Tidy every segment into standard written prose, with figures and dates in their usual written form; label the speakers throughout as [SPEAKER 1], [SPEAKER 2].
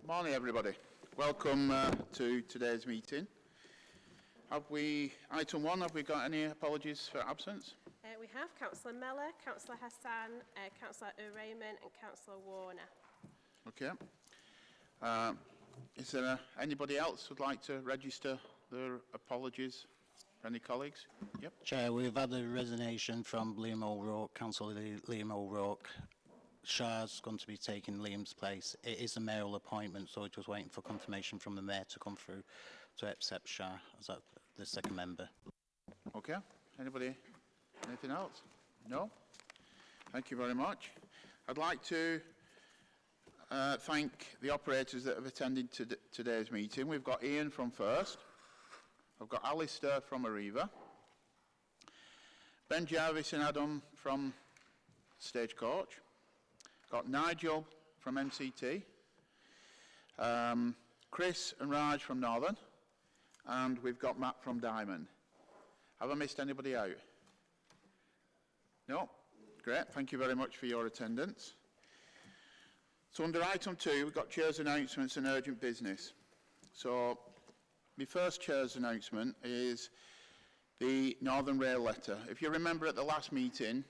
[SPEAKER 1] Morning, everybody. Welcome to today's meeting. Item 1, have we got any apologies for absence?
[SPEAKER 2] We have Councillor Mellor, Councillor Hassan, Councillor O'Rayman and Councillor Warner.
[SPEAKER 1] Okay. Is there anybody else who'd like to register their apologies? Any colleagues? Yep.
[SPEAKER 3] Chair, we've had a resignation from Liam O'Rourke, Councillor Liam O'Rourke. Shah's going to be taking Liam's place. It is a mayoral appointment, so we're just waiting for confirmation from the mayor to come through to accept Shah as the second member.
[SPEAKER 1] Okay. Anybody? Anything else? No? Thank you very much. I'd like to thank the operators that have attended today's meeting. We've got Ian from First. I've got Alistair from Arriva. Ben Jarvis and Adam from Stagecoach. Got Nigel from MCT. Chris and Raj from Northern. And we've got Matt from Diamond. Have I missed anybody out? No? Great. Thank you very much for your attendance. So under item 2, we've got chair's announcements and urgent business. So my first chair's announcement is the Northern Rail letter. If you remember at the last meeting,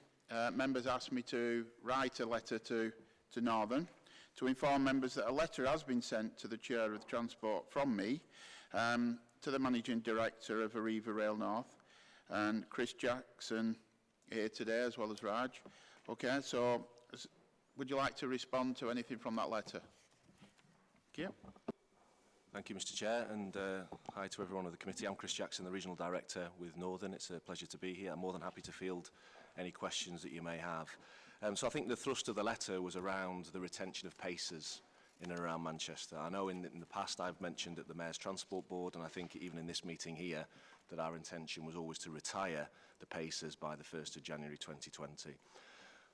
[SPEAKER 1] members asked me to write a letter to Northern to inform members that a letter has been sent to the Chair of Transport from me to the Managing Director of Arriva Rail North and Chris Jackson here today as well as Raj. Okay, so would you like to respond to anything from that letter? Thank you.
[SPEAKER 4] Thank you, Mr. Chair, and hi to everyone of the committee. I'm Chris Jackson, the Regional Director with Northern. It's a pleasure to be here. I'm more than happy to field any questions that you may have. So I think the thrust of the letter was around the retention of pacers in and around Manchester. I know in the past I've mentioned at the Mayor's Transport Board, and I think even in this meeting here, that our intention was always to retire the pacers by the 1st of January 2020.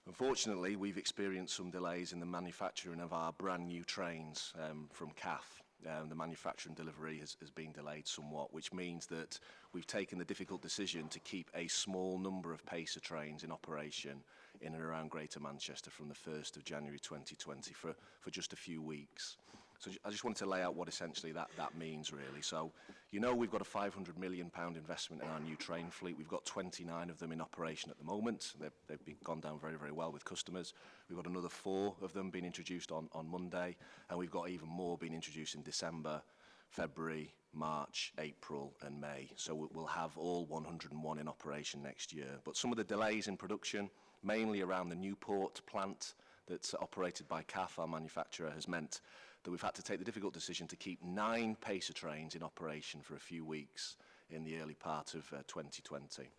[SPEAKER 4] Unfortunately, we've experienced some delays in the manufacturing of our brand new trains from CAF. The manufacturing delivery has been delayed somewhat, which means that we've taken the difficult decision to keep a small number of pacer trains in operation in and around Greater Manchester from the 1st of January 2020 for just a few weeks. So I just wanted to lay out what essentially that means really. So, you know, we've got a £500 million investment in our new train fleet. We've got 29 of them in operation at the moment. They've gone down very, very well with customers. We've got another 4 of them being introduced on Monday, and we've got even more being introduced in December, February, March, April and May. So we'll have all 101 in operation next year. But some of the delays in production, mainly around the Newport plant that's operated by CAF, our manufacturer, has meant that we've had to take the difficult decision to keep 9 pacer trains in operation for a few weeks in the early part of 2020.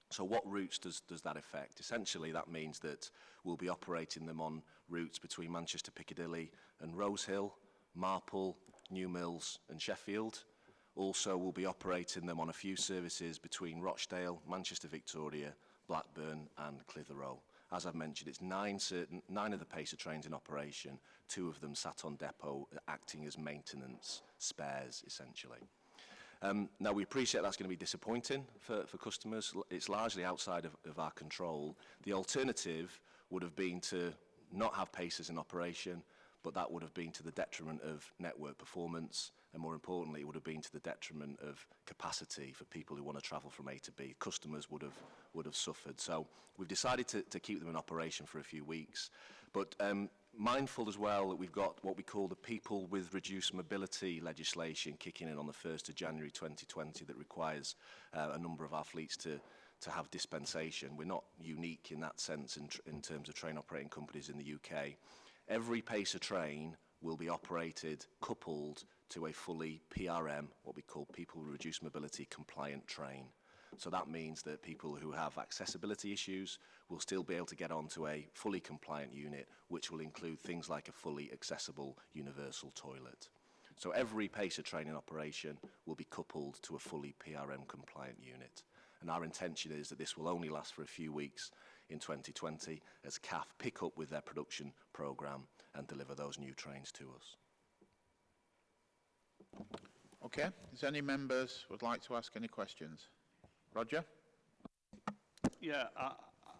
[SPEAKER 4] So what routes does that affect? Essentially, that means that we'll be operating them on routes between Manchester Piccadilly and Rosehill, Marple, New Mills and Sheffield. Also, we'll be operating them on a few services between Rochdale, Manchester Victoria, Blackburn and Clitheroe. As I've mentioned, it's 9 of the pacer trains in operation, 2 of them sat on depot acting as maintenance spares, essentially. Now, we appreciate that's going to be disappointing for customers. It's largely outside of our control. The alternative would have been to not have pacers in operation, but that would have been to the detriment of network performance, and more importantly, it would have been to the detriment of capacity for people who want to travel from A to B. Customers would have suffered. So we've decided to keep them in operation for a few weeks, but mindful as well that we've got what we call the People with Reduced Mobility legislation kicking in on the 1st of January 2020 that requires a number of our fleets to have dispensation. We're not unique in that sense in terms of train operating companies in the UK. Every pacer train will be operated coupled to a fully PRM, what we call People with Reduced Mobility compliant train. So that means that people who have accessibility issues will still be able to get onto a fully compliant unit, which will include things like a fully accessible universal toilet. So every pacer train in operation will be coupled to a fully PRM compliant unit. And our intention is that this will only last for a few weeks in 2020 as CAF pick up with their production programme and deliver those new trains to us.
[SPEAKER 1] Okay, is any members would like to ask any questions? Roger?
[SPEAKER 5] Yeah,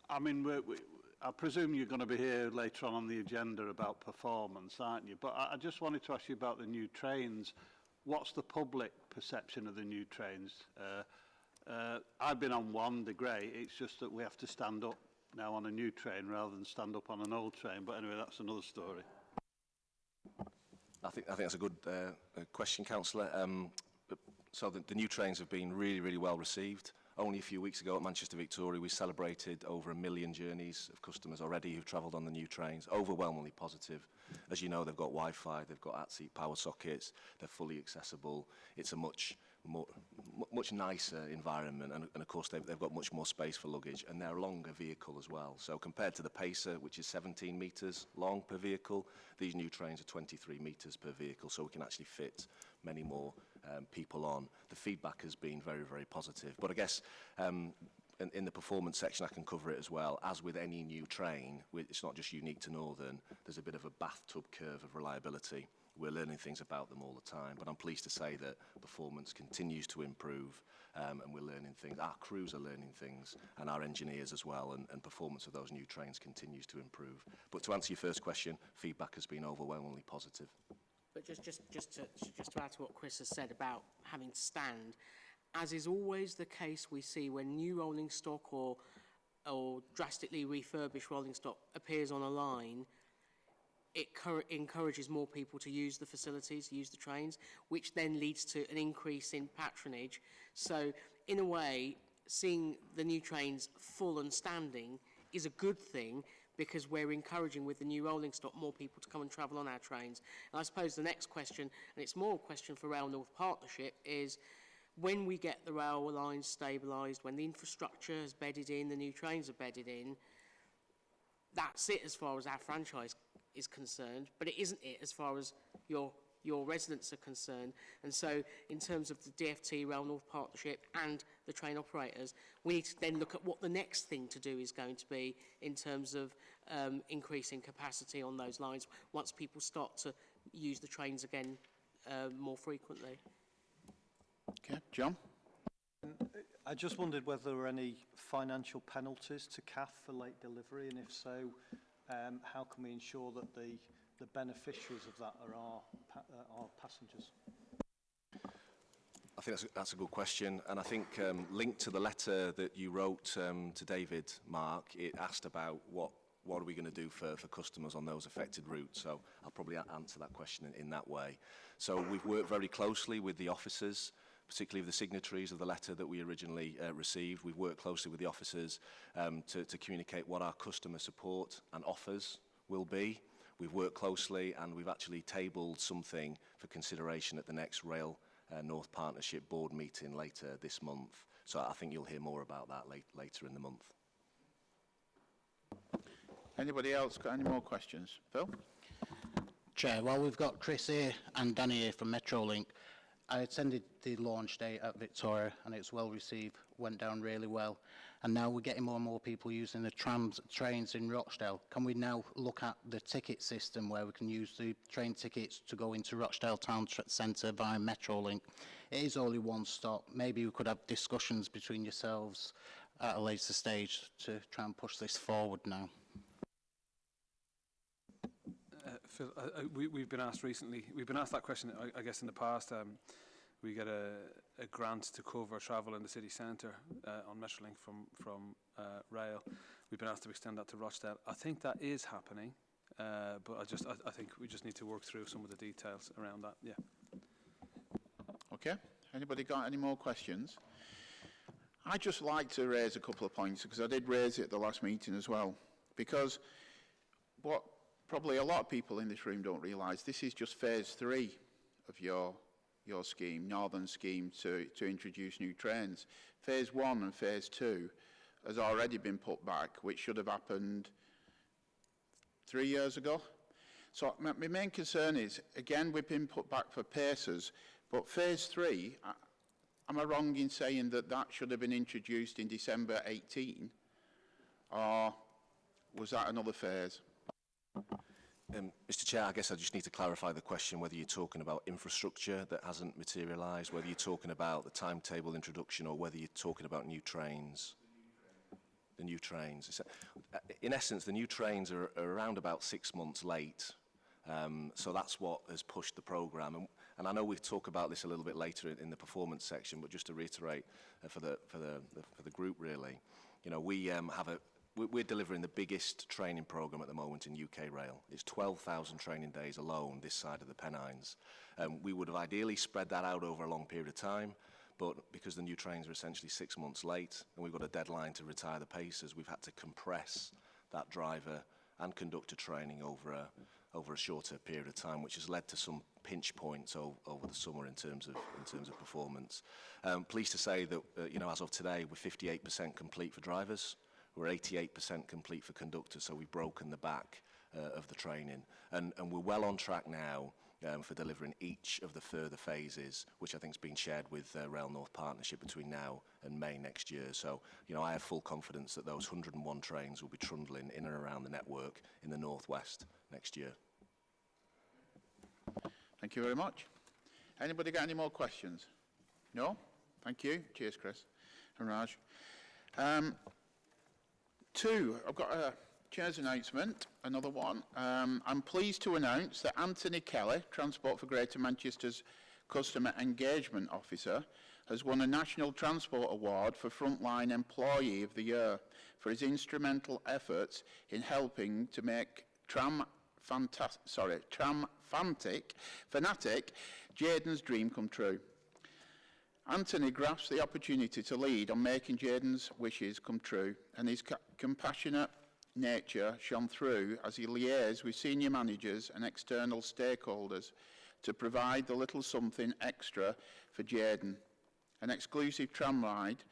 [SPEAKER 5] I mean, I presume you're going to be here later on the agenda about performance, aren't you? But I just wanted to ask you about the new trains. What's the public perception of the new trains? I've been on one, they're great. It's just that we have to stand up now on a new train rather than stand up on an old train. But anyway, that's another story.
[SPEAKER 4] I think that's a good question, Councillor. So the new trains have been really well received. Only a few weeks ago at Manchester Victoria, we celebrated over 1 million journeys of customers already who've travelled on the new trains. Overwhelmingly positive. As you know, they've got Wi-Fi, they've got at-seat power sockets, they're fully accessible. It's a much nicer environment, and of course they've got much more space for luggage, and they're a longer vehicle as well. So compared to the Pacer, which is 17 metres long per vehicle, these new trains are 23 metres per vehicle, so we can actually fit many more people on. The feedback has been very positive. But I guess in the performance section I can cover it as well. As with any new train, it's not just unique to Northern, there's a bit of a bathtub curve of reliability. We're learning things about them all the time, but I'm pleased to say that performance continues to improve, and we're learning things. Our crews are learning things, and our engineers as well, and performance of those new trains continues to improve. But to answer your first question, feedback has been overwhelmingly positive.
[SPEAKER 6] But just to add to what Chris has said about having to stand, as is always the case we see when new rolling stock or drastically refurbished rolling stock appears on a line, it encourages more people to use the facilities, use the trains, which then leads to an increase in patronage. So in a way, seeing the new trains full and standing is a good thing, because we're encouraging with the new rolling stock more people to come and travel on our trains. And I suppose the next question, and it's more a question for Rail North Partnership, is when we get the rail lines stabilised, when the infrastructure has bedded in, the new trains are bedded in, that's it as far as our franchise is concerned, but it isn't it as far as your residents are concerned. And so in terms of the DFT, Rail North Partnership and the train operators, we need to then look at what the next thing to do is going to be in terms of increasing capacity on those lines once people start to use the trains again more frequently.
[SPEAKER 1] Okay, John?
[SPEAKER 7] I just wondered whether there were any financial penalties to CAF for late delivery, and if so, how can we ensure that the beneficiaries of that are our passengers?
[SPEAKER 4] I think that's a good question, and I think linked to the letter that you wrote to David, Mark, it asked about what are we going to do for customers on those affected routes. So I'll probably answer that question in that way. So we've worked very closely with the officers, particularly the signatories of the letter that we originally received. We've worked closely with the officers to communicate what our customer support and offers will be. We've worked closely, and we've actually tabled something for consideration at the next Rail North Partnership board meeting later this month. So I think you'll hear more about that later in the month.
[SPEAKER 1] Anybody else got any more questions? Phil?
[SPEAKER 3] Chair, while we've got Chris here and Danny here from Metrolink, I attended the launch day at Victoria and it's well received, went down really well. And now we're getting more and more people using the trains in Rochdale. Can we now look at the ticket system where we can use the train tickets to go into Rochdale Town Centre via Metrolink? It is only one stop. Maybe we could have discussions between yourselves at a later stage to try and push this forward now.
[SPEAKER 8] Phil, we've been asked recently, we've been asked that question, I guess, in the past. We get a grant to cover travel in the city centre on Metrolink from Rail. We've been asked to extend that to Rochdale. I think that is happening, but I think we just need to work through some of the details around that. Yeah.
[SPEAKER 1] Okay. Anybody got any more questions? I'd just like to raise a couple of points, because I did raise it at the last meeting as well. Because what probably a lot of people in this room don't realise, this is just phase 3 of your scheme, Northern scheme, to introduce new trains. Phase 1 and phase 2 has already been put back, which should have happened 3 years ago. So my main concern is, again, we've been put back for Pacers, but phase 3, am I wrong in saying that that should have been introduced in December 18? Or was that another phase?
[SPEAKER 4] Mr. Chair, I guess I just need to clarify the question, whether you're talking about infrastructure that hasn't materialised, whether you're talking about the timetable introduction, or whether you're talking about new trains. The new trains. In essence, the new trains are around about 6 months late. So that's what has pushed the programme. And I know we'll talk about this a little bit later in the performance section, but just to reiterate for the group, really, you know, we're delivering the biggest training programme at the moment in UK Rail. It's 12,000 training days alone this side of the Pennines. We would have ideally spread that out over a long period of time, but because the new trains are essentially 6 months late and we've got a deadline to retire the Pacers, we've had to compress that driver and conductor training over a shorter period of time, which has led to some pinch points over the summer in terms of performance. Pleased to say that you know, as of today, we're 58% complete for drivers. We're 88% complete for conductors, so we've broken the back of the training, and we're well on track now for delivering each of the further phases, which I think has been shared with Rail North Partnership between now and May next year. So, you know, I have full confidence that those 101 trains will be trundling in and around the network in the northwest next year.
[SPEAKER 1] Thank you very much. Anybody got any more questions? No? Thank you. Cheers, Chris and Raj. Two, I've got a Chair's announcement, another one. I'm pleased to announce that Anthony Kelly, Transport for Greater Manchester's Customer Engagement Officer, has won a National Transport Award for Frontline Employee of the Year for his instrumental efforts in helping to make fanatic Jayden's dream come true. Anthony grasps the opportunity to lead on making Jayden's wishes come true, and his compassionate nature shone through as he liaised with senior managers and external stakeholders to provide the little something extra for Jayden, an exclusive tram ride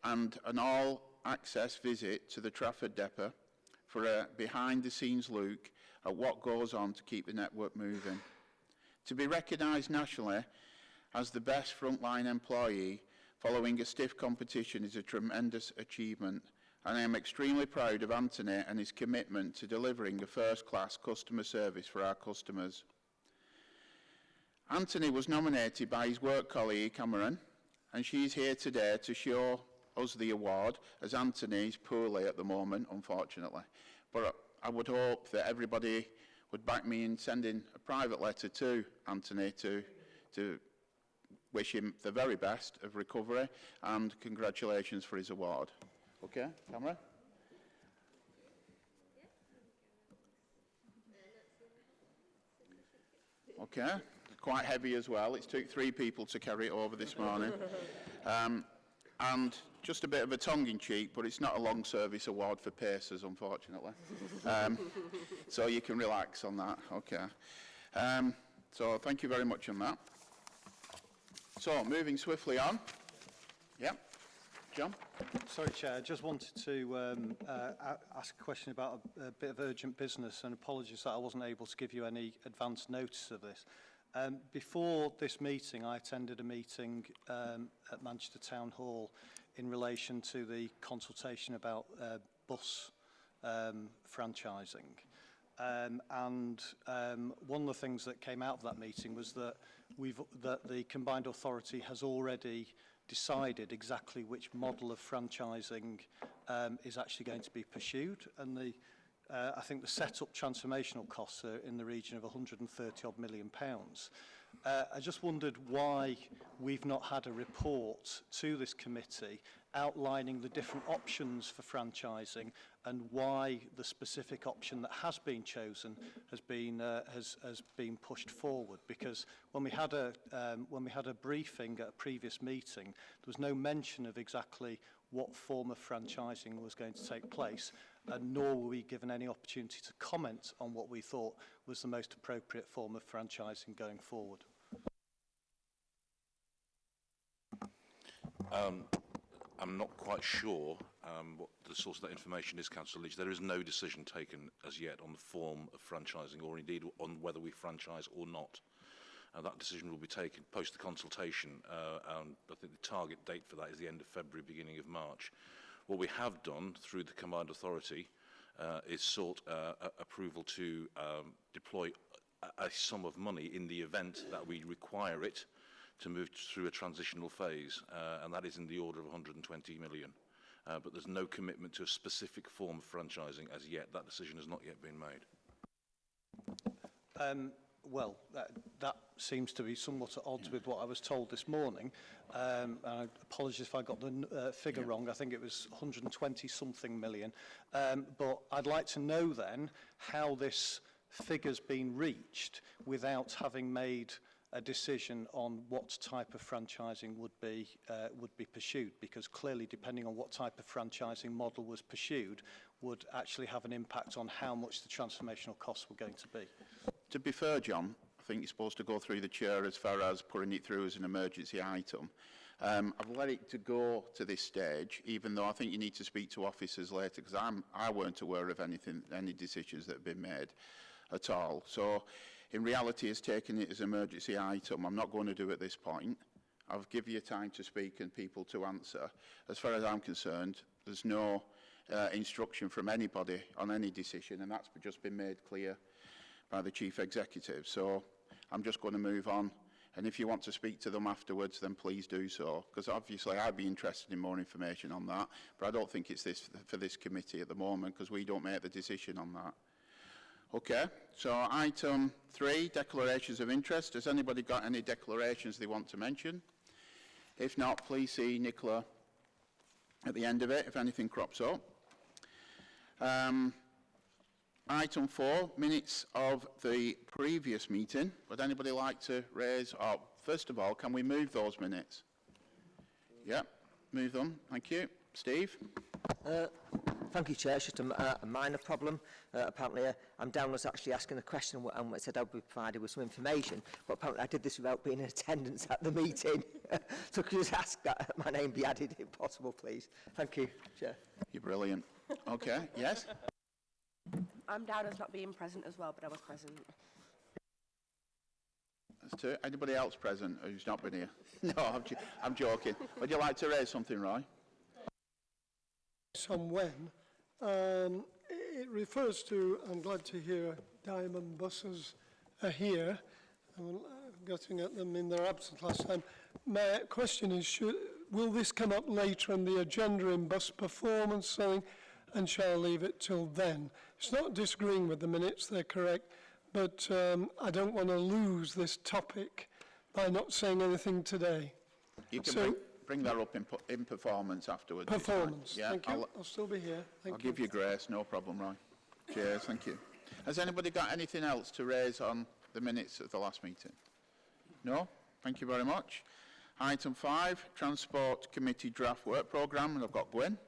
[SPEAKER 1] and an all-access visit to the Trafford depot for a behind-the-scenes look at what goes on to keep the network moving. To be recognised nationally as the best frontline employee following a stiff competition is a tremendous achievement, and I am extremely proud of Anthony and his commitment to delivering a first-class customer service for our customers. Anthony was nominated by his work colleague Cameron, and she's here today to show us the award, as Anthony's poorly at the moment, unfortunately. But I would hope that everybody would back me in sending a private letter to Anthony to wish him the very best of recovery and congratulations for his award. Okay, camera? Okay, quite heavy as well. It's took 3 people to carry it over this morning. And just a bit of a tongue-in-cheek, but it's not a long service award for Pacers, unfortunately. So you can relax on that, okay. So thank you very much on that. So moving swiftly on. Yep, John?
[SPEAKER 7] Sorry, Chair, I just wanted to ask a question about a bit of urgent business, and apologies that I wasn't able to give you any advance notice of this. Before this meeting, I attended a meeting at Manchester Town Hall in relation to the consultation about bus franchising. And one of the things that came out of that meeting was that the Combined Authority has already decided exactly which model of franchising is actually going to be pursued, and I think the set-up transformational costs are in the region of £130 million. I just wondered why we've not had a report to this committee outlining the different options for franchising and why the specific option that has been chosen has been pushed forward. Because when we had a briefing at a previous meeting, there was no mention of exactly what form of franchising was going to take place, and nor were we given any opportunity to comment on what we thought was the most appropriate form of franchising going forward.
[SPEAKER 9] I'm not quite sure what the source of that information is, Councillor Leach. There is no decision taken as yet on the form of franchising, or indeed on whether we franchise or not. That decision will be taken post the consultation, and I think the target date for that is the end of February, beginning of March. What we have done through the Combined Authority is sought approval to deploy a sum of money in the event that we require it to move through a transitional phase, and that is in the order of 120 million. but there's no commitment to a specific form of franchising as yet. That decision has not yet been made.
[SPEAKER 7] Well, that seems to be somewhat at odds with what I was told this morning. And I apologise if I got the figure wrong. I think it was 120-something million. But I'd like to know then how this figure's been reached without having made a decision on what type of franchising would be pursued, because clearly, depending on what type of franchising model was pursued, would actually have an impact on how much the transformational costs were going to be.
[SPEAKER 1] To be fair, John, I think you're supposed to go through the chair as far as putting it through as an emergency item. I've let it to go to this stage, even though I think you need to speak to officers later, because I weren't aware of any decisions that have been made at all. So, in reality, it's taking it as an emergency item. I'm not going to do at this point. I'll give you time to speak and people to answer. As far as I'm concerned, there's no instruction from anybody on any decision, and that's just been made clear by the Chief Executive. So I'm just going to move on. And if you want to speak to them afterwards, then please do so, because obviously I'd be interested in more information on that, but I don't think it's this for this committee at the moment, because we don't make the decision on that. Okay, so item 3, declarations of interest. Has anybody got any declarations they want to mention? If not, please see Nicola at the end of it if anything crops up. Item 4, minutes of the previous meeting. Would anybody like to raise, first of all, can we move those minutes? Yep, move them. Thank you. Steve?
[SPEAKER 10] Thank you, Chair. It's just a minor problem. Apparently, I'm down as actually asking a question and it said I'll be provided with some information, but apparently I did this without being in attendance at the meeting. So could you just ask that my name be added, if possible, please? Thank you, Chair.
[SPEAKER 1] You're brilliant. Okay, yes?
[SPEAKER 11] I'm down as not being present as well, but I was present.
[SPEAKER 1] That's 2. Anybody else present who's not been here? No, I'm joking. Would you like to raise something, Roy?
[SPEAKER 12] When. It refers to, I'm glad to hear Diamond buses are here. I'm getting at them in their absence last time. My question is, will this come up later on the agenda in bus performance selling, and shall I leave it till then? It's not disagreeing with the minutes, they're correct, but I don't want to lose this topic by not saying anything today.
[SPEAKER 1] You can bring that up in performance afterwards.
[SPEAKER 12] Performance,
[SPEAKER 1] yeah,
[SPEAKER 12] thank you. I'll still be here.
[SPEAKER 1] I'll give you grace, no problem, Roy. Cheers, thank you. Has anybody got anything else to raise on the minutes of the last meeting? No? Thank you very much. Item 5, Transport Committee Draft Work Programme, and I've got Gwen.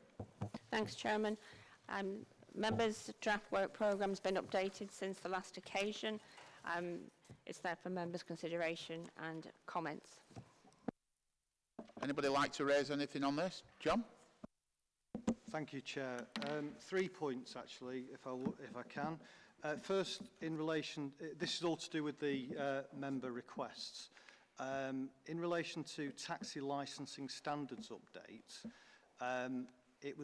[SPEAKER 13] Thanks, Chairman. Members' draft work programme has been updated since the last occasion. It's there for members' consideration and comments.
[SPEAKER 1] Anybody like to raise anything on this? John?
[SPEAKER 7] Thank you, Chair. 3 points, actually, if I can. First, in relation, this is all to do with the member requests. In relation to taxi licensing standards updates, it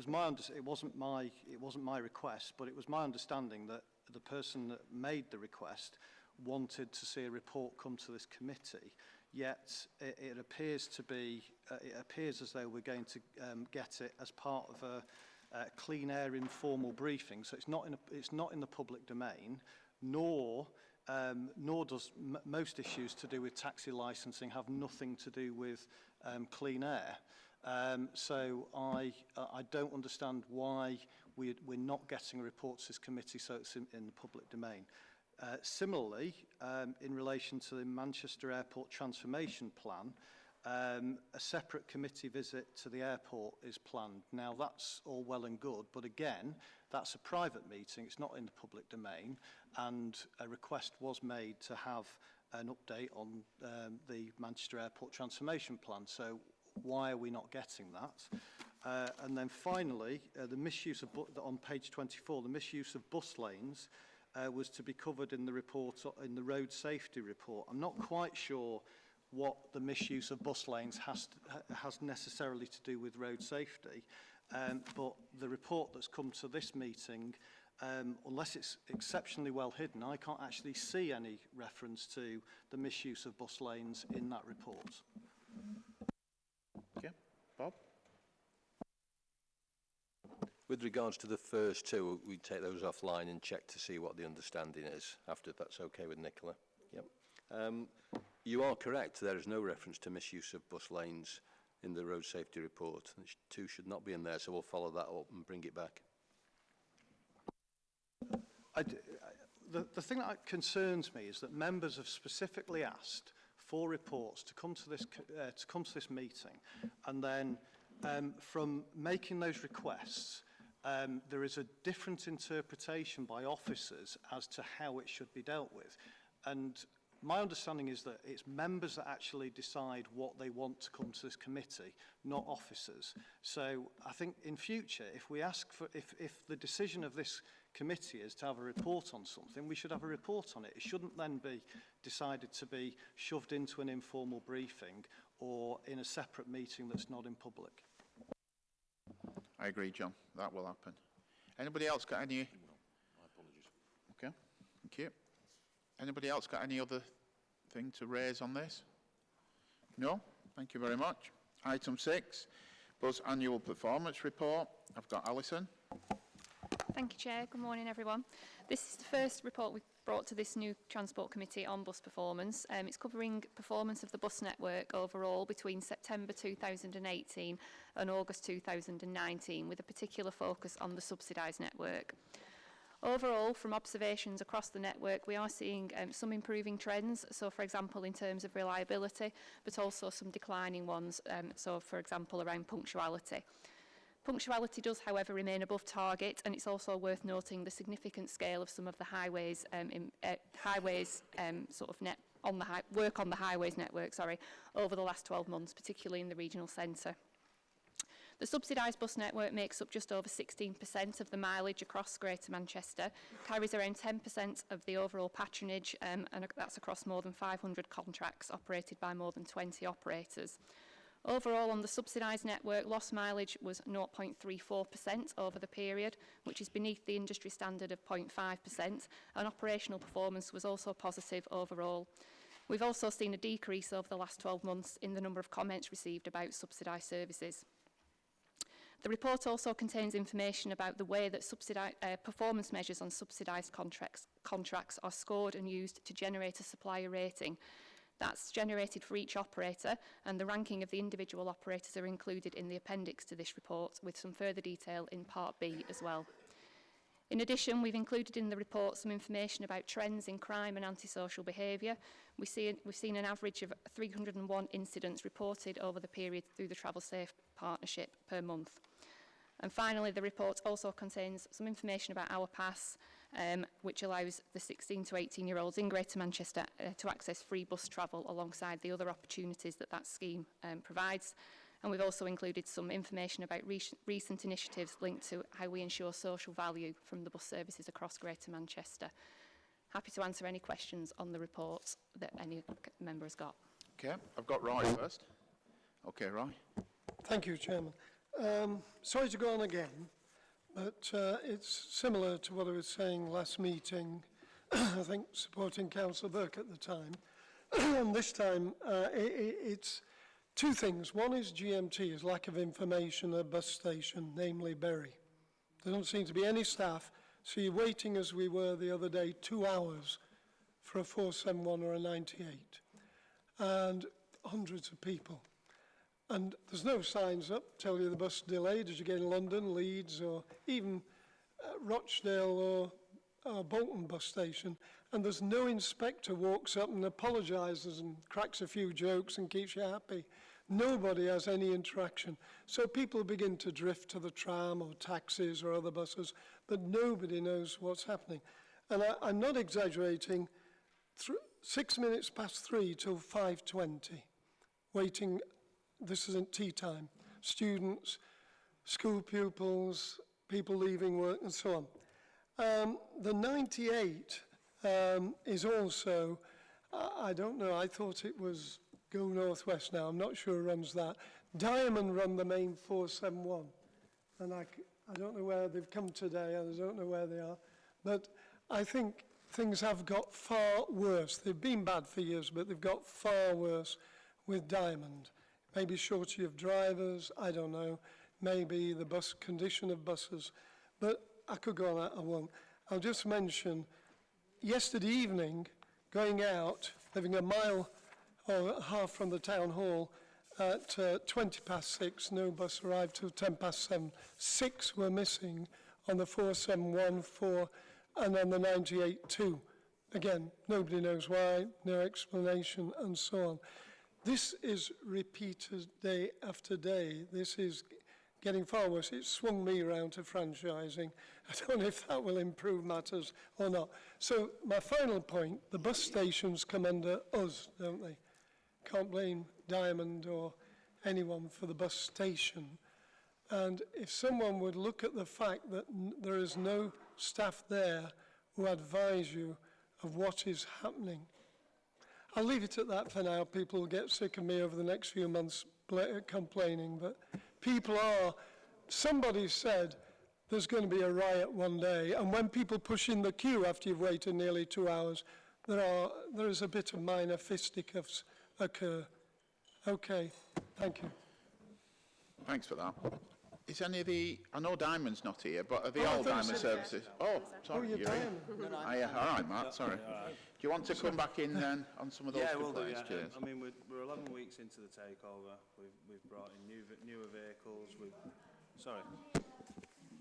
[SPEAKER 7] wasn't my request, but it was my understanding that the person that made the request wanted to see a report come to this committee. Yet it appears as though we're going to get it as part of a clean air informal briefing. So it's not in the public domain, nor does most issues to do with taxi licensing have nothing to do with clean air. So I don't understand why we're not getting a report to this committee, so it's in the public domain. Similarly, in relation to the Manchester Airport Transformation Plan, a separate committee visit to the airport is planned. Now, that's all well and good, but again, that's a private meeting, it's not in the public domain, and a request was made to have an update on the Manchester Airport Transformation Plan. So why are we not getting that? And then finally, the misuse of on page 24, the misuse of bus lanes was to be covered in the report, in the road safety report. I'm not quite sure what the misuse of bus lanes has necessarily to do with road safety, but the report that's come to this meeting, unless it's exceptionally well hidden, I can't actually see any reference to the misuse of bus lanes in that report.
[SPEAKER 1] Okay, Bob?
[SPEAKER 14] With regards to the first two, we take those offline and check to see what the understanding is after, if that's okay with Nicola. Yep. You are correct, there is no reference to misuse of bus lanes in the road safety report. Two should not be in there, so we'll follow that up and bring it back.
[SPEAKER 7] The thing that concerns me is that members have specifically asked for reports to come to this meeting, and then from making those requests, there is a different interpretation by officers as to how it should be dealt with. And my understanding is that it's members that actually decide what they want to come to this committee, not officers. So I think in future, if we ask for, if the decision of this committee is to have a report on something, we should have a report on it. It shouldn't then be decided to be shoved into an informal briefing or in a separate meeting that's not in public.
[SPEAKER 1] I agree, John. That will happen. Anybody else got any?
[SPEAKER 9] My apologies.
[SPEAKER 1] Okay, thank you. Anybody else got any other thing to raise on this? No? Thank you very much. Item 6, Bus Annual Performance Report. I've got Alison.
[SPEAKER 15] Thank you, Chair. Good morning, everyone. This is the first report we've brought to this new Transport Committee on bus performance. It's covering performance of the bus network overall between September 2018 and August 2019, with a particular focus on the subsidised network. Overall, from observations across the network, we are seeing some improving trends. So, for example, in terms of reliability, but also some declining ones. So, for example, around punctuality. Punctuality does, however, remain above target, and it's also worth noting the significant scale of some of the highways, work on the highways network, over the last 12 months, particularly in the regional centre. The subsidised bus network makes up just over 16% of the mileage across Greater Manchester, carries around 10% of the overall patronage, and that's across more than 500 contracts operated by more than 20 operators. Overall, on the subsidised network, lost mileage was 0.34% over the period, which is beneath the industry standard of 0.5%, and operational performance was also positive overall. We've also seen a decrease over the last 12 months in the number of comments received about subsidised services. The report also contains information about the way that performance measures on subsidised contracts are scored and used to generate a supplier rating. That's generated for each operator, and the ranking of the individual operators are included in the appendix to this report, with some further detail in Part B as well. In addition, we've included in the report some information about trends in crime and antisocial behaviour. We've seen an average of 301 incidents reported over the period through the Travel Safe Partnership per month. And finally, the report also contains some information about Our Pass, which allows the 16 to 18-year-olds in Greater Manchester to access free bus travel alongside the other opportunities that scheme provides. And we've also included some information about recent initiatives linked to how we ensure social value from the bus services across Greater Manchester. Happy to answer any questions on the report that any member has got.
[SPEAKER 1] Okay, I've got Roy first. Okay, Roy.
[SPEAKER 12] Thank you, Chairman. Sorry to go on again, but it's similar to what I was saying last meeting, I think supporting Councillor Burke at the time. And this time, it's two things. One is GMT's lack of information at a bus station, namely Bury. There don't seem to be any staff, so you're waiting, as we were the other day, 2 hours for a 471 or a 98, and hundreds of people. And there's no signs up tell you the bus delayed as you get in London, Leeds, or even Rochdale or Bolton bus station. And there's no inspector walks up and apologises and cracks a few jokes and keeps you happy. Nobody has any interaction. So people begin to drift to the tram or taxis or other buses, but nobody knows what's happening. And I'm not exaggerating, 6 minutes past 3 till 5:20, waiting. This isn't tea time. Students, school pupils, people leaving work, and so on. The 98 is also, I don't know, I thought it was Go Northwest now. I'm not sure who runs that. Diamond run the main 471. And I don't know where they've come today, and I don't know where they are. But I think things have got far worse. They've been bad for years, but they've got far worse with Diamond. Maybe shortage of drivers, I don't know. maybe the bus condition of buses, but I could go on that, I won't. I'll just mention, yesterday evening, going out, living a mile or half from the town hall, at 6:20, no bus arrived till 7:10. 6 were missing on the 4714 and then the 98-2. Again, nobody knows why, no explanation, and so on. This is repeated day after day. This is getting far worse. It swung me round to franchising. I don't know if that will improve matters or not. So my final point, the bus stations come under us, don't they? Can't blame Diamond or anyone for the bus station. And if someone would look at the fact that there is no staff there who advise you of what is happening. I'll leave it at that for now. People will get sick of me over the next few months complaining, but people are, somebody said there's going to be a riot one day, and when people push in the queue after you've waited nearly 2 hours, there is a bit of minor fisticuffs occur. Okay, thank you.
[SPEAKER 1] Thanks for that. Is any of the, I know Diamond's not here, but are the all Diamond services? Oh, sorry,
[SPEAKER 12] you're
[SPEAKER 1] you're in. All right, Matt, sorry. Do you want to come back in then on some of those complaints? Cheers.
[SPEAKER 16] I mean, we're 11 weeks into the takeover. We've brought in newer vehicles.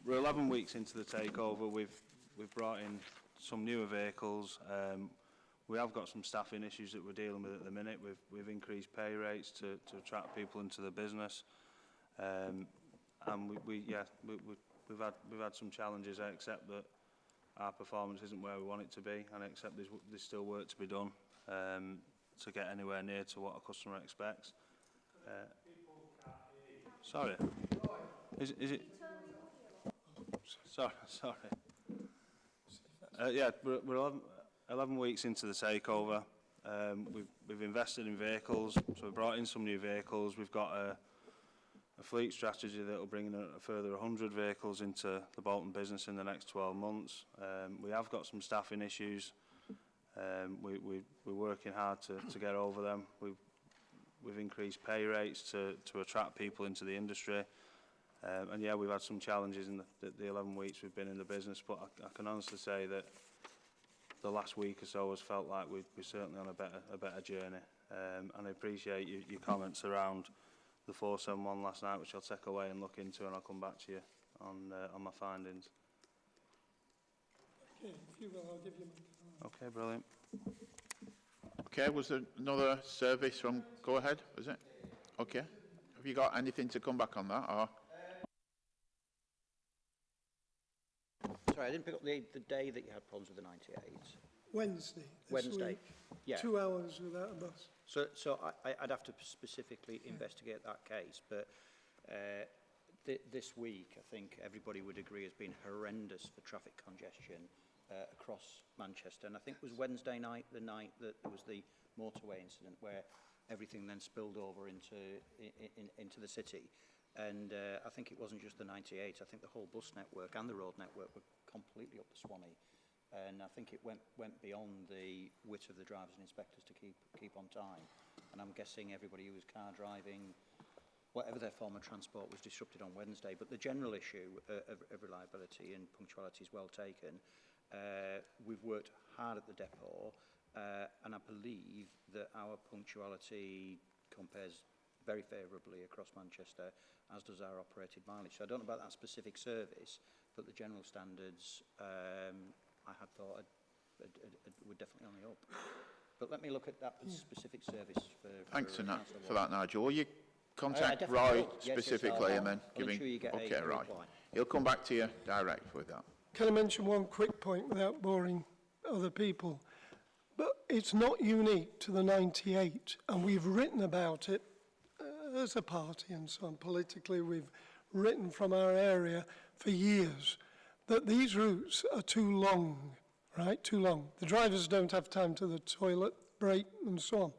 [SPEAKER 16] We're 11 weeks into the takeover. We've brought in some newer vehicles. We have got some staffing issues that we're dealing with at the minute. We've increased pay rates to attract people into the business. And we've had some challenges. I accept that our performance isn't where we want it to be, and I accept there's still work to be done to get anywhere near to what a customer expects. Sorry, is it? Sorry. Yeah, we're 11 weeks into the takeover. We've invested in vehicles, so we've brought in some new vehicles. We've got a fleet strategy that will bring in a further 100 vehicles into the Bolton business in the next 12 months. We have got some staffing issues. We're working hard to get over them. We've increased pay rates to attract people into the industry. And yeah, we've had some challenges in the 11 weeks we've been in the business, but I can honestly say that the last week or so has felt like we're certainly on a better journey. And I appreciate your comments around the 471 last night, which I'll take away and look into, and I'll come back to you on my findings.
[SPEAKER 12] Okay, if you will, I'll give you my card.
[SPEAKER 16] Okay, brilliant.
[SPEAKER 1] Okay, was there another service from Go Ahead, was it? Okay. Have you got anything to come back on that? Or?
[SPEAKER 17] Sorry, I didn't pick up the day that you had problems with the 98.
[SPEAKER 12] Wednesday.
[SPEAKER 17] Wednesday.
[SPEAKER 12] Week.
[SPEAKER 17] Yeah.
[SPEAKER 12] 2 hours without a bus.
[SPEAKER 17] So I'd have to specifically investigate that case, but this week, I think everybody would agree, has been horrendous for traffic congestion across Manchester. And I think it was Wednesday night, the night that there was the motorway incident, where everything then spilled over into the city. And I think it wasn't just the 98. I think the whole bus network and the road network were completely up the Swanee. And I think it went beyond the wit of the drivers and inspectors to keep on time. And I'm guessing everybody who was car driving, whatever their form of transport, was disrupted on Wednesday. But the general issue of reliability and punctuality is well taken. We've worked hard at the depot, and I believe that our punctuality compares very favourably across Manchester, as does our operated mileage. So I don't know about that specific service, but the general standards I had thought were definitely on the up. But let me look at that specific service for
[SPEAKER 1] Thanks for that, Nigel. Will you contact Roy specifically and then give him... Okay, right. He'll come back to you direct with that.
[SPEAKER 12] Can I mention one quick point without boring other people? But it's not unique to the 98, and we've written about it as a party and so on. Politically, we've written from our area for years that these routes are too long, right? Too long. The drivers don't have time to the toilet break and so on.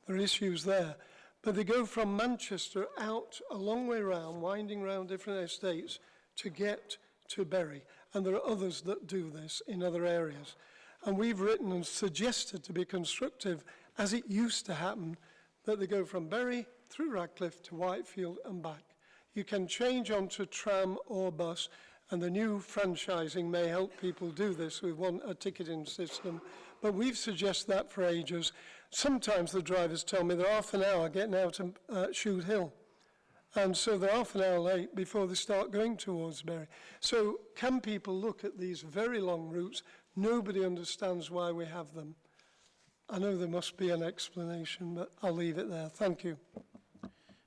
[SPEAKER 12] There are issues there. But they go from Manchester out a long way round, winding round different estates to get to Bury. And there are others that do this in other areas. And we've written and suggested to be constructive, as it used to happen, that they go from Bury through Radcliffe to Whitefield and back. You can change onto tram or bus, and the new franchising may help people do this with a ticketing system. But we've suggested that for ages. Sometimes the drivers tell me they're half an hour getting out of Shoot Hill. And so they're half an hour late before they start going towards Bury. So can people look at these very long routes? Nobody understands why we have them. I know there must be an explanation, but I'll leave it there. Thank you.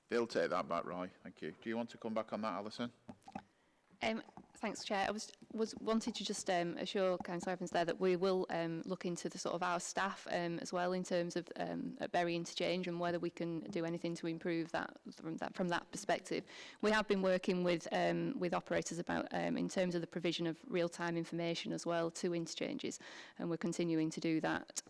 [SPEAKER 1] They'll take that back, Roy. Thank you. Do you want to come back on that, Alison?
[SPEAKER 15] Thanks, Chair. I was wanted to just assure Councillor Evans there that we will look into the sort of our staff as well in terms of at Bury Interchange and whether we can do anything to improve that from that perspective. We have been working with operators about in terms of the provision of real-time information as well to interchanges, and we're continuing to do that.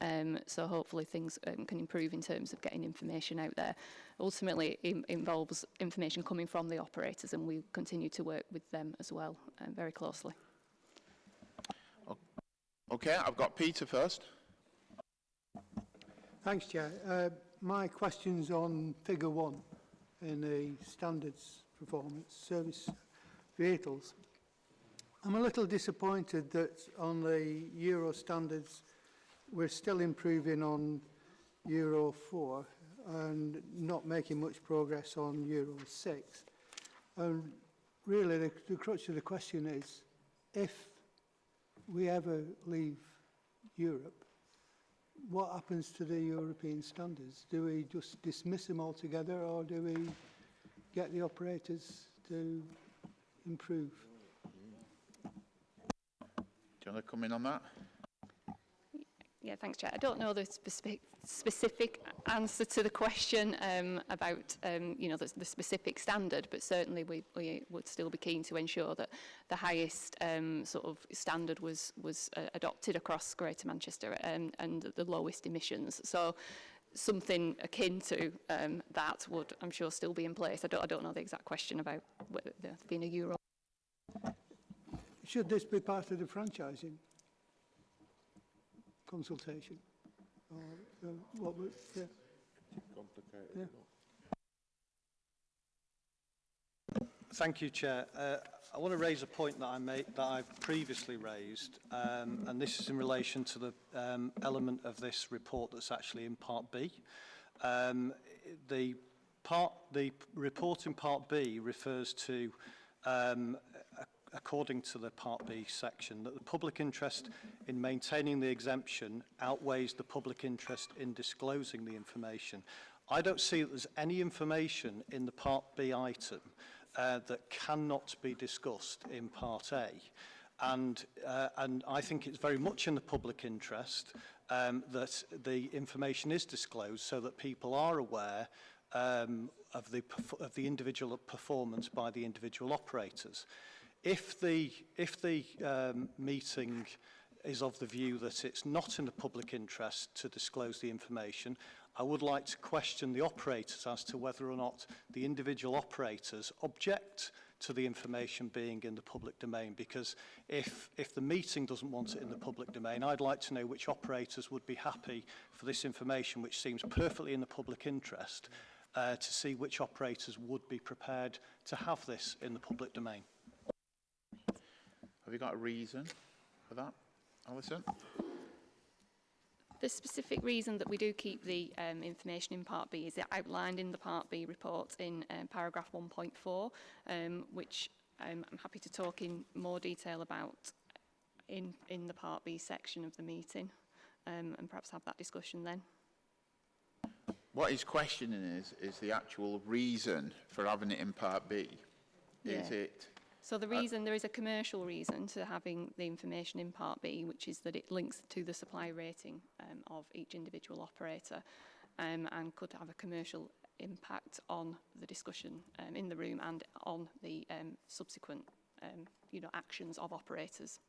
[SPEAKER 15] So hopefully things can improve in terms of getting information out there. Ultimately, it involves information coming from the operators, and we continue to work with them as well very closely.
[SPEAKER 1] Okay, I've got Peter first.
[SPEAKER 18] Thanks, Chair. My question's on figure 1 in the standards performance, service vehicles. I'm a little disappointed that on the Euro standards we're still improving on Euro 4 and not making much progress on Euro 6. And really the crux of the question is, if we ever leave Europe, what happens to the European standards? Do we just dismiss them altogether, or do we get the operators to improve?
[SPEAKER 1] Do you want to come in on that?
[SPEAKER 15] Yeah, thanks, Chair. I don't know the specific answer to the question about the specific standard, but certainly we would still be keen to ensure that the highest sort of standard was adopted across Greater Manchester and the lowest emissions. So something akin to that would, I'm sure, still be in place. I don't know the exact question about whether there being a euro.
[SPEAKER 18] Should this be part of the franchising consultation? Or, what would, yeah.
[SPEAKER 7] Yeah. Thank you, Chair. I want to raise a point that I've previously raised, and this is in relation to the element of this report that's actually in Part B. The report in Part B refers to according to the Part B section, that the public interest in maintaining the exemption outweighs the public interest in disclosing the information. I don't see that there's any information in the Part B item that cannot be discussed in Part A. And I think it's very much in the public interest that the information is disclosed so that people are aware of the individual performance by the individual operators. If the meeting is of the view that it's not in the public interest to disclose the information, I would like to question the operators as to whether or not the individual operators object to the information being in the public domain, because if the meeting doesn't want it in the public domain, I'd like to know which operators would be happy for this information, which seems perfectly in the public interest, to see which operators would be prepared to have this in the public domain.
[SPEAKER 1] Have you got a reason for that, Alison?
[SPEAKER 15] The specific reason that we do keep the information in Part B is outlined in the Part B report in paragraph 1.4, which I'm happy to talk in more detail about in the Part B section of the meeting, and perhaps have that discussion then.
[SPEAKER 1] What he's questioning is the actual reason for having it in Part B.
[SPEAKER 15] Yeah.
[SPEAKER 1] Is it...
[SPEAKER 15] So the reason, there is a commercial reason to having the information in Part B, which is that it links to the supply rating of each individual operator, and could have a commercial impact on the discussion in the room and on the subsequent actions of operators.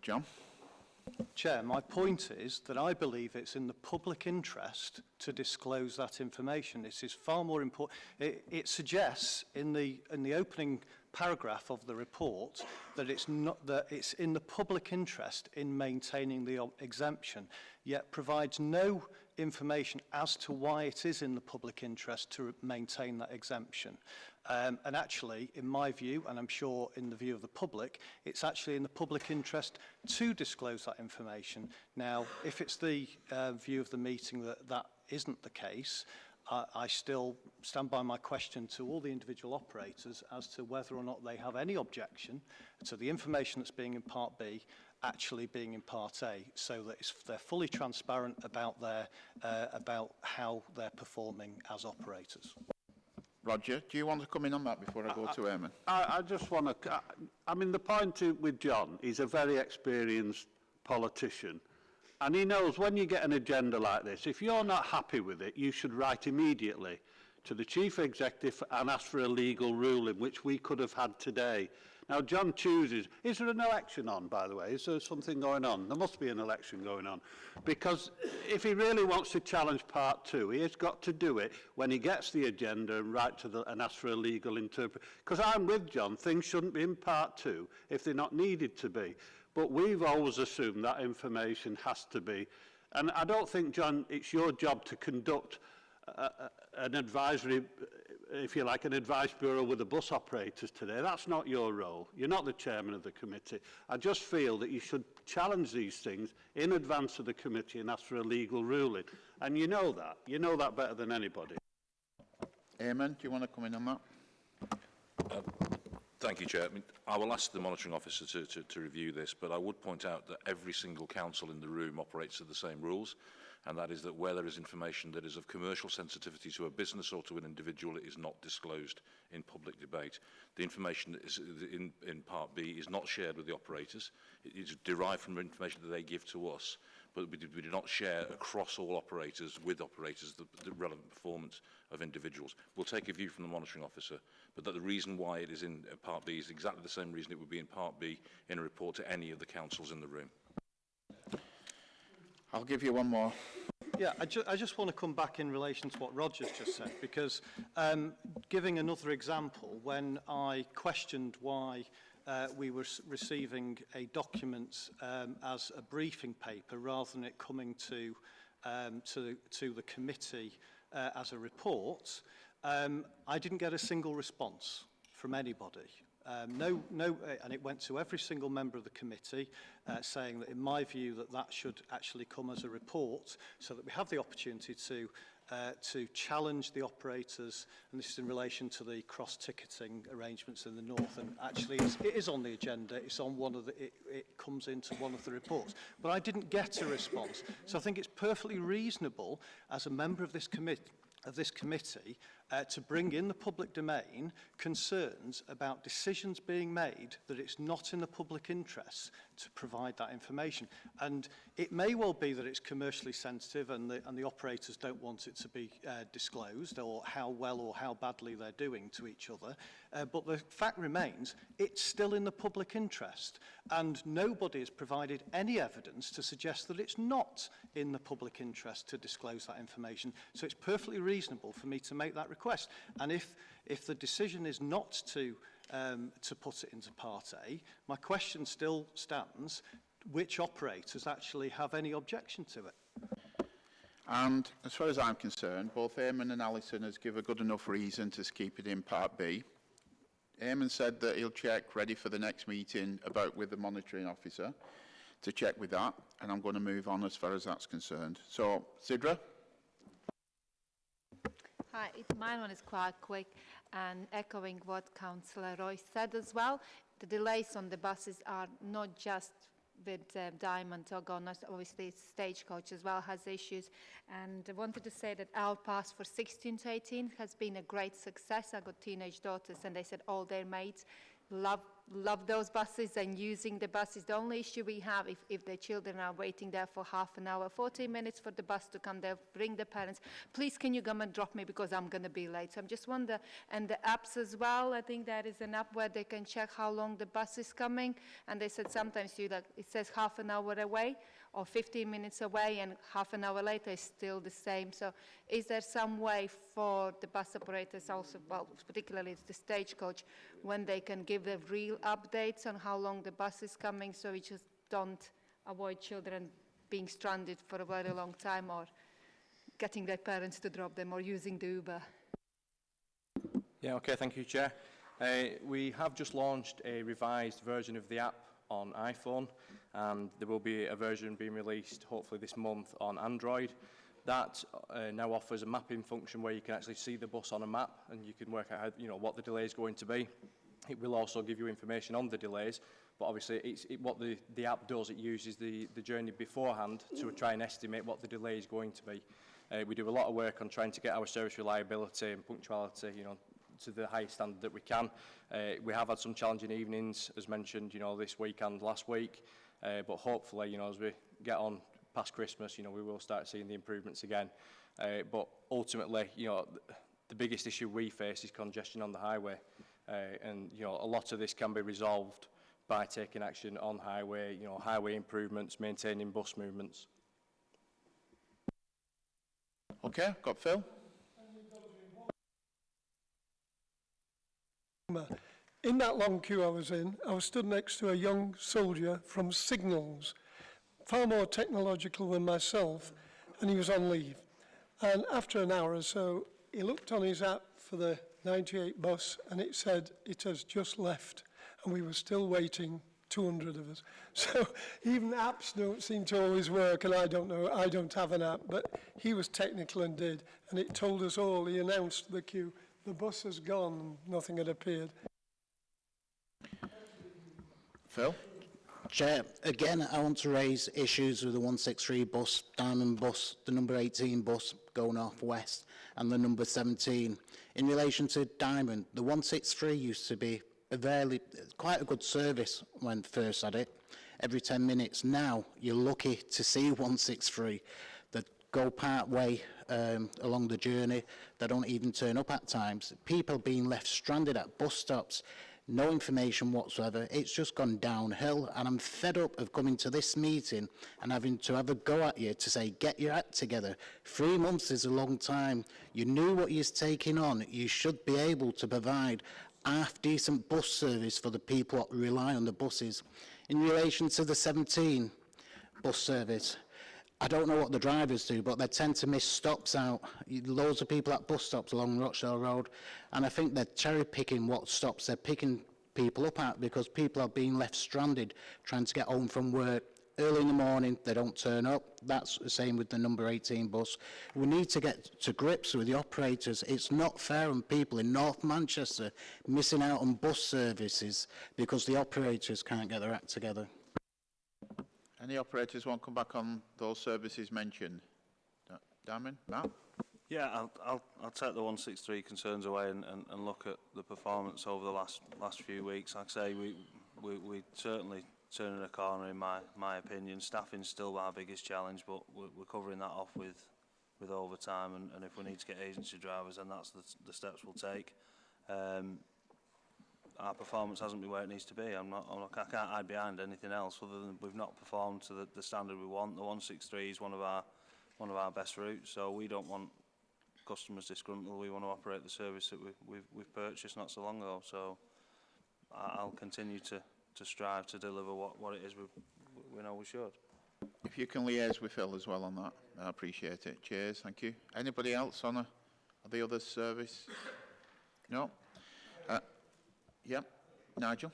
[SPEAKER 1] John?
[SPEAKER 7] Chair, my point is that I believe it's in the public interest to disclose that information. This is far more important. It suggests in the opening paragraph of the report that it's in the public interest in maintaining the exemption, yet provides no information as to why it is in the public interest to maintain that exemption. And actually, in my view, and I'm sure in the view of the public, it's actually in the public interest to disclose that information. Now, if it's the view of the meeting that that isn't the case, I still stand by my question to all the individual operators as to whether or not they have any objection to the information that's being in Part B actually being in Part A, so that they're fully transparent about about how they're performing as operators.
[SPEAKER 1] Roger, do you want to come in on that before I go to Eamon?
[SPEAKER 5] I just want to... I mean, the point with John, he's a very experienced politician. And he knows when you get an agenda like this, if you're not happy with it, you should write immediately to the Chief Executive and ask for a legal ruling, which we could have had today. Now, John chooses... Is there an election on, by the way? Is there something going on? There must be an election going on. Because if he really wants to challenge Part 2, he has got to do it when he gets the agenda and write to and ask for a legal interpretation. Because I'm with John, things shouldn't be in Part 2 if they're not needed to be. But we've always assumed that information has to be. And I don't think, John, it's your job to conduct an advisory, if you like, an advice bureau with the bus operators today. That's not your role. You're not the chairman of the committee. I just feel that you should challenge these things in advance of the committee and ask for a legal ruling. And you know that. You know that better than anybody.
[SPEAKER 1] Eamon, do you want to come in on that?
[SPEAKER 9] Thank you, Chair. I mean, I will ask the monitoring officer to review this, but I would point out that every single council in the room operates to the same rules, and that is that where there is information that is of commercial sensitivity to a business or to an individual, it is not disclosed in public debate. The information that is in Part B is not shared with the operators. It is derived from information that they give to us, but we do not share across all operators with operators the relevant performance of individuals. We'll take a view from the monitoring officer, but that the reason why it is in Part B is exactly the same reason it would be in Part B in a report to any of the councils in the room.
[SPEAKER 1] I'll give you one more.
[SPEAKER 7] Yeah, I just want to come back in relation to what Roger's just said, because giving another example, when I questioned why we were receiving a document as a briefing paper rather than it coming to the committee as a report, I didn't get a single response from anybody. And it went to every single member of the committee saying that in my view that should actually come as a report so that we have the opportunity to challenge the operators, and this is in relation to the cross-ticketing arrangements in the north, and actually it is on the agenda, it's on one of the, it comes into one of the reports. But I didn't get a response. So I think it's perfectly reasonable as a member of this committee to bring in the public domain concerns about decisions being made that it's not in the public interest to provide that information. And it may well be that it's commercially sensitive and the operators don't want it to be disclosed, or how well or how badly they're doing to each other. But the fact remains, it's still in the public interest. And nobody has provided any evidence to suggest that it's not in the public interest to disclose that information. So it's perfectly reasonable for me to make that request. And if the decision is not to put it into Part A, my question still stands: which operators actually have any objection to it?
[SPEAKER 1] And as far as I'm concerned, both Eamon and Alison has given a good enough reason to keep it in Part B. Eamon said that he'll check ready for the next meeting with the monitoring officer to check with that, and I'm going to move on as far as that's concerned. So, Sidra?
[SPEAKER 19] Hi, mine one is quite quick, and echoing what Councillor Roy said as well. The delays on the buses are not just with Diamond or Goners, obviously Stagecoach as well has issues. And I wanted to say that our pass for 16 to 18 has been a great success. I got teenage daughters and they said all their mates love those buses and using the buses. The only issue we have if the children are waiting there for half an hour, 40 minutes for the bus to come, they'll bring the parents, please can you come and drop me because I'm going to be late. So I'm just wondering, and the apps as well, I think there is an app where they can check how long the bus is coming, and they said sometimes it says half an hour away or 15 minutes away and half an hour later is still the same. So is there some way for the bus operators also, well, particularly it's the Stagecoach, when they can give the real updates on how long the bus is coming, so we just don't avoid children being stranded for a very long time or getting their parents to drop them or using the Uber?
[SPEAKER 20] Yeah, okay, thank you, Chair. We have just launched a revised version of the app on iPhone, and there will be a version being released hopefully this month on Android. That now offers a mapping function where you can actually see the bus on a map and you can work out how, what the delay is going to be. It will also give you information on the delays, but obviously what the app does, it uses the journey beforehand to try and estimate what the delay is going to be. We do a lot of work on trying to get our service reliability and punctuality, to the highest standard that we can. We have had some challenging evenings, as mentioned, this week and last week, but hopefully, as we get on past Christmas, we will start seeing the improvements again. But ultimately, the biggest issue we face is congestion on the highway, and a lot of this can be resolved by taking action on highway, highway improvements, maintaining bus movements.
[SPEAKER 1] Okay, got Phil.
[SPEAKER 12] In that long queue I was in, I was stood next to a young soldier from Signals, far more technological than myself, and he was on leave. And after an hour or so, he looked on his app for the 98 bus, and it said it has just left, and we were still waiting, 200 of us. So even apps don't seem to always work, and I don't know, I don't have an app, but he was technical and did, and it told us all, he announced the queue, the bus has gone, and nothing had appeared.
[SPEAKER 1] Phil?
[SPEAKER 3] Chair, again, I want to raise issues with the 163 bus, Diamond bus, the number 18 bus going off west, and the number 17. In relation to Diamond, the 163 used to be quite a good service when first had it, every 10 minutes. Now, you're lucky to see 163 that go part way along the journey. They don't even turn up at times. People being left stranded at bus stops, no information whatsoever. It's just gone downhill, and I'm fed up of coming to this meeting and having to have a go at you to say, get your act together. 3 months is a long time. You knew what you're taking on. You should be able to provide half-decent bus service for the people that rely on the buses. In relation to the 17 bus service, I don't know what the drivers do, but they tend to miss stops out. Loads of people at bus stops along Rochdale Road, and I think they're cherry-picking what stops they're picking people up at, because people are being left stranded trying to get home from work. Early in the morning, they don't turn up. That's the same with the number 18 bus. We need to get to grips with the operators. It's not fair on people in North Manchester missing out on bus services because the operators can't get their act together.
[SPEAKER 1] Any operators want to come back on those services mentioned? Damon, Matt?
[SPEAKER 16] Yeah, I'll take the 163 concerns away and look at the performance over the last few weeks. Like I say, we certainly turning a corner in my opinion. Staffing's still our biggest challenge, but we're covering that off with overtime, and if we need to get agency drivers, then that's the steps we'll take. Our performance hasn't been where it needs to be. I can't hide behind anything else other than we've not performed to the standard we want. The 163 is one of our best routes, so we don't want customers disgruntled. We want to operate the service that we've purchased not so long ago. So I'll continue to strive to deliver what it is we know we should.
[SPEAKER 1] If you can liaise with Phil as well on that, I appreciate it. Cheers, thank you. Anybody else on the other service? No? Yeah, Nigel?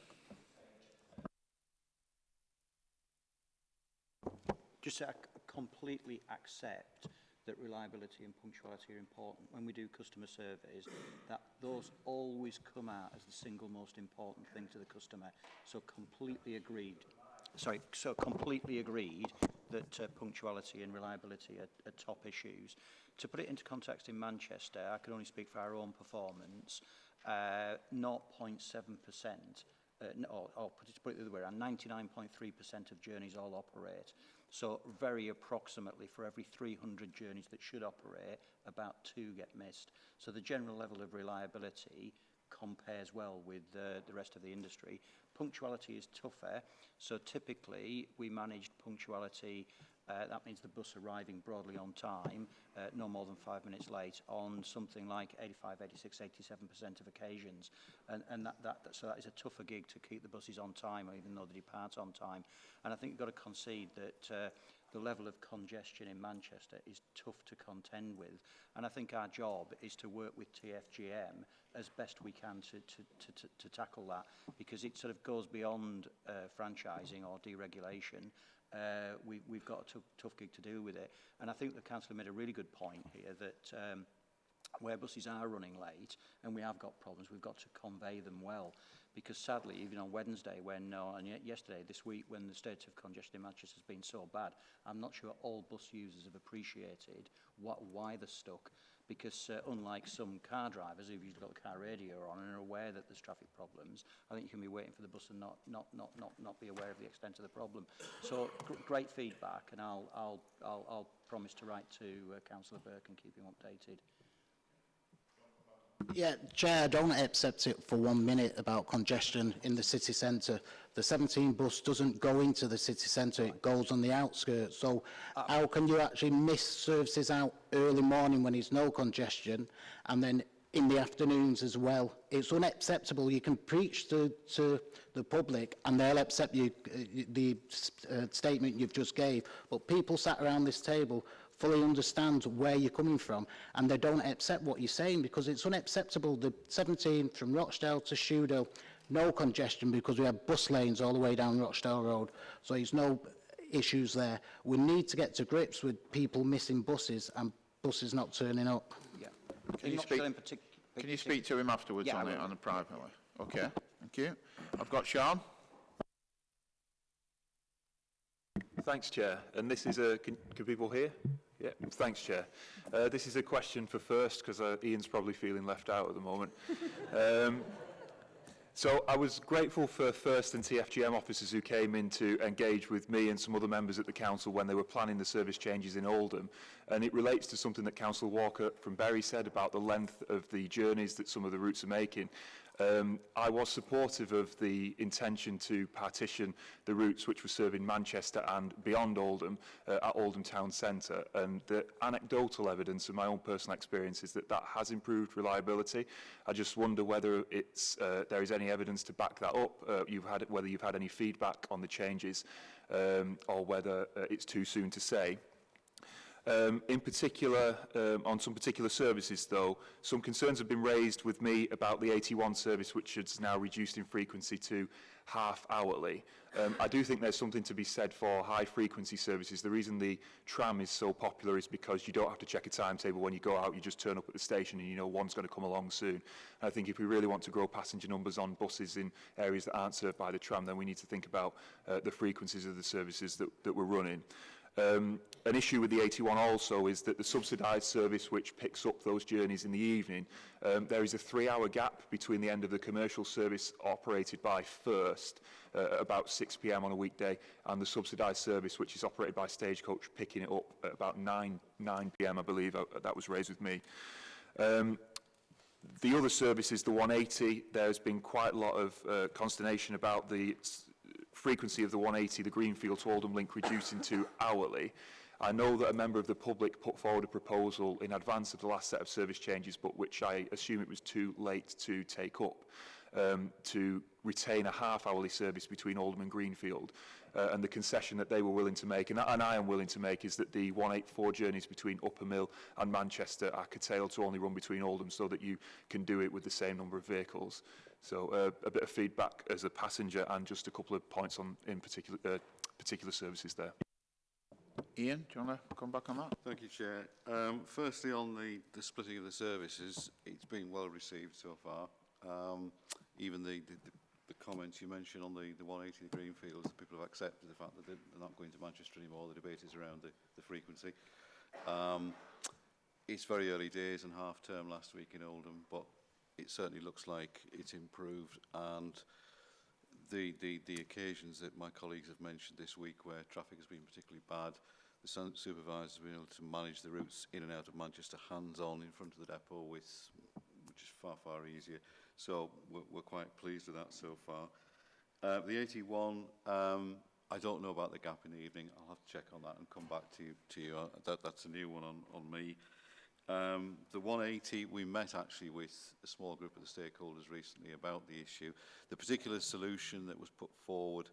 [SPEAKER 17] Just I completely accept that reliability and punctuality are important. When we do customer surveys, those always come out as the single most important thing to the customer. So completely agreed that punctuality and reliability are top issues. To put it into context in Manchester, I can only speak for our own performance, 0.7%, or to put it the other way around, 99.3% of journeys all operate. So very approximately for every 300 journeys that should operate, about 2 get missed. So the general level of reliability compares well with the rest of the industry. Punctuality is tougher. So typically we managed punctuality, that means the bus arriving broadly on time, no more than 5 minutes late, on something like 85, 86, 87% of occasions. And so that is a tougher gig to keep the buses on time, even though they depart on time. And I think you've got to concede that the level of congestion in Manchester is tough to contend with. And I think our job is to work with TFGM as best we can to tackle that, because it sort of goes beyond franchising or deregulation. We've got a tough gig to do with it. And I think the councillor made a really good point here that where buses are running late and we have got problems, we've got to convey them well. Because sadly, even on Wednesday, and yesterday, this week, when the state of congestion in Manchester has been so bad, I'm not sure all bus users have appreciated why they're stuck. Because unlike some car drivers who've usually got the car radio on and are aware that there's traffic problems, I think you can be waiting for the bus and not be aware of the extent of the problem. So great feedback, and I'll promise to write to Councillor Burke and keep him updated.
[SPEAKER 3] Yeah, Chair, I don't accept it for 1 minute about congestion in the city centre. The 17 bus doesn't go into the city centre, it goes on the outskirts. So how can you actually miss services out early morning when there's no congestion and then in the afternoons as well? It's unacceptable. You can preach to the public and they'll accept you, the statement you've just gave, but people sat around this table fully understand where you're coming from and they don't accept what you're saying, because it's unacceptable. The 17 from Rochdale to Shoedale, no congestion because we have bus lanes all the way down Rochdale Road, so there's no issues there. We need to get to grips with people missing buses and buses not turning up.
[SPEAKER 17] Yeah.
[SPEAKER 1] Can you speak to him afterwards on it, on a private way? Okay, thank you. I've got Sean.
[SPEAKER 21] Thanks, Chair. And this is a... Can people hear? Yeah, thanks, Chair. This is a question for First, because Ian's probably feeling left out at the moment. So I was grateful for First and TFGM officers who came in to engage with me and some other members at the council when they were planning the service changes in Oldham. And it relates to something that Councillor Walker from Bury said about the length of the journeys that some of the routes are making. I was supportive of the intention to partition the routes which were serving Manchester and beyond Oldham at Oldham Town Centre, and the anecdotal evidence of my own personal experience is that that has improved reliability. I just wonder whether it's, there is any evidence to back that up, whether you've had any feedback on the changes, or whether it's too soon to say. In particular, on some particular services though, some concerns have been raised with me about the 81 service, which is now reduced in frequency to half hourly. I do think there's something to be said for high frequency services. The reason the tram is so popular is because you don't have to check a timetable when you go out, you just turn up at the station and you know one's going to come along soon. And I think if we really want to grow passenger numbers on buses in areas that aren't served by the tram, then we need to think about the frequencies of the services that we're running. An issue with the 81 also is that the subsidised service which picks up those journeys in the evening, there is a 3-hour gap between the end of the commercial service operated by First at about 6 p.m. on a weekday and the subsidised service which is operated by Stagecoach picking it up at about 9 p.m. I believe. That was raised with me. The other service is the 180. There's been quite a lot of consternation about the frequency of the 180, the Greenfield to Oldham link, reducing to hourly. I know that a member of the public put forward a proposal in advance of the last set of service changes, but which I assume it was too late to take up, to retain a half-hourly service between Oldham and Greenfield. And the concession that they were willing to make, and I am willing to make, is that the 184 journeys between Upper Mill and Manchester are curtailed to only run between Oldham so that you can do it with the same number of vehicles. So a bit of feedback as a passenger and just a couple of points on in particular services there.
[SPEAKER 1] Ian, do you want to come back on that?
[SPEAKER 22] Thank you, Chair. Firstly, on the splitting of the services, it's been well received so far. Even the comments you mentioned on the 180 Greenfields, people have accepted the fact that they're not going to Manchester anymore. The debate is around the frequency. It's very early days and half-term last week in Oldham, but it certainly looks like it's improved, and the occasions that my colleagues have mentioned this week where traffic has been particularly bad, the supervisors have been able to manage the routes in and out of Manchester hands-on in front of the depot, which is far easier. So we're quite pleased with that so far. The 81, I don't know about the gap in the evening. I'll have to check on that and come back to you. That's a new one on me. The 180, we met actually with a small group of the stakeholders recently about the issue. The particular solution that was put forward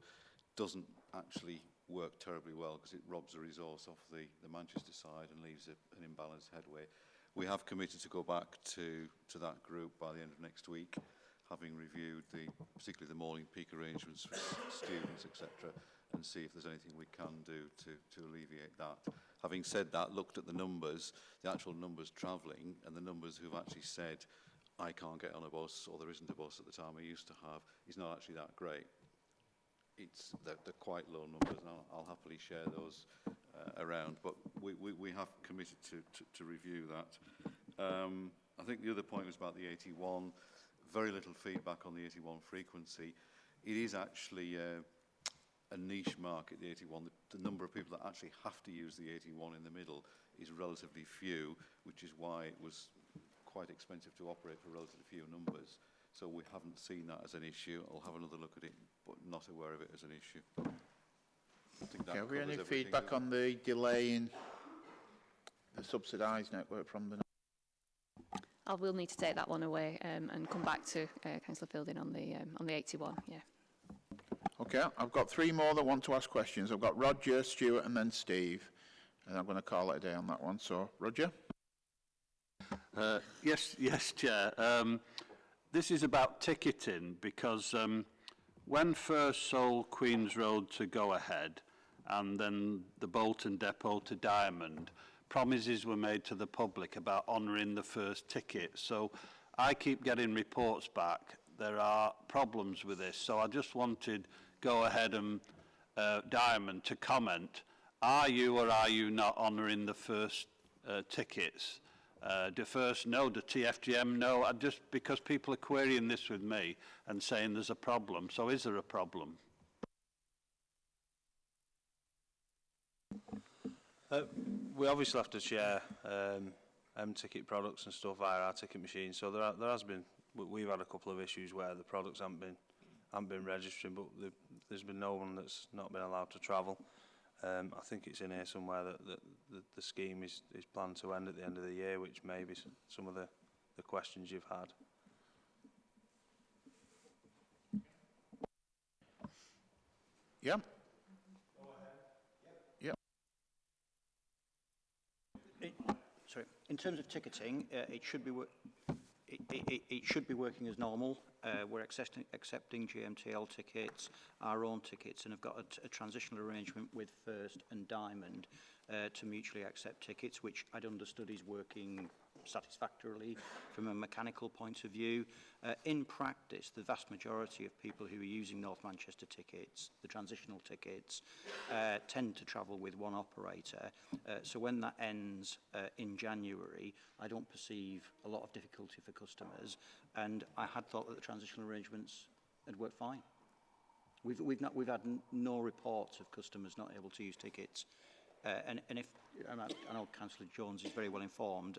[SPEAKER 22] doesn't actually work terribly well because it robs a resource off the Manchester side and leaves an imbalanced headway. We have committed to go back to that group by the end of next week, having reviewed particularly the morning peak arrangements for students, etc., and see if there's anything we can do to alleviate that. Having said that, looked at the numbers, the actual numbers travelling, and the numbers who've actually said, I can't get on a bus, or there isn't a bus at the time I used to have, is not actually that great. They're quite low numbers, and I'll happily share those around, but we have committed to review that. I think the other point was about the 81. Very little feedback on the 81 frequency. It is actually a niche market, the 81. The number of people that actually have to use the 81 in the middle is relatively few, which is why it was quite expensive to operate for relatively few numbers. So we haven't seen that as an issue. I'll have another look at it, but not aware of it as an issue. I think that
[SPEAKER 1] have we any
[SPEAKER 22] covers
[SPEAKER 1] feedback on the delay in the subsidised network from the...
[SPEAKER 15] I will need to take that one away and come back to Councillor Fielding on the 81. Yeah.
[SPEAKER 1] Okay, I've got three more that want to ask questions. I've got Roger, Stuart, and then Steve, and I'm going to call it a day on that one. So, Roger.
[SPEAKER 5] Yes, Chair. This is about ticketing because when first sold Queen's Road to Go Ahead and then the Bolton Depot to Diamond, promises were made to the public about honouring the first ticket. So I keep getting reports back. There are problems with this. So I just wanted Go Ahead and Diamond to comment. Are you or are you not honouring the first tickets? The first no, the TFGM no, just because people are querying this with me and saying there's a problem. So is there a problem?
[SPEAKER 16] We obviously have to share ticket products and stuff via our ticket machine. So there has been, we've had a couple of issues where the products haven't been registering, but there's been no one that's not been allowed to travel. I think it's in here somewhere that the scheme is planned to end at the end of the year, which may be some of the questions you've had.
[SPEAKER 1] Yeah.
[SPEAKER 17] Sorry. In terms of ticketing, it should be working as normal. We're accepting GMTL tickets, our own tickets, and have got a transitional arrangement with First and Diamond to mutually accept tickets, which I'd understood is working satisfactorily from a mechanical point of view. In practice, the vast majority of people who are using North Manchester tickets, the transitional tickets, tend to travel with one operator. So when that ends in January, I don't perceive a lot of difficulty for customers, and I had thought that the transitional arrangements had worked fine. We've had no reports of customers not able to use tickets. And if I know Councillor Jones is very well informed,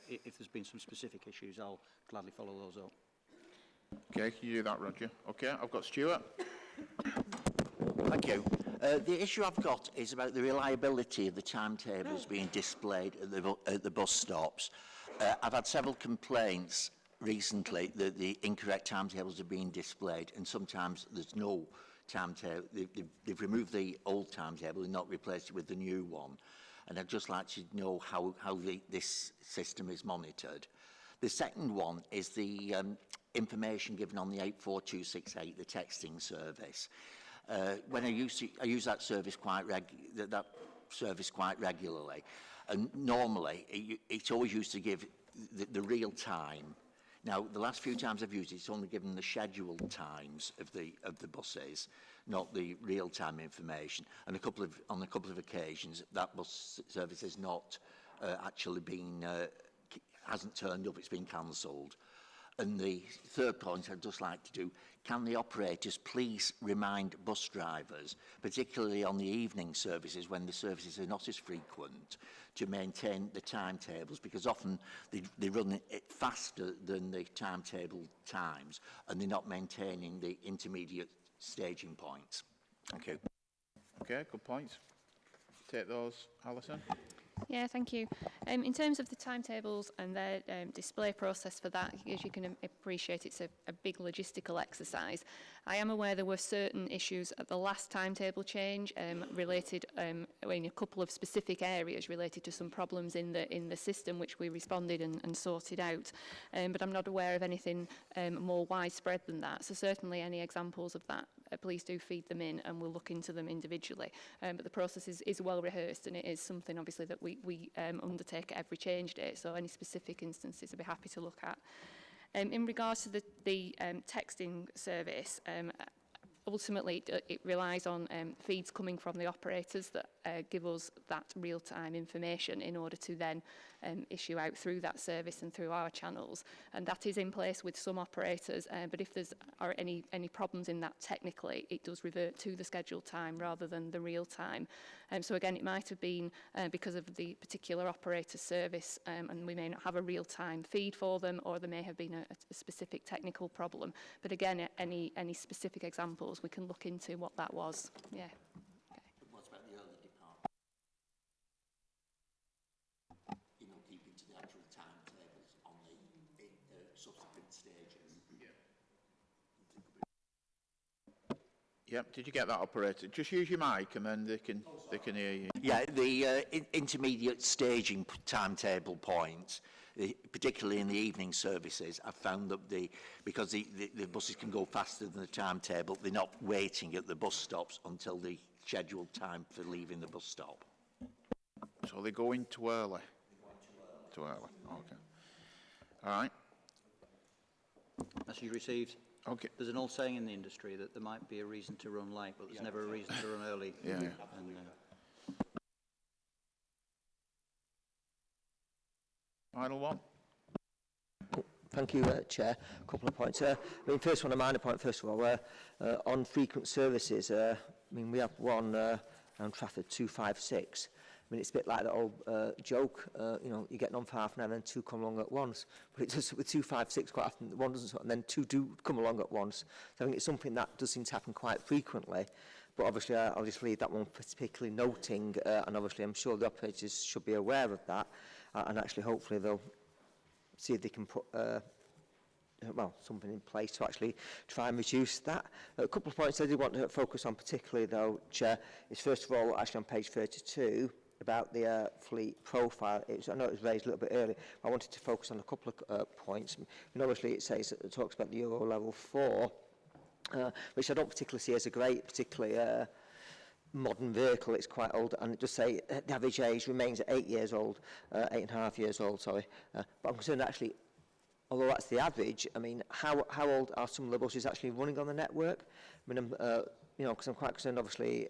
[SPEAKER 17] if there's been some specific issues, I'll gladly follow those up.
[SPEAKER 1] Okay, can you do that, Roger? Okay, I've got Stuart.
[SPEAKER 2] Thank you. The issue I've got is about the reliability of the timetables being displayed at the bus stops. I've had several complaints recently that the incorrect timetables are being displayed, and sometimes there's no timetable. They've removed the old timetable and not replaced it with the new one. And I'd just like to know how this system is monitored. The second one is the information given on the 84268, the texting service. When I use that service quite regularly, and normally it's always used to give the real time. Now, the last few times I've used it, it's only given the scheduled times of the buses, not the real-time information. And on a couple of occasions, that bus service has not actually been, hasn't turned up, it's been cancelled. And the third point I'd just like to do, can the operators please remind bus drivers, particularly on the evening services when the services are not as frequent, to maintain the timetables, because often they run it faster than the timetable times and they're not maintaining the intermediate staging points. Thank you.
[SPEAKER 1] Okay, good points. Take those, Alison.
[SPEAKER 15] Yeah, thank you. In terms of the timetables and the display process for that, as you can appreciate, it's a big logistical exercise. I am aware there were certain issues at the last timetable change related in a couple of specific areas related to some problems in the system, which we responded and sorted out. But I'm not aware of anything more widespread than that. So certainly any examples of that, please do feed them in and we'll look into them individually. But the process is well rehearsed, and it is something obviously that we undertake at every change day. So any specific instances I'd be happy to look at. In regards to the texting service, ultimately it relies on feeds coming from the operators that give us that real-time information in order to then issue out through that service and through our channels, and that is in place with some operators, but if there's any problems in that technically, it does revert to the scheduled time rather than the real time. So again, it might have been because of the particular operator service, and we may not have a real-time feed for them, or there may have been a specific technical problem. But again, any specific examples, we can look into what that was. Yeah.
[SPEAKER 2] What about the early department? You know, keeping to the actual timetables on the subsequent stages.
[SPEAKER 1] Yep, did you get that, operator? Just use your mic and then they can hear you.
[SPEAKER 2] Yeah, the intermediate staging timetable points, particularly in the evening services, I've found that because the buses can go faster than the timetable, they're not waiting at the bus stops until the scheduled time for leaving the bus stop.
[SPEAKER 1] So they go in too early? Too early, okay. All right.
[SPEAKER 17] Message received.
[SPEAKER 1] Okay.
[SPEAKER 17] There's an old saying in the industry that there might be a reason to run late, but there's never a reason to run early.
[SPEAKER 1] Yeah.
[SPEAKER 17] And,
[SPEAKER 1] Final one.
[SPEAKER 10] Thank you, Chair. A couple of points. I mean, first one, a minor point, first of all, on frequent services. I mean, we have one on Trafford 256. I mean, it's a bit like that old joke, you know, you're getting on for half an hour and then two come along at once. But it does with 256 quite often, one doesn't, and then two do come along at once. So I think it's something that does seem to happen quite frequently. But obviously, I'll just leave that one particularly noting, and obviously I'm sure the operators should be aware of that, and actually hopefully they'll see if they can put well, something in place to actually try and reduce that. A couple of points I do want to focus on particularly though, Chair, is first of all actually on page 32, about the fleet profile. I know it was raised a little bit earlier, but I wanted to focus on a couple of points. And obviously it talks about the Euro level 4, which I don't particularly see as a great, particularly modern vehicle. It's quite old, and it does say the average age remains at 8 years old, 8.5 years old, sorry. But I'm concerned actually, although that's the average, I mean, how old are some of the buses actually running on the network? I mean, you know, because I'm quite concerned, obviously,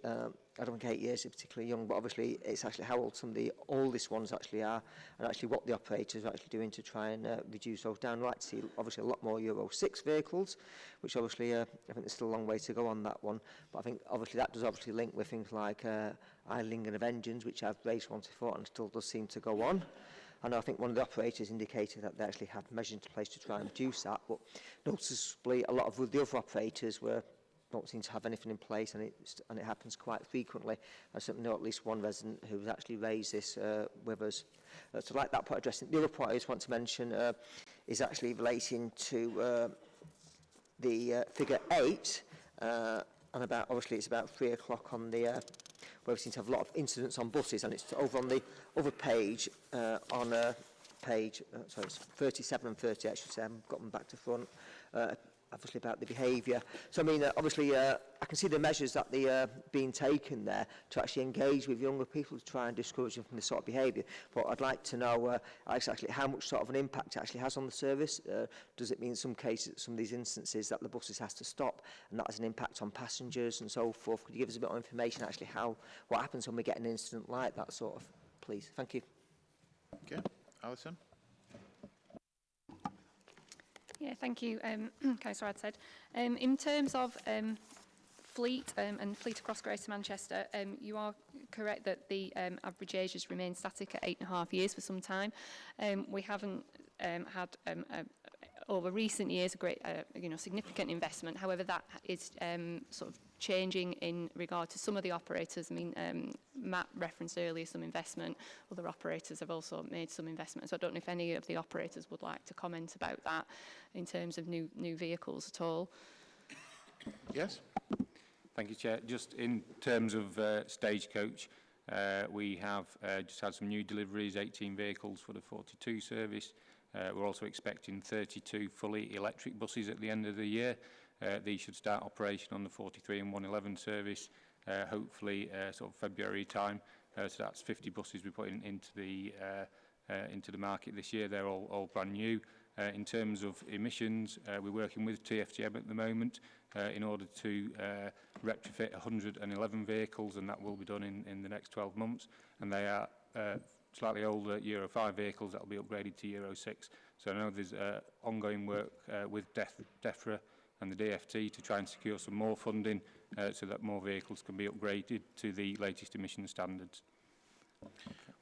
[SPEAKER 10] I don't think 8 years is particularly young, but obviously it's actually how old some of the oldest ones actually are, and actually what the operators are actually doing to try and reduce those down. I'd like to see, obviously, a lot more Euro 6 vehicles, which obviously, I think there's still a long way to go on that one, but I think obviously that does obviously link with things like idling of engines, which I've raised once before and still does seem to go on. And I think one of the operators indicated that they actually have measures in place to try and reduce that, but noticeably a lot of the other operators don't seem to have anything in place, and it happens quite frequently. I certainly know at least one resident who's actually raised this with us. So like that point addressing. The other point I just want to mention is actually relating to the figure 8, and about, obviously it's about 3 o'clock on the where we seem to have a lot of incidents on buses, and it's over on the other page, on page, sorry, it's 37 and 30, I should say, I've got them back to front, obviously about the behaviour. So I mean, obviously, I can see the measures that they being taken there to actually engage with younger people to try and discourage them from this sort of behaviour. But I'd like to know actually how much sort of an impact it actually has on the service. Does it mean in some cases, some of these instances, that the buses has to stop, and that has an impact on passengers and so forth? Could you give us a bit more information actually what happens when we get an incident like that sort of, please? Thank you.
[SPEAKER 1] Okay, Alison.
[SPEAKER 15] Yeah, thank you, Councillor Adshead. In terms of fleet and fleet across Greater Manchester, you are correct that the average age has remained static at 8.5 years for some time. We haven't had over recent years a great, significant investment. However, that is sort of changing in regard to some of the operators. I mean, Matt referenced earlier some investment. Other operators have also made some investment. So I don't know if any of the operators would like to comment about that in terms of new vehicles at all.
[SPEAKER 1] Yes?
[SPEAKER 6] Thank you, Chair. Just in terms of Stagecoach, we have just had some new deliveries, 18 vehicles for the 42 service. We're also expecting 32 fully electric buses at the end of the year. These should start operation on the 43 and 111 service, hopefully sort of February time. So that's 50 buses we're putting into the market this year. They're all brand new. In terms of emissions, we're working with TFGM at the moment in order to retrofit 111 vehicles, and that will be done in the next 12 months. And they are slightly older Euro 5 vehicles that will be upgraded to Euro 6. So I know there's ongoing work with DEFRA and the DFT to try and secure some more funding so that more vehicles can be upgraded to the latest emission standards.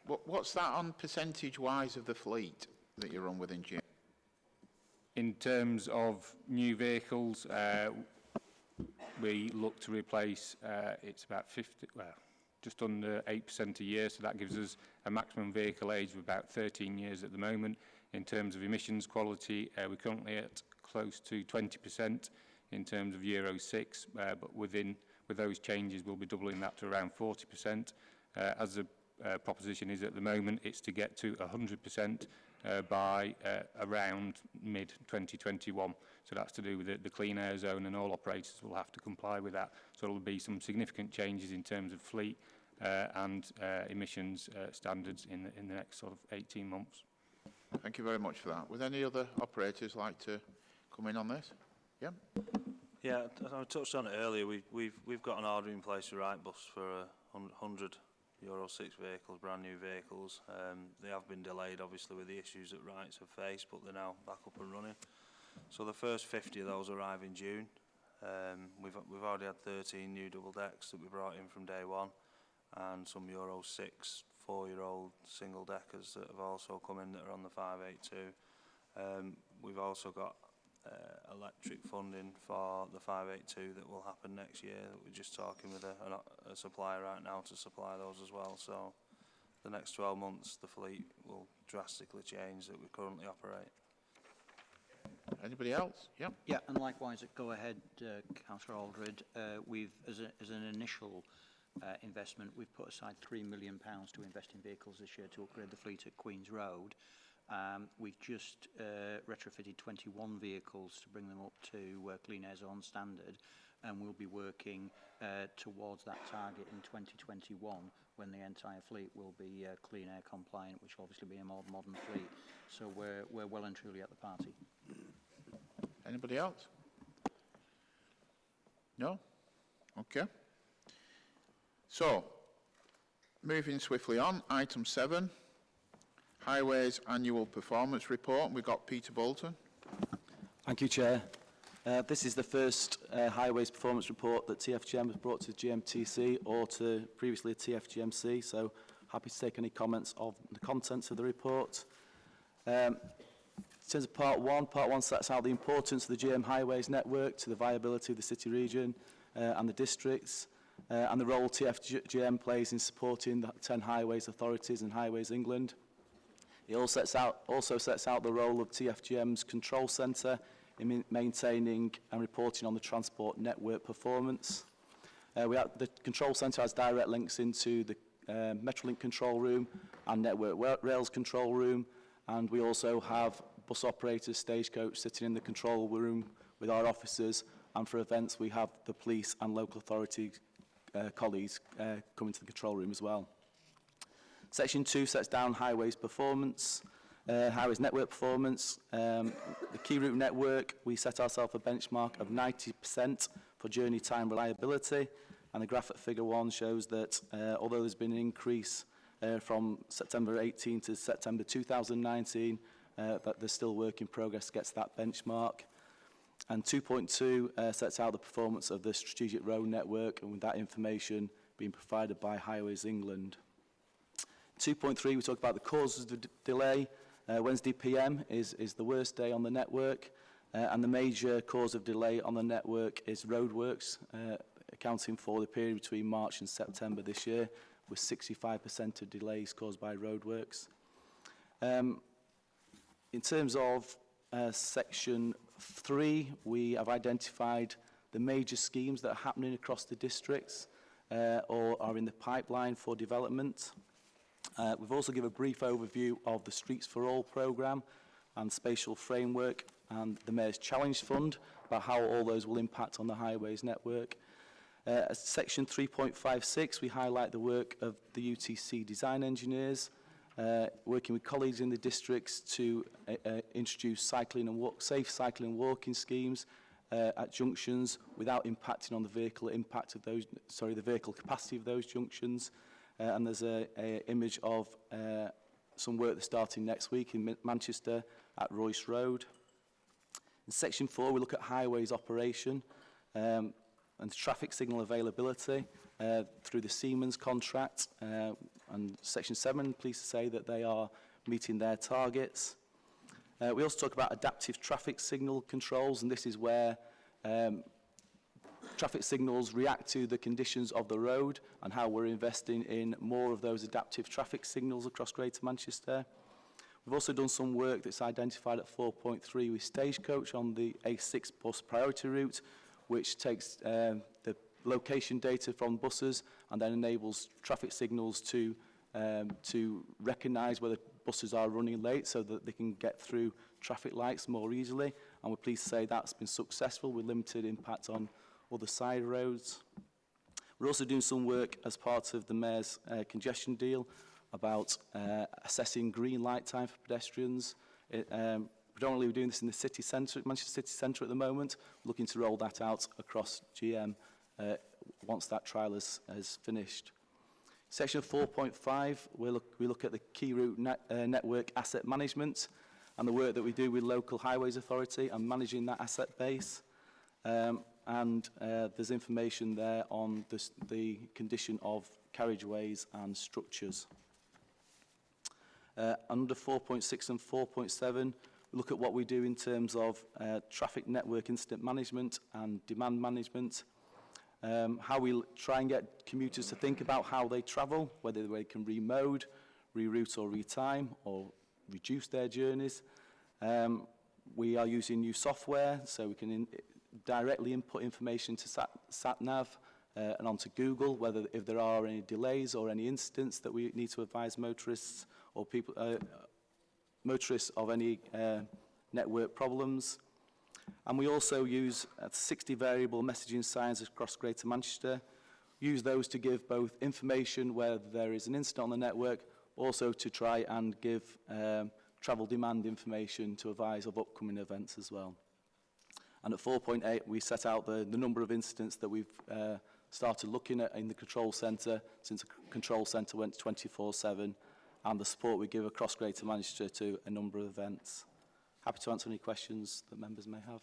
[SPEAKER 1] What's that on percentage-wise of the fleet that you run within GM?
[SPEAKER 6] In terms of new vehicles, we look to replace, it's about 50, well, just under 8% a year, so that gives us a maximum vehicle age of about 13 years at the moment. In terms of emissions quality, we're currently at close to 20% in terms of Euro 6, but with those changes, we'll be doubling that to around 40%. As the proposition is at the moment, it's to get to 100% by around mid-2021. So that's to do with the clean air zone, and all operators will have to comply with that. So there will be some significant changes in terms of fleet and emissions standards in the next sort of 18 months.
[SPEAKER 1] Thank you very much for that. Would any other operators like to come in on this? Yeah.
[SPEAKER 16] Yeah, I touched on it earlier. We've got an order in place for Wrightbus for 100 Euro 6 vehicles, brand new vehicles. They have been delayed, obviously, with the issues that Wrights have faced, but they're now back up and running. So the first 50 of those arrive in June. We've already had 13 new double decks that we brought in from day one, and some Euro 6 4-year-old single deckers that have also come in that are on the 582. We've also got electric funding for the 582 that will happen next year. We're just talking with a supplier right now to supply those as well. So the next 12 months the fleet will drastically change that we currently operate.
[SPEAKER 1] Anybody else? Yeah.
[SPEAKER 17] Yeah, and likewise at Go Ahead, Councillor Aldred, we've as an initial investment, we've put aside £3 million to invest in vehicles this year to upgrade the fleet at Queen's Road. We've just retrofitted 21 vehicles to bring them up to Clean Air Zone standard, and we'll be working towards that target in 2021 when the entire fleet will be clean air compliant, which will obviously be a more modern fleet. So we're well and truly at the party.
[SPEAKER 1] Anybody else? No? Okay. So, moving swiftly on, item 7. Highways Annual Performance Report. We've got Peter Bolton.
[SPEAKER 8] Thank you, Chair. This is the first Highways Performance Report that TFGM has brought to GMTC or to previously TFGMC, so happy to take any comments of the contents of the report. In terms of Part 1 sets out the importance of the GM Highways network to the viability of the city region and the districts, and the role TFGM plays in supporting the 10 highways authorities and Highways England. It also sets out the role of TFGM's control centre in maintaining and reporting on the transport network performance. The control centre has direct links into the Metrolink control room and Network Rails control room, and we also have bus operators, Stagecoach, sitting in the control room with our officers, and for events we have the police and local authority colleagues coming to the control room as well. Section 2 sets down highways performance, highways network performance. The key route network, we set ourselves a benchmark of 90% for journey time reliability, and the graph at figure 1 shows that although there's been an increase from September 18 to September 2019, that there's still work in progress to get to that benchmark. And 2.2 sets out the performance of the strategic road network, and with that information being provided by Highways England. 2.3, we talk about the causes of the delay. Wednesday PM is the worst day on the network, and the major cause of delay on the network is roadworks, accounting for the period between March and September this year, with 65% of delays caused by roadworks. In terms of Section 3, we have identified the major schemes that are happening across the districts or are in the pipeline for development. We've also given a brief overview of the Streets for All programme and spatial framework and the Mayor's Challenge Fund, about how all those will impact on the highways network. Section 3.56, we highlight the work of the UTC design engineers, working with colleagues in the districts to introduce cycling and safe cycling and walking schemes at junctions without impacting on the vehicle the vehicle capacity of those junctions. And there's a image of some work that's starting next week in Manchester at Royce Road. In section 4, we look at highways operation and traffic signal availability through the Siemens contract. And section 7, pleased to say that they are meeting their targets. We also talk about adaptive traffic signal controls, and this is where traffic signals react to the conditions of the road and how we're investing in more of those adaptive traffic signals across Greater Manchester. We've also done some work that's identified at 4.3 with Stagecoach on the A6 bus priority route, which takes the location data from buses and then enables traffic signals to recognise whether buses are running late so that they can get through traffic lights more easily. And we're pleased to say that's been successful with limited impact on other side roads. We're also doing some work as part of the Mayor's congestion deal about assessing green light time for pedestrians. Predominantly we're doing this in the city centre, Manchester city centre at the moment, looking to roll that out across GM once that trial has finished. Section 4.5, we look at the key route network asset management and the work that we do with local highways authority and managing that asset base. And there's information there on the condition of carriageways and structures. Under 4.6 and 4.7, we look at what we do in terms of traffic network incident management and demand management, how we try and get commuters to think about how they travel, whether they can remode, reroute or retime or reduce their journeys. We are using new software so we can directly input information to SatNav and onto Google, whether if there are any delays or any incidents that we need to advise motorists or people, motorists of any network problems. And we also use 60 variable messaging signs across Greater Manchester, use those to give both information where there is an incident on the network, also to try and give travel demand information to advise of upcoming events as well. And at 4.8, we set out the number of incidents that we've started looking at in the control centre since the control centre went to 24/7, and the support we give across Greater Manchester to a number of events. Happy to answer any questions that members may have.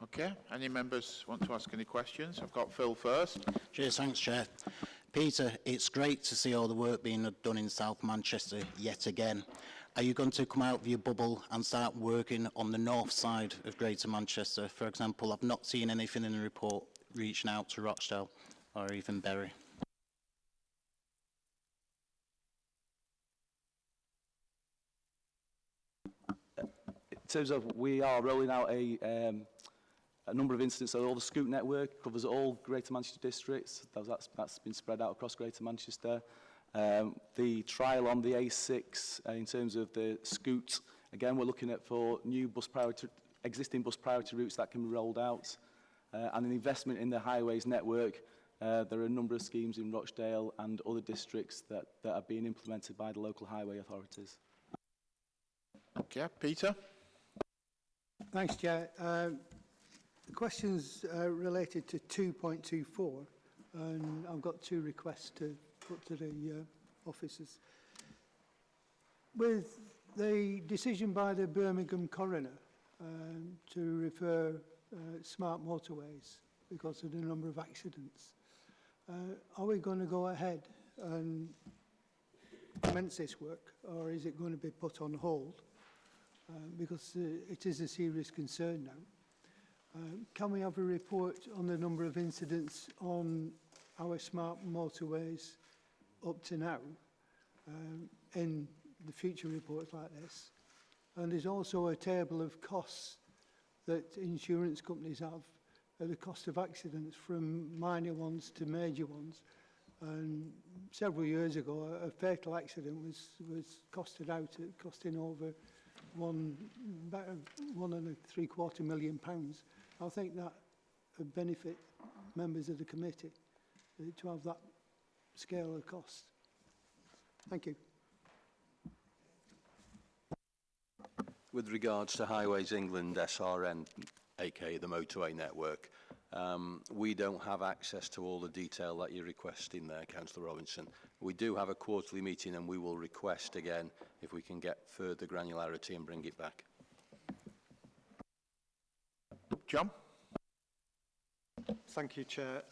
[SPEAKER 1] Okay, any members want to ask any questions? I've got Phil first.
[SPEAKER 3] Cheers, thanks, Chair. Peter, it's great to see all the work being done in South Manchester yet again. Are you going to come out of your bubble and start working on the north side of Greater Manchester? For example, I've not seen anything in the report reaching out to Rochdale or even Bury.
[SPEAKER 8] In terms of, we are rolling out a number of incidents, so all the Scoot network covers all Greater Manchester districts. That's been spread out across Greater Manchester. The trial on the A6 in terms of the Scoot, again, we're looking at for new existing bus priority routes that can be rolled out. And an investment in the highways network, there are a number of schemes in Rochdale and other districts that are being implemented by the local highway authorities.
[SPEAKER 1] Okay, Peter.
[SPEAKER 18] Thanks, Chair. The question's related to 2.24, and I've got two requests to put to the officers. With the decision by the Birmingham coroner to refer smart motorways because of the number of accidents, are we going to go ahead and commence this work, or is it going to be put on hold? Because it is a serious concern now. Can we have a report on the number of incidents on our smart motorways up to now in the future reports like this? And there's also a table of costs that insurance companies have the cost of accidents, from minor ones to major ones. And several years ago, a fatal accident was costed out at costing over about £1.75 million. I think that would benefit members of the committee to have that scale of cost. Thank you.
[SPEAKER 14] With regards to Highways England SRN, aka the motorway network, we don't have access to all the detail that you're requesting there, Councillor Robinson. We do have a quarterly meeting and we will request again if we can get further granularity and bring it back.
[SPEAKER 1] John?
[SPEAKER 7] Thank you, Chair.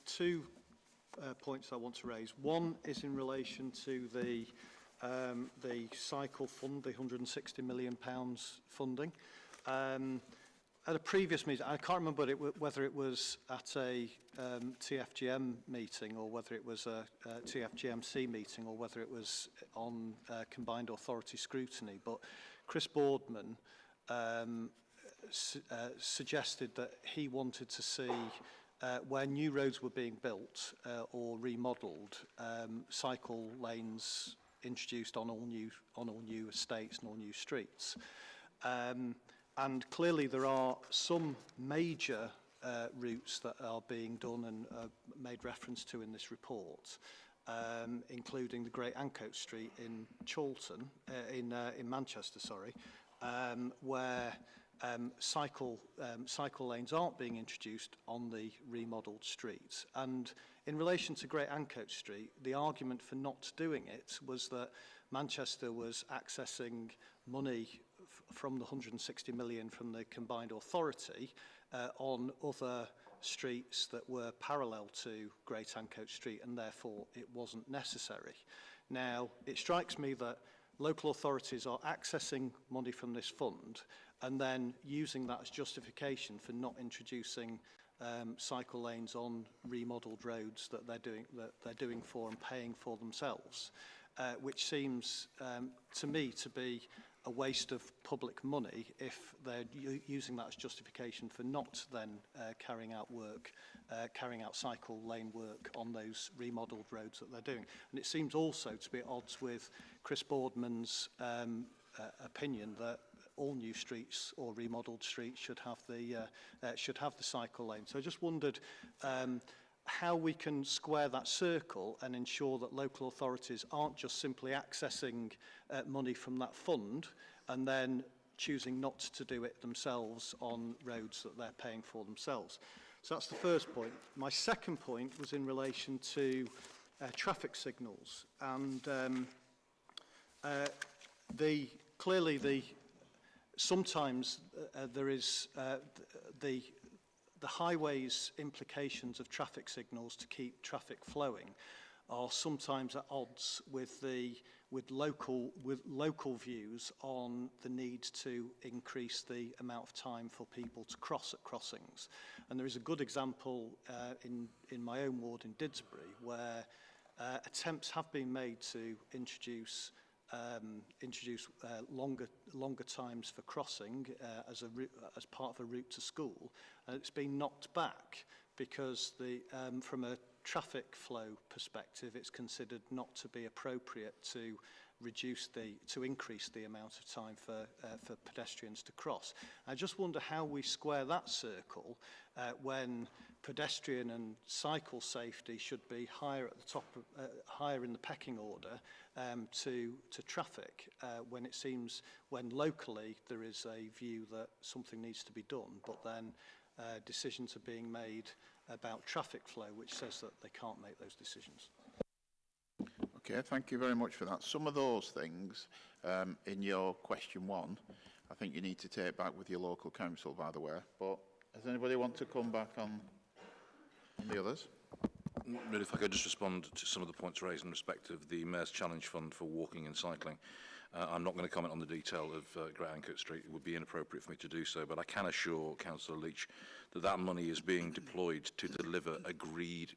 [SPEAKER 7] Two points I want to raise. One is in relation to the cycle fund, the £160 million funding. At a previous meeting, I can't remember whether it was at a TFGM meeting or whether it was a TFGMC meeting or whether it was on combined authority scrutiny, but Chris Boardman suggested that he wanted to see where new roads were being built or remodelled, cycle lanes introduced on all new estates and all new streets. And clearly there are some major routes that are being done and made reference to in this report, including the Great Ancoats Street in Chorlton, in Manchester, sorry, where cycle lanes aren't being introduced on the remodelled streets. And in relation to Great Ancoats Street, the argument for not doing it was that Manchester was accessing money from the 160 million from the combined authority on other streets that were parallel to Great Ancoats Street, and therefore it wasn't necessary. Now, it strikes me that local authorities are accessing money from this fund and then using that as justification for not introducing cycle lanes on remodelled roads that they're doing for and paying for themselves, which seems to me to be a waste of public money if they're using that as justification for not then carrying out cycle lane work on those remodelled roads that they're doing. And it seems also to be at odds with Chris Boardman's opinion that all new streets or remodelled streets should have the cycle lane. So I just wondered how we can square that circle and ensure that local authorities aren't just simply accessing money from that fund and then choosing not to do it themselves on roads that they're paying for themselves. So that's the first point. My second point was in relation to traffic signals, and sometimes there is the highways implications of traffic signals to keep traffic flowing are sometimes at odds with local views on the need to increase the amount of time for people to cross at crossings. And there is a good example in my own ward in Didsbury where attempts have been made to introduce longer times for crossing as part of a route to school. It's been knocked back because from a traffic flow perspective, it's considered not to be appropriate to increase the amount of time for pedestrians to cross. I just wonder how we square that circle when pedestrian and cycle safety should be higher at the top, higher in the pecking order to traffic, when locally there is a view that something needs to be done, but then decisions are being made about traffic flow, which says that they can't make those decisions.
[SPEAKER 1] Okay, thank you very much for that. Some of those things in your question one, I think you need to take back with your local council, by the way. But does anybody want to come back on the others?
[SPEAKER 9] Really, if I could just respond to some of the points raised in respect of the Mayor's Challenge Fund for walking and cycling. I'm not going to comment on the detail of Great Ancoats Street. It would be inappropriate for me to do so, but I can assure Councillor Leach that that money is being deployed to deliver agreed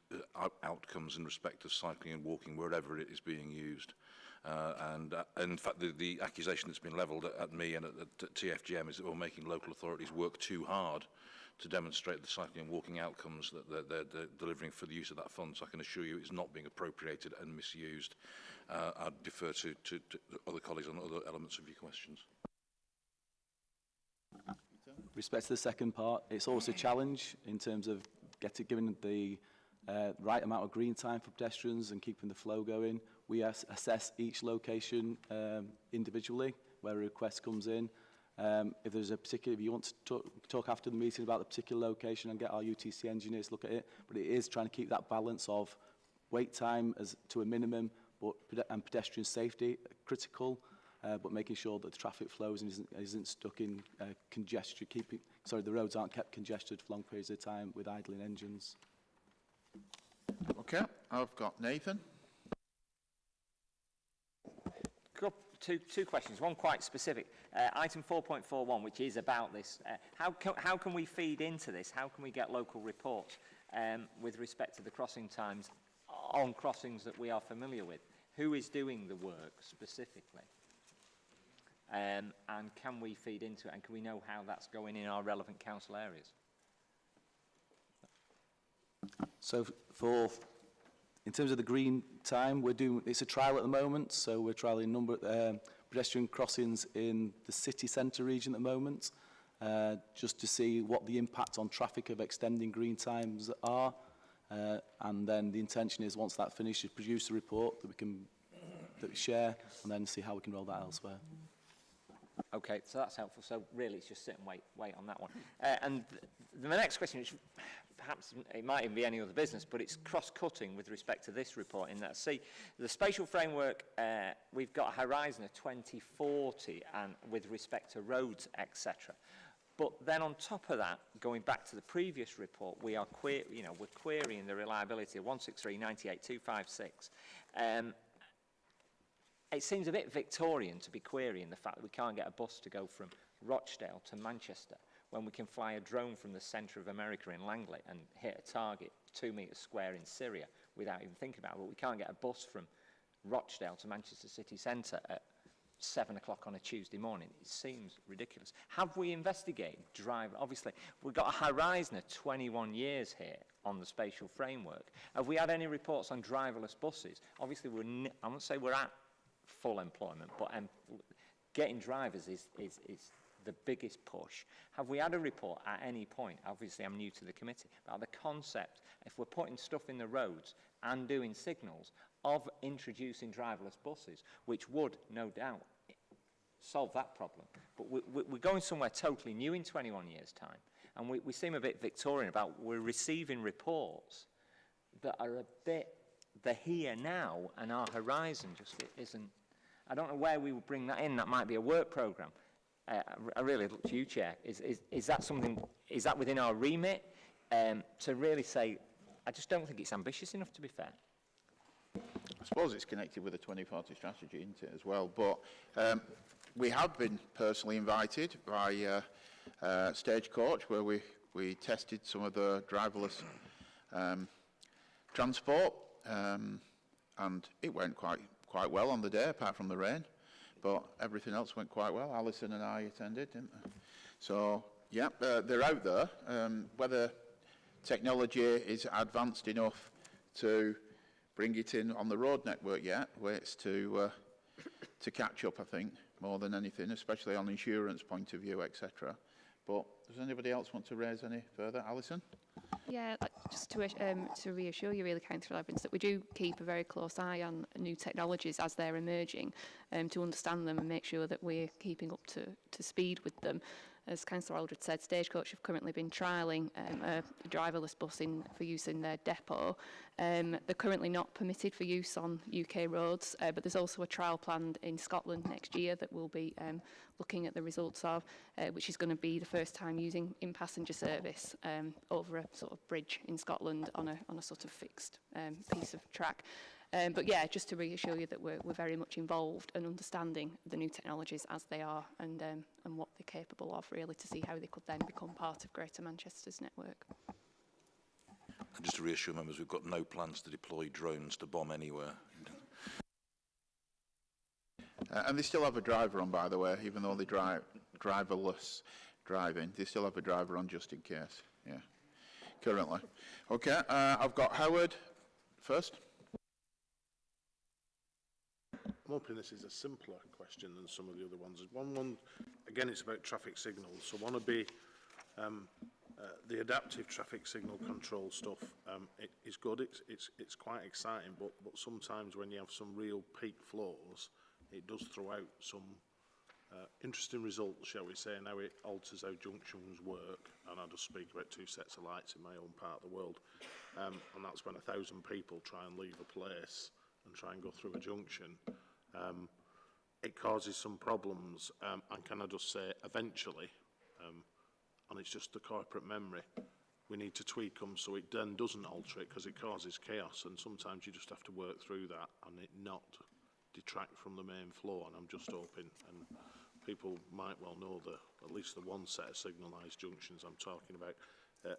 [SPEAKER 9] outcomes in respect of cycling and walking wherever it is being used. And in fact, the accusation that's been levelled at me and at TFGM is that we're making local authorities work too hard to demonstrate the cycling and walking outcomes that they're delivering for the use of that fund. So I can assure you it's not being appropriated and misused. I'd defer to other colleagues on other elements of your questions.
[SPEAKER 8] With respect to the second part, it's also a challenge in terms of giving the right amount of green time for pedestrians and keeping the flow going. We assess each location individually where a request comes in. If there's a particular, if you want to talk after the meeting about the particular location and get our UTC engineers to look at it, but it is trying to keep that balance of wait time as to a minimum, and pedestrian safety critical, but making sure that the traffic flows and isn't stuck in congestion, the roads aren't kept congested for long periods of time with idling engines.
[SPEAKER 1] Okay, I've got Nathan.
[SPEAKER 4] Two questions, one quite specific. Item 4.41, which is about this. How can we feed into this? How can we get local reports with respect to the crossing times on crossings that we are familiar with? Who is doing the work specifically? And can we feed into it, and can we know how that's going in our relevant council areas?
[SPEAKER 8] So in terms of the green time, it's a trial at the moment, so we're trialling a number of pedestrian crossings in the city centre region at the moment, just to see what the impact on traffic of extending green times are. And then the intention is, once that finishes, produce a report that we share, and then see how we can roll that elsewhere.
[SPEAKER 4] Okay, so that's helpful. So really, it's just sit and wait on that one. And the next question, which perhaps it might even be any other business, but it's cross-cutting with respect to this report. In that, see, the spatial framework, we've got a horizon of 2040, and with respect to roads, etc. But then on top of that, going back to the previous report, we're querying the reliability of 163, 98, 256. It seems a bit Victorian to be querying the fact that we can't get a bus to go from Rochdale to Manchester when we can fly a drone from the centre of America in Langley and hit a target 2 metres square in Syria without even thinking about it. But we can't get a bus from Rochdale to Manchester city centre at 7 o'clock on a Tuesday morning. It seems ridiculous. Have we investigated obviously, we've got a horizon of 21 years here on the spatial framework. Have we had any reports on driverless buses? Obviously, I won't say we're at full employment, but getting drivers is the biggest push. Have we had a report at any point, obviously I'm new to the committee, about the concept, if we're putting stuff in the roads and doing signals, of introducing driverless buses, which would, no doubt, solve that problem. But we're going somewhere totally new in 21 years' time, and we seem a bit Victorian about we're receiving reports that are a bit the here now, and our horizon just isn't. I don't know where we would bring that in. That might be a work programme. I really look to you, Chair. Is that something? Is that within our remit to really say? I just don't think it's ambitious enough, to be fair.
[SPEAKER 1] I suppose it's connected with the 2040 strategy, isn't it, as well? But we have been personally invited by Stagecoach, where we tested some of the driverless transport, and it went quite well on the day, apart from the rain. But everything else went quite well. Alison and I attended, didn't we? So, yeah, they're out there. Whether technology is advanced enough to bring it in on the road network yet, waits to catch up, I think, more than anything, especially on insurance point of view, etc. But does anybody else want to raise any further? Alison?
[SPEAKER 15] Yeah, just to reassure you, really, Councillor Evans, that we do keep a very close eye on new technologies as they're emerging, to understand them and make sure that we're keeping up to speed with them. As Councillor Aldred said, Stagecoach have currently been trialling a driverless bus for use in their depot. They're currently not permitted for use on UK roads, but there's also a trial planned in Scotland next year that we'll be looking at the results of, which is going to be the first time using in-passenger service over a sort of bridge in Scotland on a sort of fixed piece of track. But yeah, just to reassure you that we're very much involved and understanding the new technologies as they are and what they're capable of, really, to see how they could then become part of Greater Manchester's network.
[SPEAKER 9] And just to reassure members, we've got no plans to deploy drones to bomb anywhere.
[SPEAKER 1] And they still have a driver on, by the way, even though they driverless. driving. They still have a driver on just in case, yeah, currently. Okay, I've got Howard first.
[SPEAKER 11] I'm hoping this is a simpler question than some of the other ones. One, again, it's about traffic signals. So one would be the adaptive traffic signal control stuff. It is good. It's quite exciting, but sometimes when you have some real peak flows, it does throw out some interesting results, shall we say, and how it alters how junctions work. And I'll just speak about 2 sets of lights in my own part of the world. And that's when 1,000 people try and leave a place and try and go through a junction. It causes some problems, and can I just say, eventually, and it's just the corporate memory, we need to tweak them so it then doesn't alter it, because it causes chaos, and sometimes you just have to work through that and it not detract from the main flow. And I'm just hoping, and people might well know at least the one set of signalised junctions I'm talking about,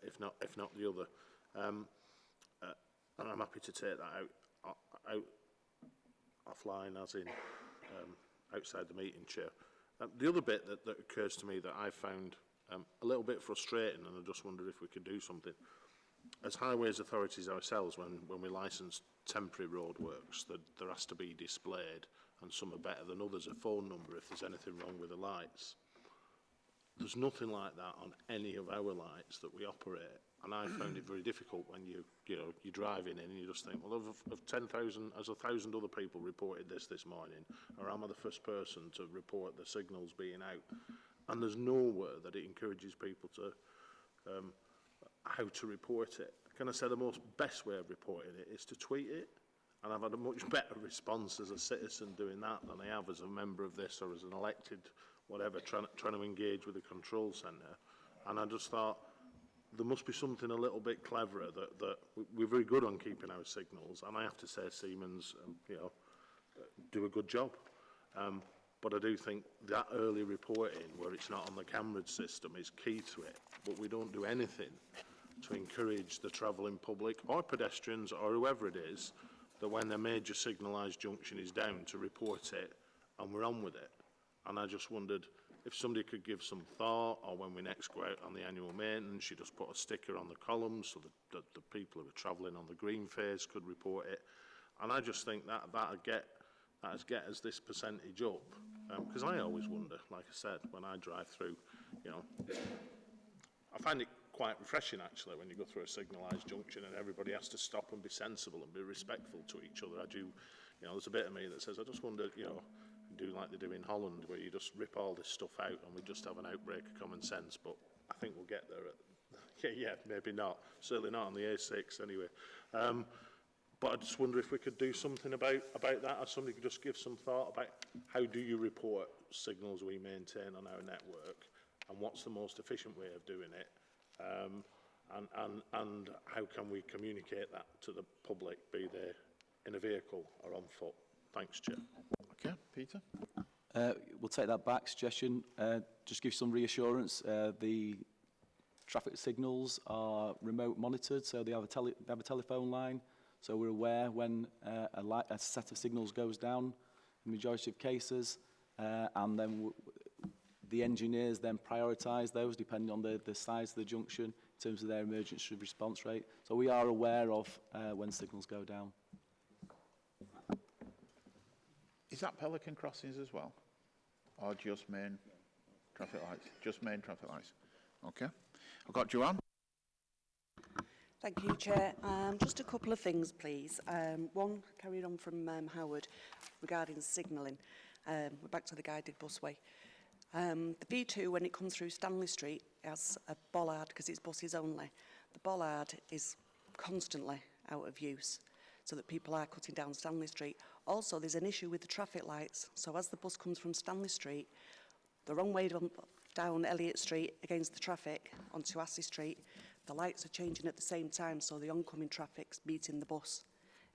[SPEAKER 11] if not the other. And I'm happy to take that out offline, as in outside the meeting, Chair. The other bit that occurs to me that I found a little bit frustrating, and I just wondered if we could do something. As highways authorities ourselves, when we licence temporary roadworks, there has to be displayed, and some are better than others, a phone number if there's anything wrong with the lights. There's nothing like that on any of our lights that we operate. And I found it very difficult when you're driving in and you just think, well, of 10,000, has 1,000 other people reported this morning, or am I the first person to report the signals being out? And there's nowhere that it encourages people to how to report it. Can I say the best way of reporting it is to tweet it? And I've had a much better response as a citizen doing that than I have as a member of this or as an elected whatever trying to engage with the control centre. And I just thought, there must be something a little bit cleverer that we're very good on keeping our signals, and I have to say Siemens, do a good job. But I do think that early reporting, where it's not on the camera system, is key to it. But we don't do anything to encourage the travelling public or pedestrians or whoever it is that when a major signalised junction is down to report it, and we're on with it. And I just wondered if somebody could give some thought, or when we next go out on the annual maintenance, you just put a sticker on the columns so that the people who are travelling on the green phase could report it. And I just think that'd get us this percentage up. Because I always wonder, like I said, when I drive through, I find it quite refreshing actually when you go through a signalised junction and everybody has to stop and be sensible and be respectful to each other. I do, there's a bit of me that says, I just wonder, do like they do in Holland, where you just rip all this stuff out and we just have an outbreak of common sense. But I think we'll get there. Yeah, maybe not. Certainly not on the A6 anyway. But I just wonder if we could do something about that, or somebody could just give some thought about how do you report signals we maintain on our network, and what's the most efficient way of doing it, and how can we communicate that to the public, be they in a vehicle or on foot. Thanks, Chair.
[SPEAKER 1] Okay, Peter.
[SPEAKER 8] We'll take that back. Suggestion, just give some reassurance. The traffic signals are remote monitored, so they have a telephone line, so we're aware when a set of signals goes down in the majority of cases, and then the engineers then prioritise those depending on the size of the junction in terms of their emergency response rate. So we are aware of when signals go down.
[SPEAKER 1] Is that Pelican crossings as well? Or just main traffic lights? Just main traffic lights. Okay. I've got Joanne.
[SPEAKER 13] Thank you, Chair. Just a couple of things, please. One, carried on from Howard regarding signalling. We're back to the guided busway. The B2, when it comes through Stanley Street, has a bollard because it's buses only. The bollard is constantly out of use, so that people are cutting down Stanley Street. Also, there's an issue with the traffic lights. So as the bus comes from Stanley Street, the wrong way down Elliott Street against the traffic onto Assey Street, the lights are changing at the same time, so the oncoming traffic's beating the bus.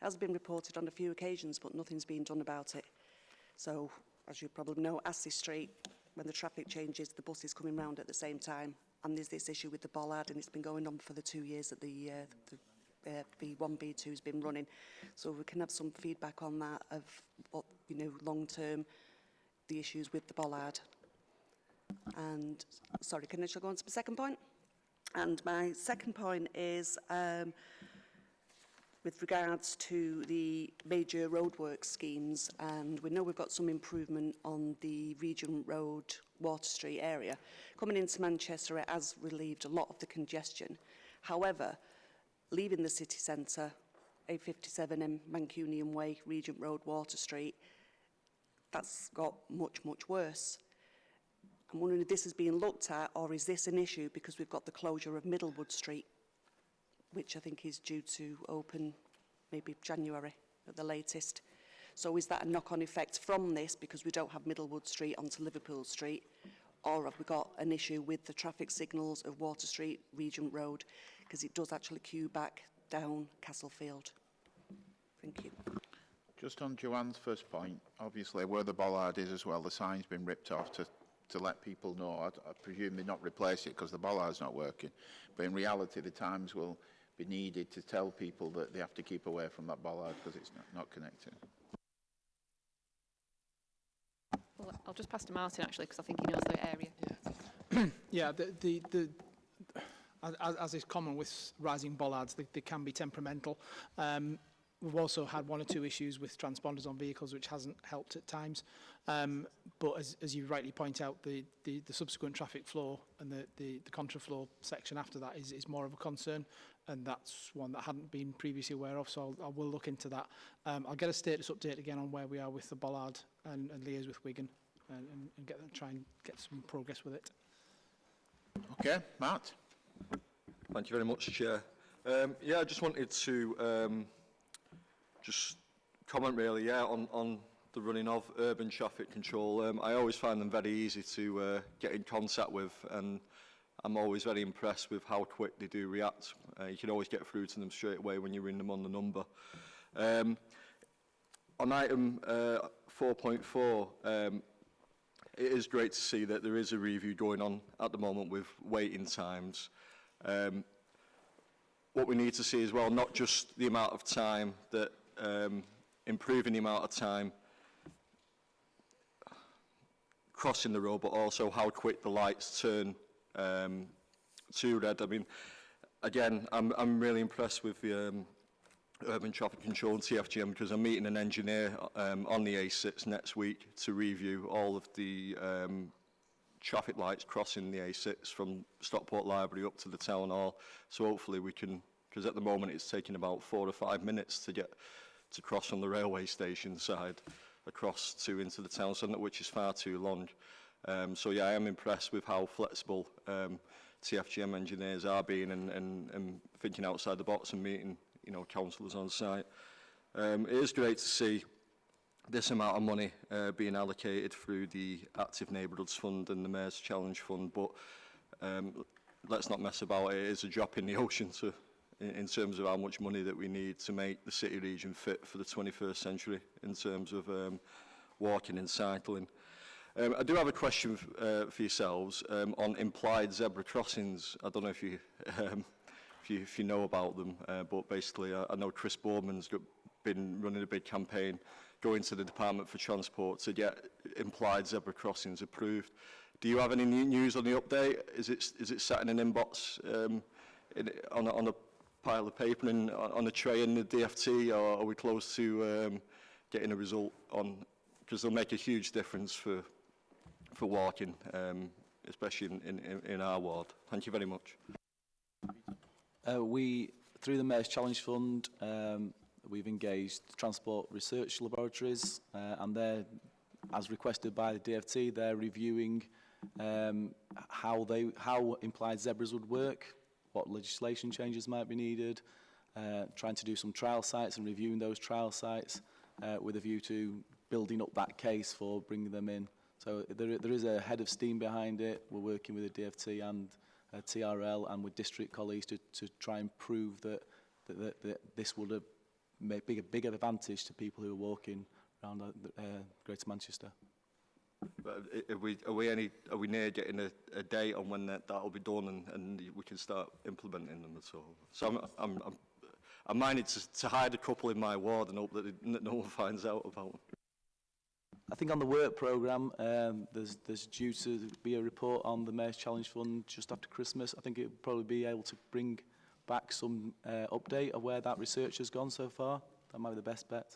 [SPEAKER 13] It has been reported on a few occasions, but nothing's been done about it. So, as you probably know, Assey Street, when the traffic changes, the bus is coming round at the same time. And there's this issue with the bollard, and it's been going on for the 2 years that the B1, B2 has been running. So we can have some feedback on that of what, long term, the issues with the bollard. And, sorry, can I go on to my second point? And my second point is with regards to the major roadwork schemes, and we know we've got some improvement on the Regent Road, Water Street area. Coming into Manchester, it has relieved a lot of the congestion. However, leaving the city centre, A57 and Mancunian Way, Regent Road, Water Street, that's got much, much worse. I'm wondering if this is being looked at, or is this an issue because we've got the closure of Middlewood Street, which I think is due to open maybe January at the latest. So is that a knock-on effect from this because we don't have Middlewood Street onto Liverpool Street, or have we got an issue with the traffic signals of Water Street, Regent Road, because it does actually queue back down Castlefield? Thank you.
[SPEAKER 1] Just on Joanne's first point, obviously where the bollard is as well, the sign's been ripped off to let people know. I presume they're not replace it because the bollard's not working. But in reality, the times will be needed to tell people that they have to keep away from that bollard because it's not connected.
[SPEAKER 19] Well, I'll just pass to Martin actually because I think he knows the area.
[SPEAKER 20] Yeah, as is common with rising bollards, they can be temperamental. We've also had one or two issues with transponders on vehicles, which hasn't helped at times. But as you rightly point out, the subsequent traffic flow and the contraflow section after that is more of a concern, and that's one that I hadn't been previously aware of, so I will look into that. I'll get a status update again on where we are with the bollard and liaise with Wigan and try and get some progress with it.
[SPEAKER 1] Okay, Matt.
[SPEAKER 14] Thank you very much, Chair. Yeah, I just wanted to just comment really, on the running of urban traffic control. I always find them very easy to get in contact with, and I'm always very impressed with how quick they do react. You can always get through to them straight away when you ring them on the number. On item 4.4, it is great to see that there is a review going on at the moment with waiting times. What we need to see as well, not just the amount of time that improving the amount of time crossing the road, but also how quick the lights turn to red. I mean, again, I'm really impressed with the urban traffic control and TFGM because I'm meeting an engineer on the A6 next week to review all of the traffic lights crossing the A6 from Stockport Library up to the town hall. So hopefully we can, because at the moment it's taking about 4 or 5 minutes to get to cross from the railway station side across to into the town centre, which is far too long. So yeah, I am impressed with how flexible TFGM engineers are being and thinking outside the box and meeting, you know, councillors on site. It is great to see this amount of money being allocated through the Active Neighbourhoods Fund and the Mayor's Challenge Fund, but let's not mess about it. It is a drop in the ocean in terms of how much money that we need to make the city region fit for the 21st century in terms of walking and cycling. I do have a question for yourselves on implied zebra crossings. I don't know if you know about them, but basically I know Chris Boardman's been running a big campaign going to the Department for Transport to get implied zebra crossings approved. Do you have any news on the update? Is it sat in an inbox on a pile of paper and on a tray in the DFT, or are we close to getting a result on? Because they'll make a huge difference for walking, especially in our ward. Thank you very much.
[SPEAKER 8] We, through the Mayor's Challenge Fund, we've engaged Transport Research Laboratories, and they're, as requested by the DFT, they're reviewing how implied zebras would work, what legislation changes might be needed, trying to do some trial sites and reviewing those trial sites with a view to building up that case for bringing them in. So there is a head of steam behind it. We're working with the DFT and TRL and with district colleagues to try and prove that this would make a bigger advantage to people who are walking around Greater Manchester.
[SPEAKER 14] But are we near getting a date on when that'll be done and we can start implementing them at all? So I'm minded to hide a couple in my ward and hope that no one finds out about them.
[SPEAKER 8] I think on the work programme, there's due to be a report on the Mayor's Challenge Fund just after Christmas. I think it will probably be able to bring back some update of where that research has gone so far. That might be the best bet.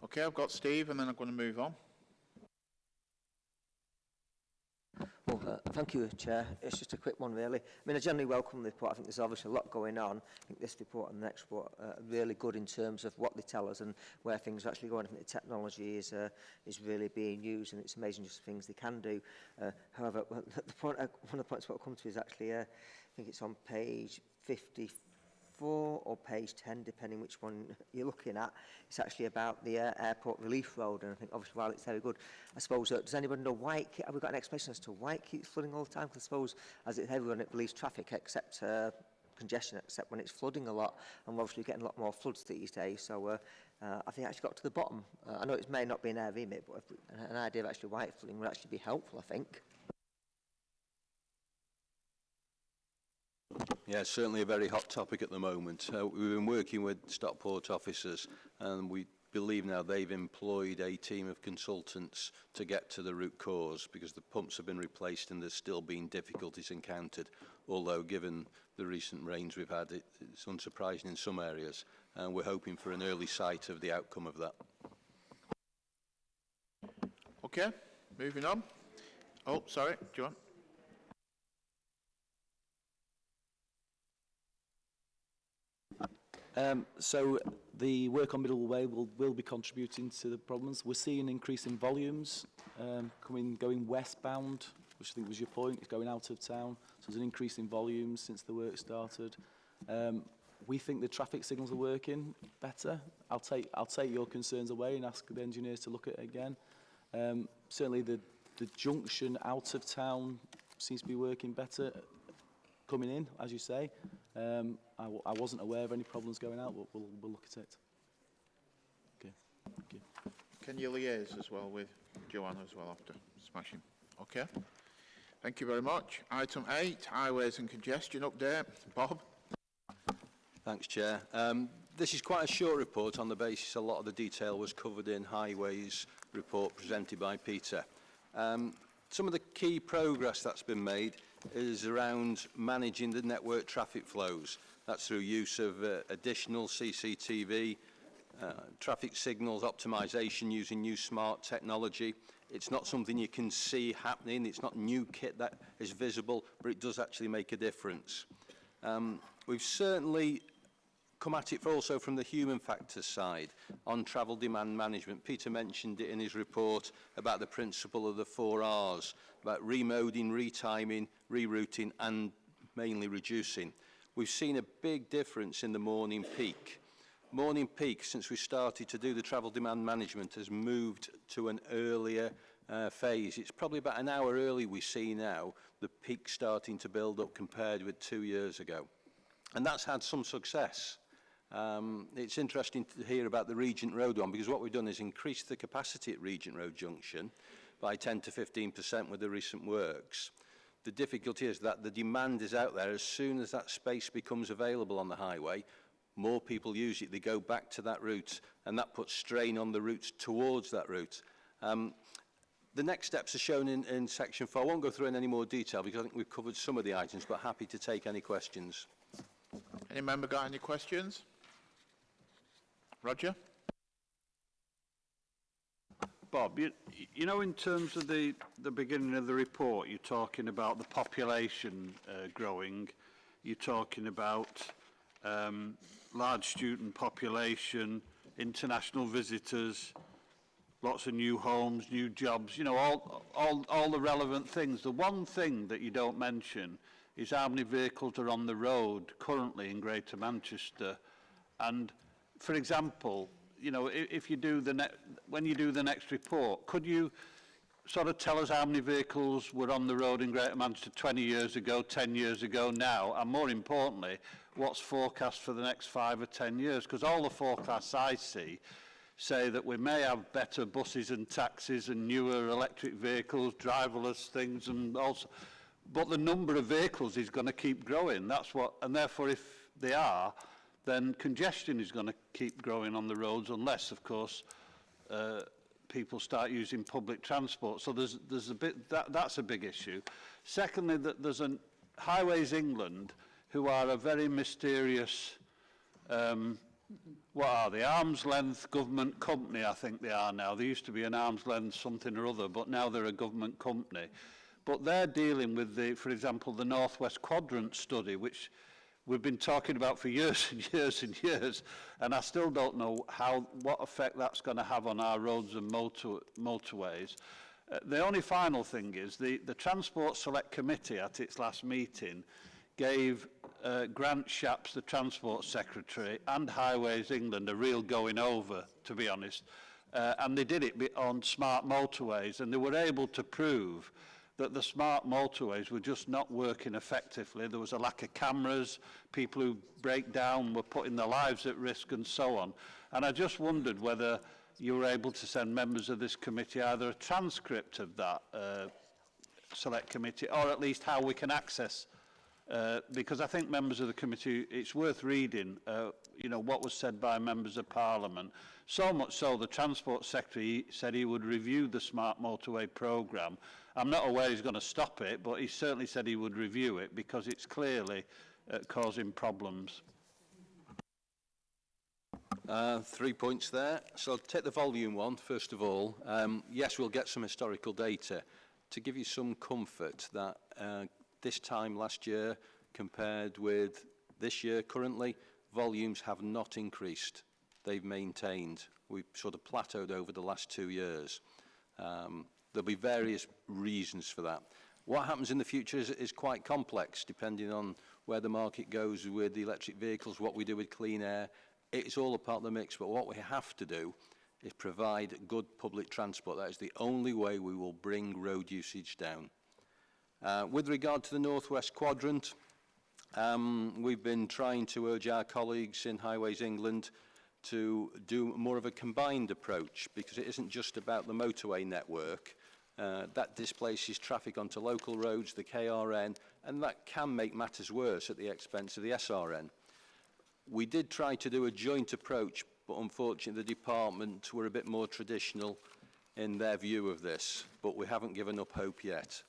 [SPEAKER 1] Okay, I've got Steve, and then I'm going to move on.
[SPEAKER 10] Well, thank you, Chair. It's just a quick one, really. I mean, I generally welcome the report. I think there's obviously a lot going on. I think this report and the next report are really good in terms of what they tell us and where things are actually going. I think the technology is really being used, and it's amazing just the things they can do. However, one of the points I'll come to is actually, I think it's on page 54 or page 10, depending which one you're looking at. It's actually about the airport relief road, and I think obviously while it's very good, I suppose, does anybody know why have we got an explanation as to why it keeps flooding all the time? Because I suppose as it's everyone, it relieves traffic except congestion, except when it's flooding a lot, and we're obviously getting a lot more floods these days. So I think I actually got to the bottom. I know it may not be in our remit, but an idea of actually why it's flooding would actually be helpful, I think.
[SPEAKER 14] Yeah, it's certainly a very hot topic at the moment. We've been working with Stockport officers, and we believe now they've employed a team of consultants to get to the root cause, because the pumps have been replaced and there's still been difficulties encountered, although given the recent rains we've had, it's unsurprising in some areas, and we're hoping for an early sight of the outcome of that.
[SPEAKER 1] Okay, moving on. Oh, sorry, do you want?
[SPEAKER 8] So the work on Middle Way will be contributing to the problems. We're seeing an increase in volumes going westbound, which I think was your point. It's going out of town. So there's an increase in volumes since the work started. We think the traffic signals are working better. I'll take your concerns away and ask the engineers to look at it again. Certainly the junction out of town seems to be working better. Coming in, as you say. I wasn't aware of any problems going out, but we'll look at it. Okay, thank you.
[SPEAKER 1] Can you liaise as well with Joanne as well after smashing? Okay. Thank you very much. Item 8, highways and congestion update. Bob?
[SPEAKER 14] Thanks, Chair. This is quite a short report on the basis a lot of the detail was covered in Highways report presented by Peter. Some of the key progress that's been made is around managing the network traffic flows. That's through use of additional CCTV, traffic signals optimization using new smart technology. It's not something you can see happening. It's not new kit that is visible, but it does actually make a difference. We've certainly come at it also from the human factors side on travel demand management. Peter mentioned it in his report about the principle of the 4 Rs, about remoding, retiming, rerouting and mainly reducing. We've seen a big difference in the morning peak. Morning peak, since we started to do the travel demand management, has moved to an earlier phase. It's probably about an hour early we see now, the peak starting to build up compared with 2 years ago. And that's had some success. It's interesting to hear about the Regent Road one, because what we've done is increase the capacity at Regent Road Junction by 10 to 15% with the recent works. The difficulty is that the demand is out there. As soon as that space becomes available on the highway, more people use it. They go back to that route, and that puts strain on the routes towards that route. The next steps are shown in section 4. I won't go through in any more detail because I think we've covered some of the items, but happy to take any questions.
[SPEAKER 1] Any member got any questions? Roger?
[SPEAKER 5] Bob, you know, in terms of the beginning of the report, you're talking about the population growing. You're talking about large student population, international visitors, lots of new homes, new jobs, you know, all the relevant things. The one thing that you don't mention is how many vehicles are on the road currently in Greater Manchester. And, for example, you know, if you do when you do the next report, could you sort of tell us how many vehicles were on the road in Greater Manchester 20 years ago, 10 years ago now, and more importantly, what's forecast for the next 5 or 10 years? Because all the forecasts I see say that we may have better buses and taxis and newer electric vehicles, driverless things, and also, but the number of vehicles is going to keep growing. That's what, and therefore, if they are, then congestion is going to keep growing on the roads, unless, of course, people start using public transport. So there's a bit, that's a big issue. Secondly, that there's an Highways England who are a very mysterious, what are they, arm's length government company, I think they are now. They used to be an arm's length something or other, but now they're a government company. But they're dealing with, for example, the North West Quadrant study, which we've been talking about for years and years and years, and I still don't know what effect that's going to have on our roads and motorways. The only final thing is the Transport Select Committee at its last meeting gave Grant Shapps, the Transport Secretary, and Highways England a real going over, to be honest. And they did it on smart motorways, and they were able to prove that the smart motorways were just not working effectively. There was a lack of cameras, people who break down were putting their lives at risk and so on. And I just wondered whether you were able to send members of this committee either a transcript of that select committee or at least how we can access, because I think members of the committee, it's worth reading, you know, what was said by members of Parliament. So much so the Transport Secretary said he would review the Smart Motorway programme. I'm not aware he's going to stop it, but he certainly said he would review it because it's clearly causing problems.
[SPEAKER 14] 3 points there. So take the volume one, first of all. Yes, we'll get some historical data. To give you some comfort that this time last year compared with this year currently, volumes have not increased. They've maintained. We've sort of plateaued over the last 2 years. There'll be various reasons for that. What happens in the future is quite complex, depending on where the market goes with the electric vehicles, what we do with clean air. It's all a part of the mix, but what we have to do is provide good public transport. That is the only way we will bring road usage down. With regard to the North West Quadrant, we've been trying to urge our colleagues in Highways England to do more of a combined approach, because it isn't just about the motorway network. That displaces traffic onto local roads, the KRN, and that can make matters worse at the expense of the SRN. We did try to do a joint approach, but unfortunately the department were a bit more traditional in their view of this, but we haven't given up hope yet.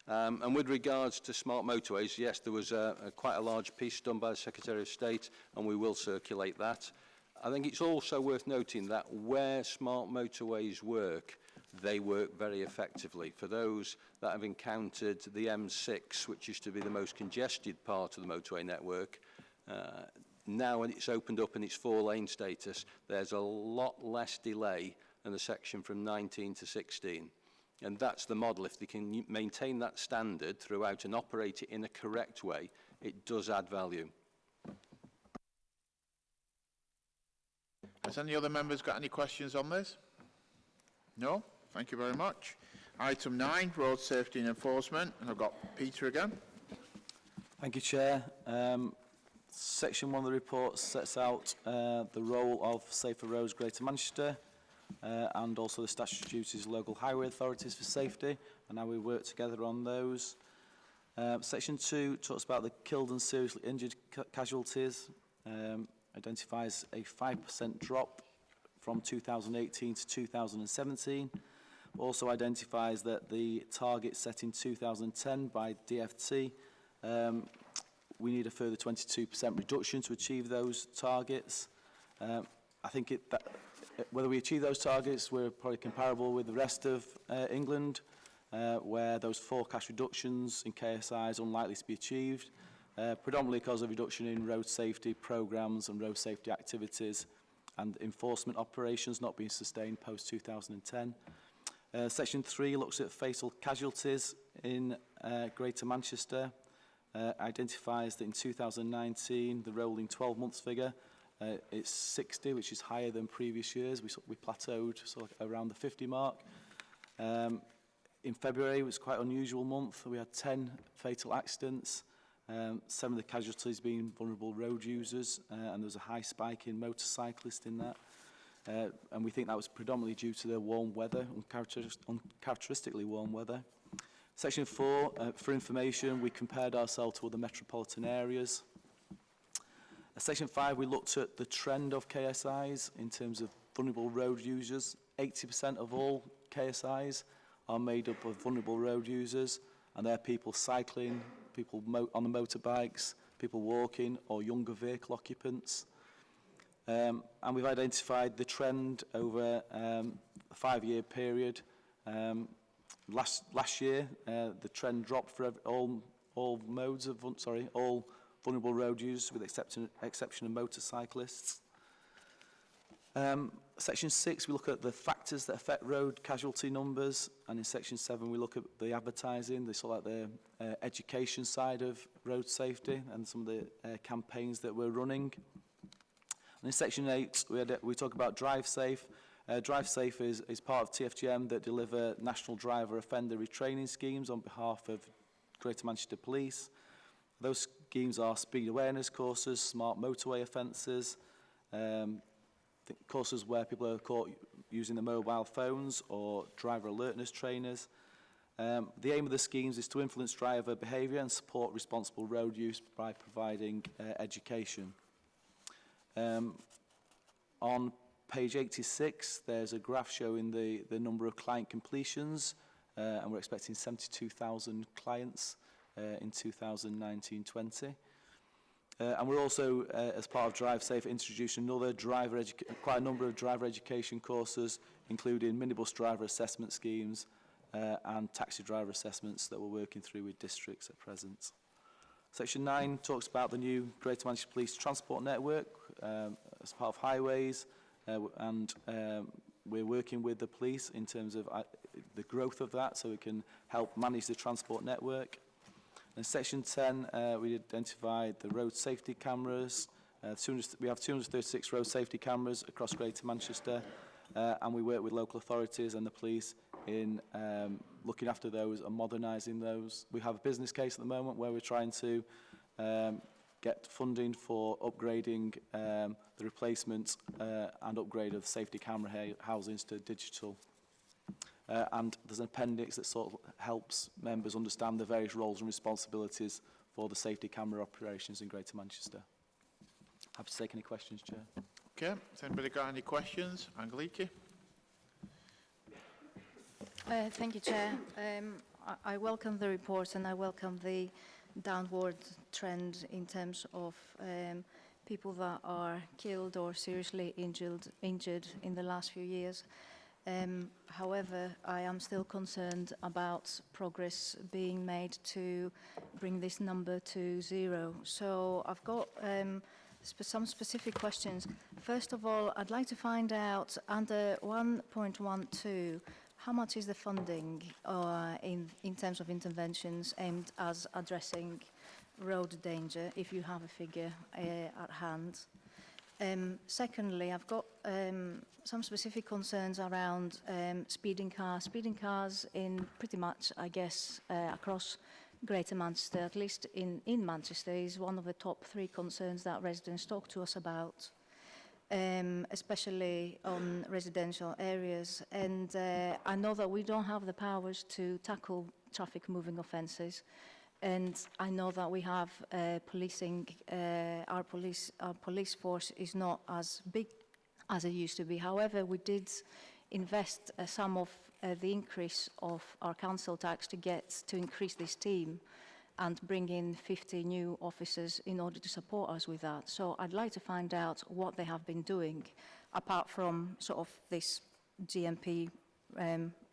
[SPEAKER 14] And with regards to smart motorways, yes, there was quite a large piece done by the Secretary of State, and we will circulate that. I think it's also worth noting that where smart motorways work, they work very effectively. For those that have encountered the M6, which used to be the most congested part of the motorway network, now when it's opened up in its 4-lane status, there's a lot less delay than the section from 19 to 16. And that's the model. If they can maintain that standard throughout and operate it in a correct way, it does add value.
[SPEAKER 1] Has any other members got any questions on this? No? Thank you very much. Item 9, road safety and enforcement, and I've got Peter again.
[SPEAKER 8] Thank you, Chair. Section 1 of the report sets out the role of Safer Roads Greater Manchester and also the statutory duties of local highway authorities for safety and how we work together on those. Section 2 talks about the killed and seriously injured casualties, identifies a 5% drop from 2018 to 2017. Also identifies that the target set in 2010 by DFT, we need a further 22% reduction to achieve those targets. I think whether we achieve those targets, we're probably comparable with the rest of England, where those forecast reductions in KSI is unlikely to be achieved, predominantly because of reduction in road safety programmes and road safety activities and enforcement operations not being sustained post-2010. Section 3 looks at fatal casualties in Greater Manchester, identifies that in 2019, the rolling 12-month figure, it's 60, which is higher than previous years. We plateaued sort of around the 50 mark. In February, it was quite an unusual month. We had 10 fatal accidents, 7 of the casualties being vulnerable road users, and there was a high spike in motorcyclists in that. And we think that was predominantly due to the warm weather, uncharacteristically warm weather. Section 4, for information, we compared ourselves to other metropolitan areas. Section 5, we looked at the trend of KSIs in terms of vulnerable road users. 80% of all KSIs are made up of vulnerable road users, and they're people cycling, people on the motorbikes, people walking, or younger vehicle occupants. And we've identified the trend over a 5-year period. Last year, the trend dropped for all modes of, all vulnerable road users, with exception of motorcyclists. Section 6, we look at the factors that affect road casualty numbers, and in Section 7, we look at the advertising, the sort of like the education side of road safety and some of the campaigns that we're running. And in Section 8, we talk about Drive Safe. Drive Safe is part of TFGM that deliver national driver offender retraining schemes on behalf of Greater Manchester Police. Those schemes are speed awareness courses, smart motorway offences, courses where people are caught using their mobile phones, or driver alertness trainers. The aim of the schemes is to influence driver behaviour and support responsible road use by providing education. On page 86, there's a graph showing the number of client completions, and we're expecting 72,000 clients in 2019-20. And we're also, as part of Drive Safe, introducing quite a number of driver education courses, including minibus driver assessment schemes and taxi driver assessments that we're working through with districts at present. Section 9 talks about the new Greater Manchester Police Transport Network as part of highways, and we're working with the police in terms of the growth of that, so we can help manage the transport network. In Section 10, we identified the road safety cameras. We have 236 road safety cameras across Greater Manchester, and we work with local authorities and the police in looking after those and modernising those. We have a business case at the moment where we're trying to get funding for upgrading the replacement and upgrade of safety camera housings to digital. And there's an appendix that sort of helps members understand the various roles and responsibilities for the safety camera operations in Greater Manchester. Happy to take any questions, Chair.
[SPEAKER 1] Okay, has anybody got any questions? Angeliki?
[SPEAKER 12] Thank you, Chair. I welcome the report, and I welcome the downward trend in terms of people that are killed or seriously injured in the last few years. However, I am still concerned about progress being made to bring this number to 0. So I've got some specific questions. First of all, I'd like to find out under 1.12, how much is the funding in terms of interventions aimed at addressing road danger, if you have a figure at hand? Secondly, I've got some specific concerns around speeding cars. Speeding cars in pretty much, I guess, across Greater Manchester, at least in Manchester, is one of the top 3 concerns that residents talk to us about, especially on residential areas. And I know that we don't have the powers to tackle traffic moving offences. And I know that we have policing, our police force is not as big as it used to be. However, we did invest some of the increase of our council tax to increase this team and bring in 50 new officers in order to support us with that. So I'd like to find out what they have been doing, apart from sort of this GMP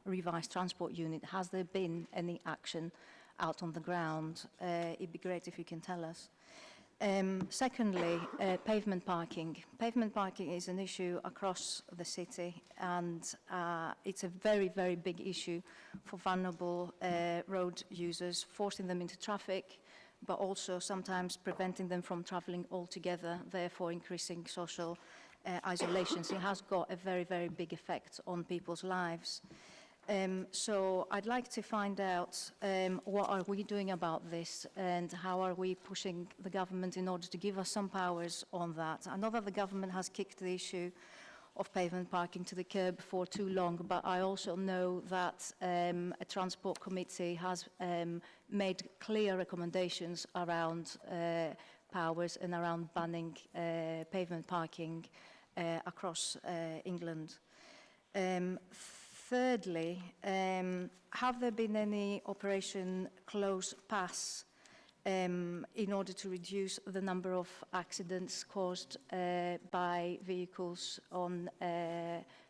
[SPEAKER 12] revised transport unit. Has there been any action out on the ground? It'd be great if you can tell us. Secondly, pavement parking. Pavement parking is an issue across the city, and it's a very, very big issue for vulnerable road users, forcing them into traffic, but also sometimes preventing them from travelling altogether, therefore increasing social isolation. So it has got a very, very big effect on people's lives. So I'd like to find out what are we doing about this, and how are we pushing the government in order to give us some powers on that. I know that the government has kicked the issue of pavement parking to the curb for too long, but I also know that a transport committee has made clear recommendations around powers and around banning pavement parking across England. Thirdly, have there been any Operation Close Pass in order to reduce the number of accidents caused by vehicles on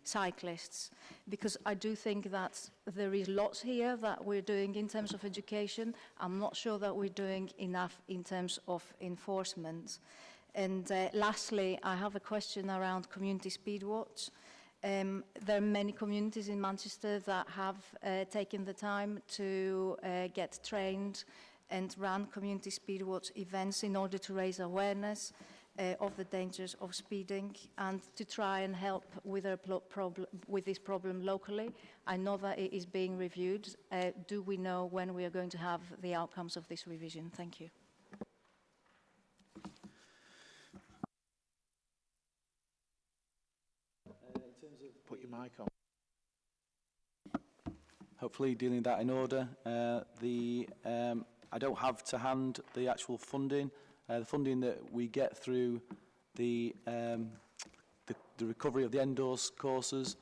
[SPEAKER 12] cyclists? Because I do think that there is lots here that we're doing in terms of education. I'm not sure that we're doing enough in terms of enforcement. And lastly, I have a question around community speed watch. There are many communities in Manchester that have taken the time to get trained and run community speed watch events in order to raise awareness of the dangers of speeding and to try and help with, with this problem locally. I know that it is being reviewed. Do we know when we are going to have the outcomes of this revision? Thank you.
[SPEAKER 1] Put your mic on.
[SPEAKER 8] Hopefully dealing with that in order. I don't have to hand the actual funding. The funding that we get through the recovery of the endorse courses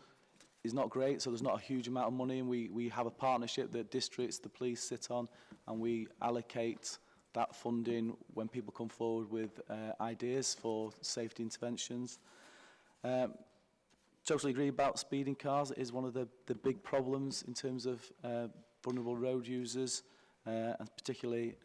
[SPEAKER 8] is not great, so there's not a huge amount of money, and we have a partnership that districts, the police sit on, and we allocate that funding when people come forward with ideas for safety interventions. Totally agree about speeding cars. It is one of the big problems in terms of vulnerable road users, and particularly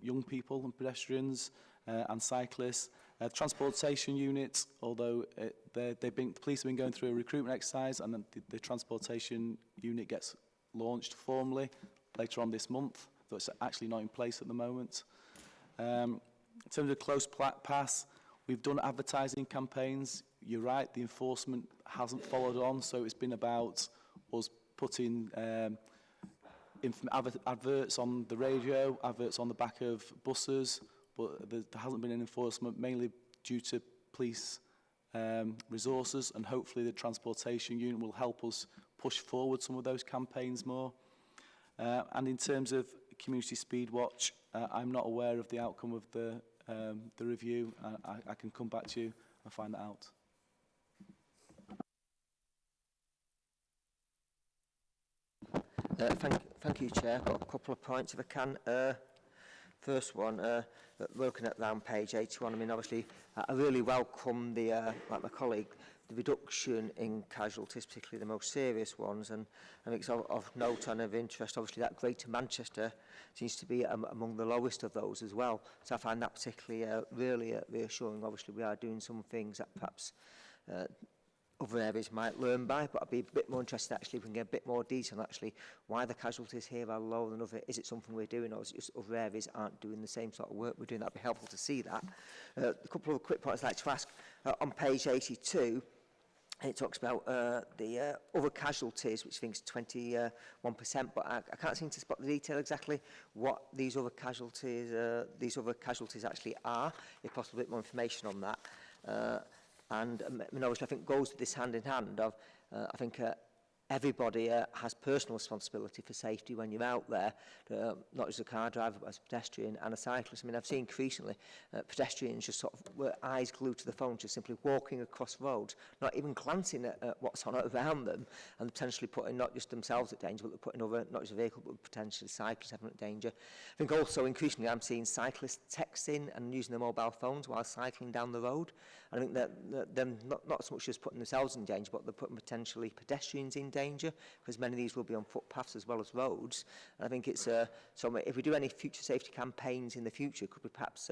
[SPEAKER 8] young people and pedestrians and cyclists. Transportation units, although the police have been going through a recruitment exercise, and then the transportation unit gets launched formally later on this month, though it's actually not in place at the moment. In terms of close pass, we've done advertising campaigns. You're right, the enforcement hasn't followed on, so it's been about us putting adverts on the radio, adverts on the back of buses, but there hasn't been an enforcement, mainly due to police resources, and hopefully the transportation unit will help us push forward some of those campaigns more. And in terms of community speed watch, I'm not aware of the outcome of the review. I can come back to you and find that out.
[SPEAKER 10] Thank you, Chair. I've got a couple of points if I can. First one, looking at round page 81, I mean, obviously, I really welcome the, like my colleague, the reduction in casualties, particularly the most serious ones, and I think it's of note and of interest, obviously, that Greater Manchester seems to be among the lowest of those as well. So I find that particularly really reassuring. Obviously, we are doing some things that perhaps other areas might learn by, but I'd be a bit more interested actually if we can get a bit more detail on actually why the casualties here are lower than other. Is it something we're doing, or is it just other areas aren't doing the same sort of work we're doing? That'd be helpful to see that. A couple of quick points I'd like to ask. On page 82, it talks about the other casualties, which I think is 21%, but I can't seem to spot the detail exactly what these other casualties actually are. If possible, a bit more information on that. And obviously, I think goes with this hand in hand of, I think everybody has personal responsibility for safety when you're out there, not just a car driver, but as a pedestrian and a cyclist. I mean, I've seen increasingly pedestrians just sort of with eyes glued to the phone, just simply walking across roads, not even glancing at what's on around them, and potentially putting not just themselves at danger, but they're putting other, not just a vehicle, but potentially cyclists having at danger. I think also increasingly I'm seeing cyclists texting and using their mobile phones while cycling down the road. And I think that them not so much just putting themselves in danger, but they're putting potentially pedestrians in danger, because many of these will be on footpaths as well as roads. And I think it's so if we do any future safety campaigns in the future, could we perhaps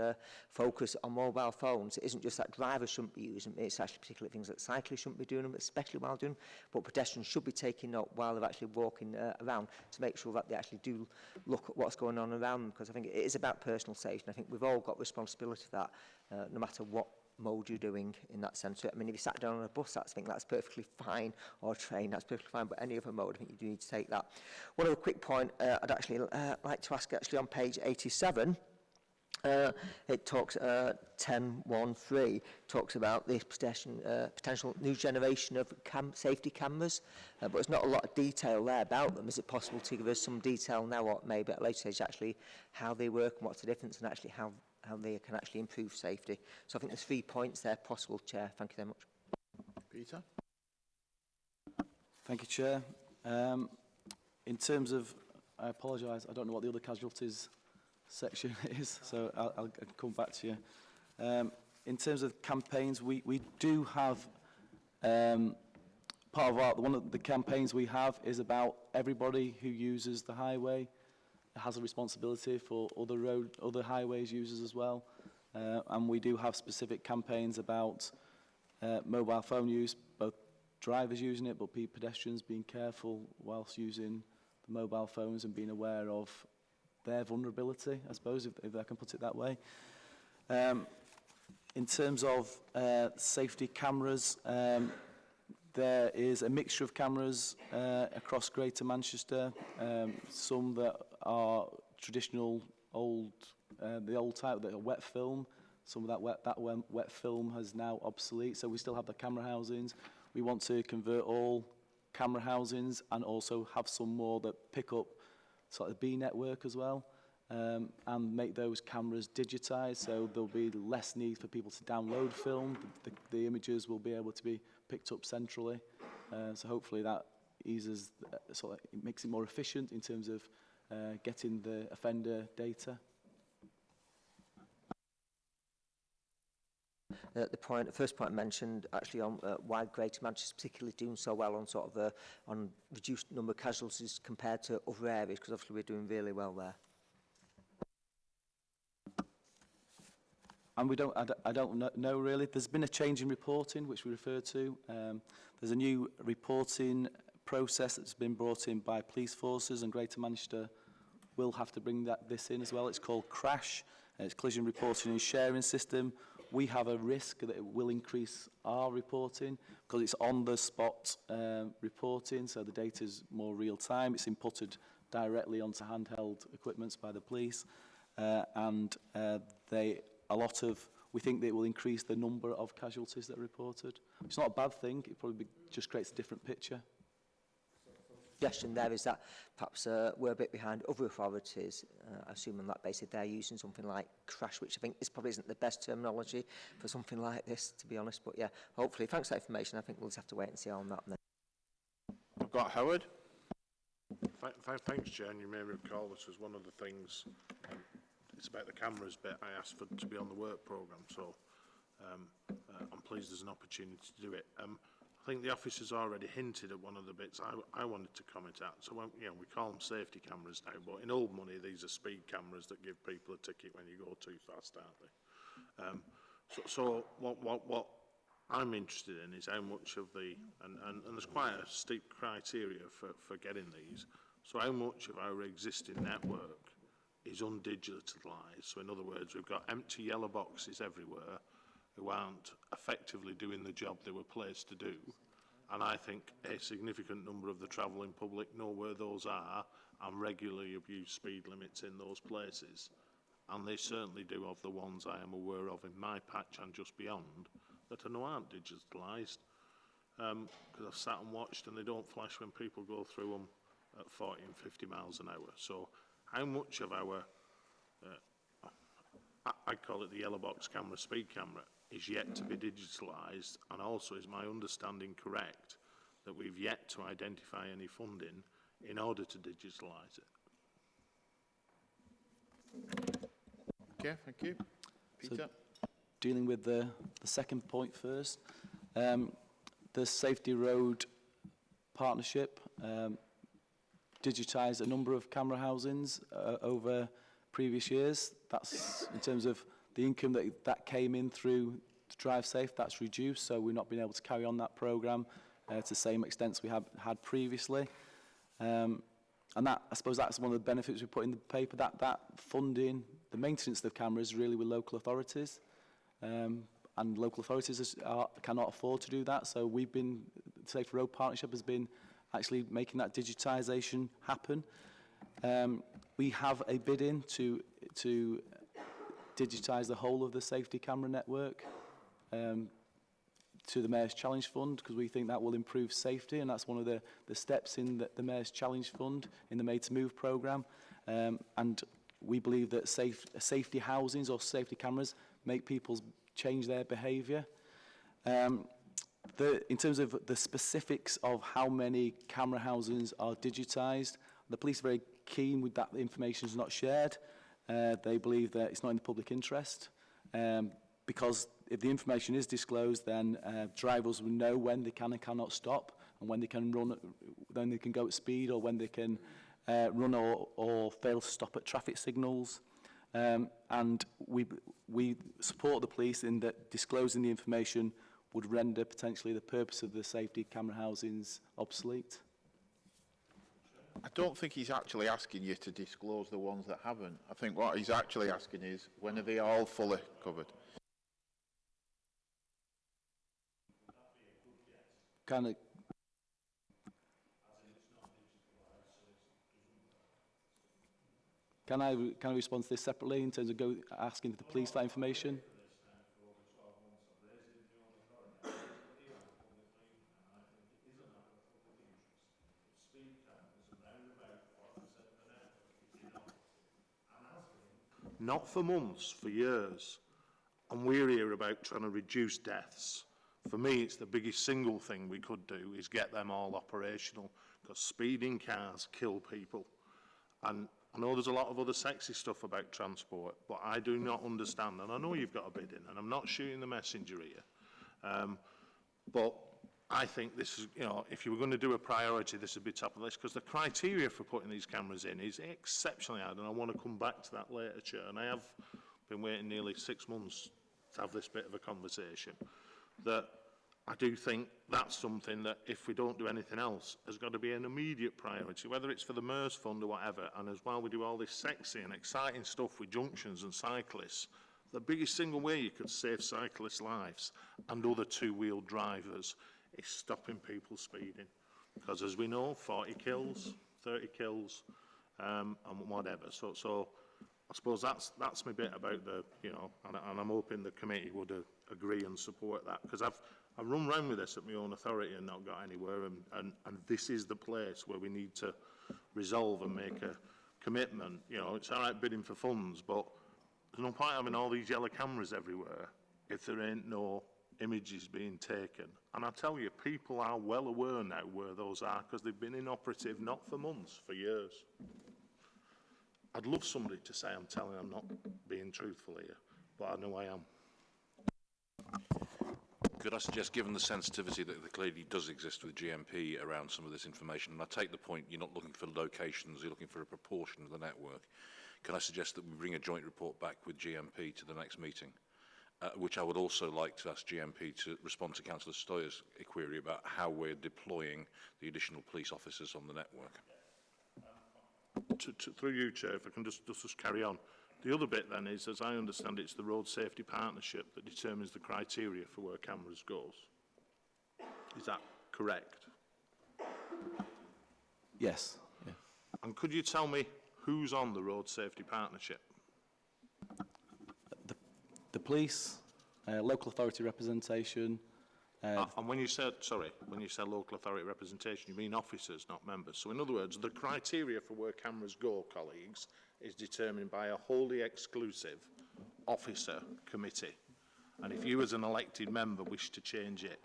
[SPEAKER 10] focus on mobile phones? It isn't just that drivers shouldn't be using them, it's actually particularly things that cyclists shouldn't be doing them, especially while doing them, but pedestrians should be taking note while they're actually walking around, to make sure that they actually do look at what's going on around them, because I think it is about personal safety, and I think we've all got responsibility for that, no matter what mode you're doing in that sense. I mean, if you sat down on a bus, I think that's perfectly fine, or a train, that's perfectly fine, but any other mode, I think you do need to take that. One other quick point I'd actually like to ask, actually on page 87, it talks, 10.1.3, talks about this potential new generation of safety cameras, but there's not a lot of detail there about them. Is it possible to give us some detail now, or maybe at a later stage, actually, how they work and what's the difference, and actually how they can actually improve safety? So I think there's 3 points there possible, Chair. Thank you very much.
[SPEAKER 1] Peter?
[SPEAKER 8] Thank you, Chair. In terms of, I apologise, I don't know what the other casualties section is, so I'll come back to you. In terms of campaigns, we do have, part of one of the campaigns we have is about everybody who uses the highway has a responsibility for other highways users as well. And we do have specific campaigns about mobile phone use, both drivers using it, but pedestrians being careful whilst using the mobile phones and being aware of their vulnerability, I suppose, if I can put it that way. In terms of safety cameras, there is a mixture of cameras across Greater Manchester, some that are traditional old, the old type, that are wet film. Some of that wet film has now obsolete, so we still have the camera housings. We want to convert all camera housings and also have some more that pick up sort of B network as well, and make those cameras digitised, so there'll be less need for people to download film. The images will be able to be picked up centrally, so hopefully that eases, sort of, it makes it more efficient in terms of getting the offender data.
[SPEAKER 10] The first point mentioned actually on why Greater Manchester is particularly doing so well on sort of on reduced number of casualties compared to other areas, because obviously we're doing really well there.
[SPEAKER 8] And I don't know really. There's been a change in reporting, which we referred to. There's a new reporting process that's been brought in by police forces, and Greater Manchester will have to bring this in as well. It's called CRASH, it's Collision Reporting and Sharing System. We have a risk that it will increase our reporting because it's on-the-spot reporting, so the data is more real-time. It's inputted directly onto handheld equipments by the police, and we think that it will increase the number of casualties that are reported. It's not a bad thing, it probably just creates a different picture.
[SPEAKER 10] Suggestion there is that perhaps we're a bit behind other authorities, assuming that basically they're using something like CRASH, which I think this probably isn't the best terminology for something like this, to be honest. But yeah, hopefully, thanks for that information. I think we'll just have to wait and see on that.
[SPEAKER 1] I've got Howard.
[SPEAKER 11] Thanks, Chair. And you may recall this was one of the things, it's about the cameras bit, I asked for to be on the work programme, so I'm pleased there's an opportunity to do it. I think the office has already hinted at one of the bits I wanted to comment at. So, we call them safety cameras now, but in old money, these are speed cameras that give people a ticket when you go too fast, aren't they? So what I'm interested in is how much of the, and there's quite a steep criteria for getting these, so how much of our existing network is undigitalised. So in other words, we've got empty yellow boxes everywhere who aren't effectively doing the job they were placed to do. And I think a significant number of the travelling public know where those are and regularly abuse speed limits in those places. And they certainly do of the ones I am aware of in my patch and just beyond that I know aren't digitalised. Because I've sat and watched and they don't flash when people go through them at 40 and 50 miles an hour. So how much of our, I call it the yellow box camera, speed camera, is yet to be digitalised, and also is my understanding correct that we've yet to identify any funding in order to digitalise it?
[SPEAKER 1] Okay, thank you. Peter?
[SPEAKER 8] So, dealing with the second point first, the Safety Road Partnership digitised a number of camera housings over previous years. That's in terms of the income that came in through Drive Safe, that's reduced, so we've not been able to carry on that programme to the same extent we have had previously. And that, I suppose that's one of the benefits we put in the paper, that funding, the maintenance of the cameras really with local authorities. And local authorities cannot afford to do that, so we've been, the Safe Road Partnership has been actually making that digitisation happen. We have a bid in to digitise the whole of the safety camera network to the Mayor's Challenge Fund, because we think that will improve safety, and that's one of the steps in the Mayor's Challenge Fund in the Made to Move programme. And we believe that safety housings or safety cameras make people change their behaviour. In terms of the specifics of how many camera housings are digitised, the police are very keen with that information is not shared. They believe that it's not in the public interest, because if the information is disclosed, then drivers will know when they can and cannot stop, and when they can run, then they can go at speed, or when they can run or fail to stop at traffic signals. And we support the police in that disclosing the information would render potentially the purpose of the safety camera housings obsolete.
[SPEAKER 1] I don't think he's actually asking you to disclose the ones that haven't. I think what he's actually asking is, when are they all fully covered?
[SPEAKER 8] Can I respond to this separately in terms of asking the police that information?
[SPEAKER 11] Not for months, for years. And we're here about trying to reduce deaths. For me, it's the biggest single thing we could do is get them all operational, because speeding cars kill people. And I know there's a lot of other sexy stuff about transport, but I do not understand, and I know you've got a bid in, and I'm not shooting the messenger here, but I think this is, you know, if you were going to do a priority, this would be top of the list, because the criteria for putting these cameras in is exceptionally hard, and I want to come back to that later, Chair, and I have been waiting nearly 6 months to have this bit of a conversation, that I do think that's something that, if we don't do anything else, has got to be an immediate priority, whether it's for the MERS fund or whatever. And as while we do all this sexy and exciting stuff with junctions and cyclists, the biggest single way you could save cyclists' lives and other two-wheel drivers is stopping people speeding. Because as we know, 40 kills, 30 kills, and whatever. So I suppose that's my bit about the, you know, and I'm hoping the committee would agree and support that, because I've run round with this at my own authority and not got anywhere, and this is the place where we need to resolve and make a commitment. You know, it's all right bidding for funds, but there's no point having all these yellow cameras everywhere if there ain't no images being taken. And I tell you, people are well aware now where those are, because they've been inoperative, not for months, for years. I'd love somebody to say I'm not being truthful here, but I know I am.
[SPEAKER 9] Could I suggest, given the sensitivity that clearly does exist with GMP around some of this information, and I take the point you're not looking for locations, you're looking for a proportion of the network, can I suggest that we bring a joint report back with GMP to the next meeting, which I would also like to ask GMP to respond to Councillor Stoyer's query about how we're deploying the additional police officers on the network.
[SPEAKER 11] Through you, Chair, if I can just carry on. The other bit then is, as I understand it, it's the Road Safety Partnership that determines the criteria for where cameras goes. Is that correct?
[SPEAKER 8] Yes. Yeah.
[SPEAKER 11] And could you tell me who's on the Road Safety Partnership?
[SPEAKER 8] The police, local authority representation.
[SPEAKER 11] And when you said local authority representation, you mean officers, not members. So in other words, the criteria for where cameras go, colleagues, is determined by a wholly exclusive officer committee. And if you as an elected member wish to change it,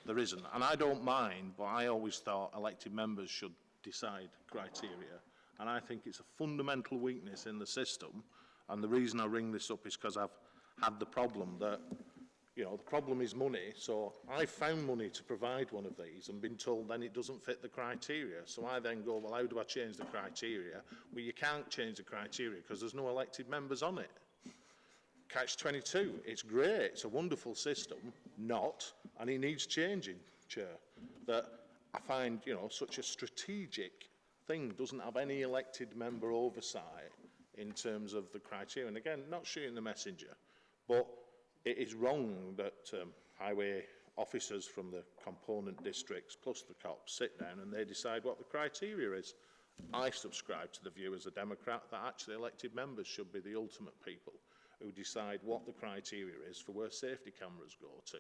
[SPEAKER 11] there isn't. And I don't mind, but I always thought elected members should decide criteria. And I think it's a fundamental weakness in the system. And the reason I ring this up is because I've had the problem that, you know, the problem is money. So I found money to provide one of these and been told then it doesn't fit the criteria. So I then go, well, how do I change the criteria? Well, you can't change the criteria because there's no elected members on it. Catch-22, it's great, it's a wonderful system, not, and it needs changing, Chair, that I find, you know, such a strategic thing doesn't have any elected member oversight in terms of the criteria. And again, not shooting the messenger, but it is wrong that highway officers from the component districts plus the cops sit down and they decide what the criteria is. I subscribe to the view as a Democrat that actually elected members should be the ultimate people who decide what the criteria is for where safety cameras go to,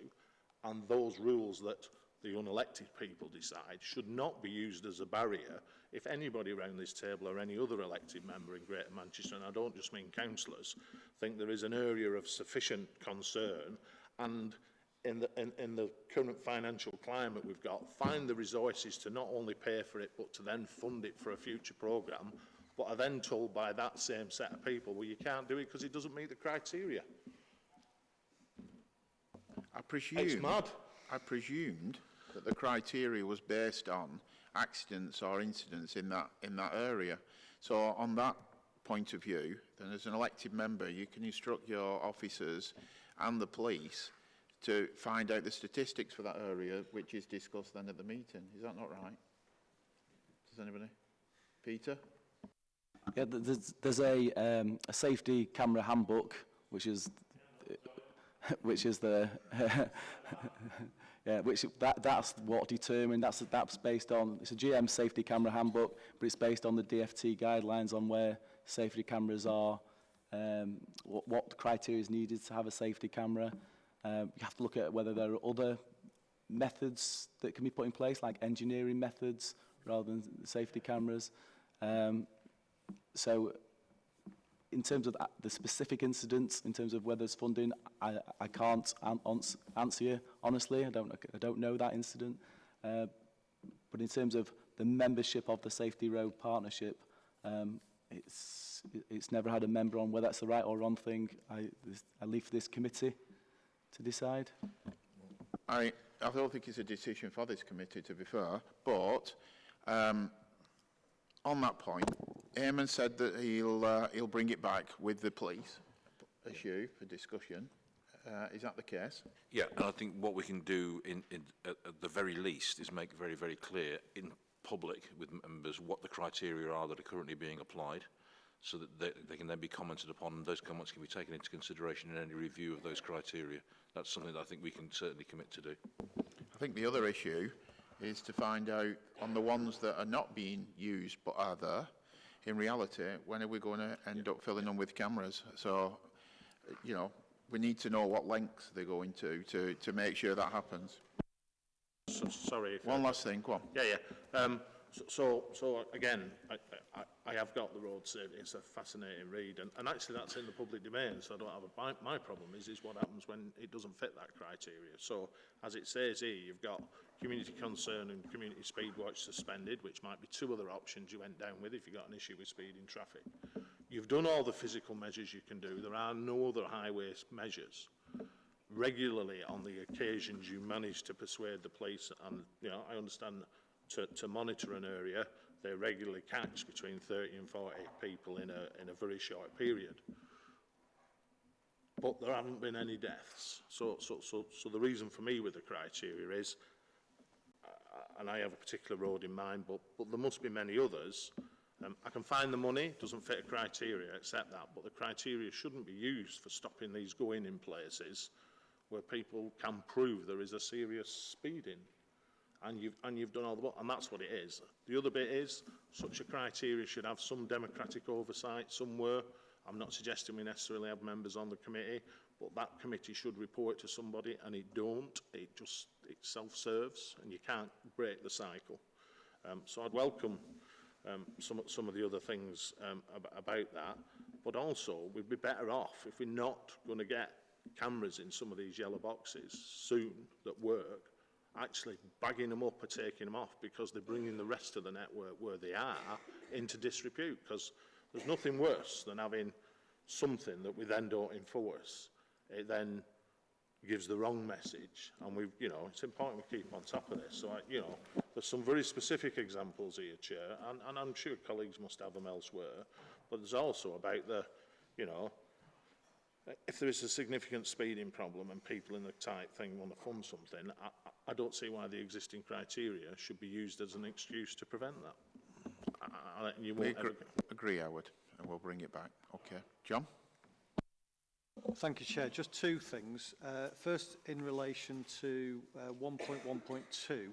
[SPEAKER 11] and those rules that the unelected people decide should not be used as a barrier if anybody around this table or any other elected member in Greater Manchester, and I don't just mean councillors, think there is an area of sufficient concern, and in the current financial climate we've got, find the resources to not only pay for it, but to then fund it for a future programme, but are then told by that same set of people, well, you can't do it because it doesn't meet the criteria. It's mad.
[SPEAKER 1] I presumed that the criteria was based on accidents or incidents in that area. So on that point of view, then as an elected member, you can instruct your officers and the police to find out the statistics for that area, which is discussed then at the meeting. Is that not right? Does anybody? Peter?
[SPEAKER 8] Yeah, there's a safety camera handbook, which is the yeah, that's what determined. That's based on, it's a GM safety camera handbook, but it's based on the DFT guidelines on where safety cameras are, what criteria is needed to have a safety camera. You have to look at whether there are other methods that can be put in place, like engineering methods rather than safety cameras. So in terms of the specific incidents, in terms of whether there's funding, I can't answer you honestly. I don't know that incident. But in terms of the membership of the Safety Road Partnership, it's never had a member on whether that's the right or wrong thing. I leave for this committee to decide.
[SPEAKER 1] I don't think it's a decision for this committee, to be fair, but on that point, Eamon said that he'll bring it back with the police issue for discussion. Is that the case?
[SPEAKER 9] Yeah, and I think what we can do at the very least is make very, very clear in public with members what the criteria are that are currently being applied, so that they can then be commented upon, and those comments can be taken into consideration in any review of those criteria. That's something that I think we can certainly commit to do.
[SPEAKER 1] I think the other issue is to find out on the ones that are not being used but are there, in reality, when are we going to end up filling them with cameras? So, you know, we need to know what lengths they're going to make sure that happens.
[SPEAKER 11] Sorry.
[SPEAKER 1] One last thing, go on.
[SPEAKER 11] Yeah. So again, I have got the road safety. It's a fascinating read, and actually that's in the public domain, so I don't have my problem is what happens when it doesn't fit that criteria. So as it says here, you've got community concern and community speed watch suspended, which might be two other options you went down with if you got an issue with speed in traffic. You've done all the physical measures you can do. There are no other highway measures. Regularly, on the occasions you manage to persuade the police, and you know, I understand to monitor an area, they regularly catch between 30 and 40 people in a very short period. But there haven't been any deaths. So the reason for me with the criteria is, and I have a particular road in mind, but there must be many others. I can find the money, doesn't fit a criteria, accept that, but the criteria shouldn't be used for stopping these going in places where people can prove there is a serious speeding. And you've done all the work, and that's what it is. The other bit is, such a criteria should have some democratic oversight somewhere. I'm not suggesting we necessarily have members on the committee, but that committee should report to somebody, and it don't. It self-serves, and you can't break the cycle. So I'd welcome some of the other things about that, but also we'd be better off if we're not going to get cameras in some of these yellow boxes soon that work, actually bagging them up or taking them off, because they're bringing the rest of the network where they are into disrepute, because there's nothing worse than having something that we then don't enforce. It then gives the wrong message, and it's important we keep on top of this. So, there's some very specific examples here, Chair, and I'm sure colleagues must have them elsewhere, but there's also about if there is a significant speeding problem and people in the tight thing want to fund something, I don't see why the existing criteria should be used as an excuse to prevent that.
[SPEAKER 1] Agree, Howard, and we'll bring it back. Okay. John?
[SPEAKER 7] Thank you, Chair. Just two things. First, in relation to 1.1.2,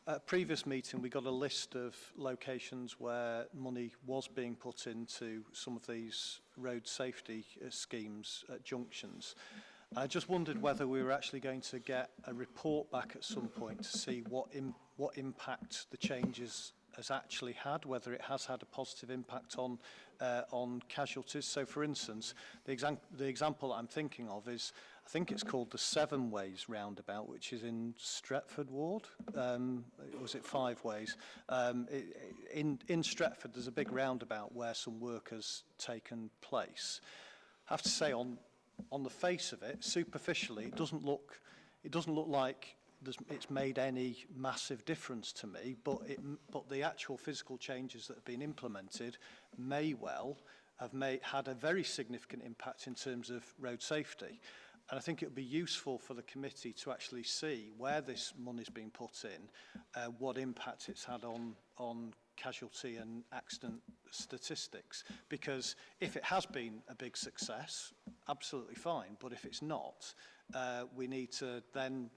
[SPEAKER 7] at a previous meeting, we got a list of locations where money was being put into some of these road safety schemes at junctions. I just wondered whether we were actually going to get a report back at some point to see what impact the changes has actually had, whether it has had a positive impact on casualties. So, for instance, the example that I'm thinking of is, I think it's called the Seven Ways roundabout, which is in Stretford Ward. Was it Five Ways? In Stretford, there's a big roundabout where some work has taken place. I have to say, on the face of it, superficially, it doesn't look like it's made any massive difference to me, but the actual physical changes that have been implemented may well have had a very significant impact in terms of road safety. And I think it would be useful for the committee to actually see where this money's been put in, what impact it's had on casualty and accident statistics. Because if it has been a big success, absolutely fine. But if it's not, we need to then,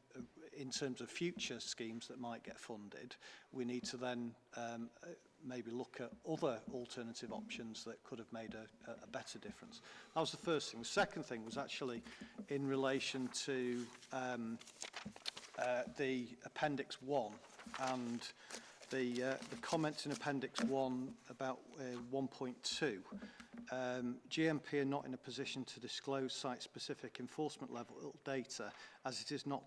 [SPEAKER 7] in terms of future schemes that might get funded, we need to then maybe look at other alternative options that could have made a better difference. That was the first thing. The second thing was actually in relation to the Appendix 1 and the comments in Appendix 1 about 1.2. GMP are not in a position to disclose site-specific enforcement level data as it is not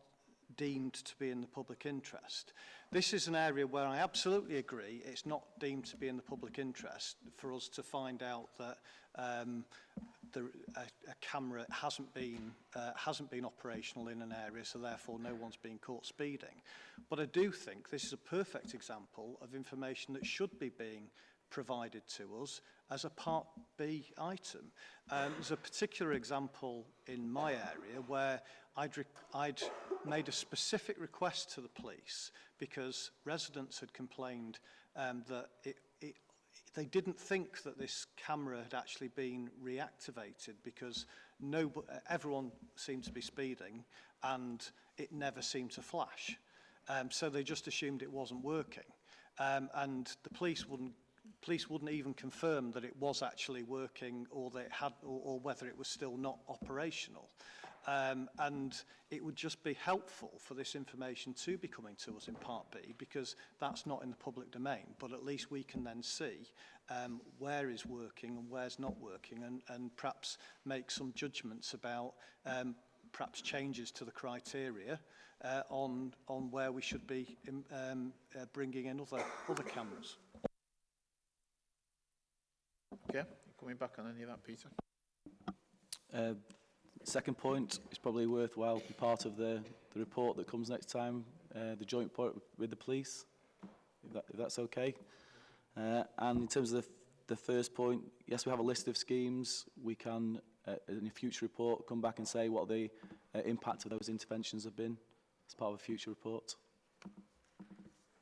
[SPEAKER 7] deemed to be in the public interest. This is an area where I absolutely agree it's not deemed to be in the public interest for us to find out that a camera hasn't been operational in an area, so therefore no one's been caught speeding. But I do think this is a perfect example of information that should be being provided to us as a Part B item. There's a particular example in my area where I'd made a specific request to the police because residents had complained that they didn't think that this camera had actually been reactivated because everyone seemed to be speeding and it never seemed to flash. So they just assumed it wasn't working. And the police wouldn't even confirm that it was actually working or that it had, or whether it was still not operational. And it would just be helpful for this information to be coming to us in Part B because that's not in the public domain, but at least we can then see where is working and where's not working and perhaps make some judgments about perhaps changes to the criteria on where we should be bringing in other cameras.
[SPEAKER 1] Okay, coming back on any of that, Peter?
[SPEAKER 8] Second point is probably worthwhile be part of the report that comes next time, the joint report with the police, if that's okay. And in terms of the first point, yes, we have a list of schemes. We can, in a future report, come back and say what the impact of those interventions have been as part of a future report.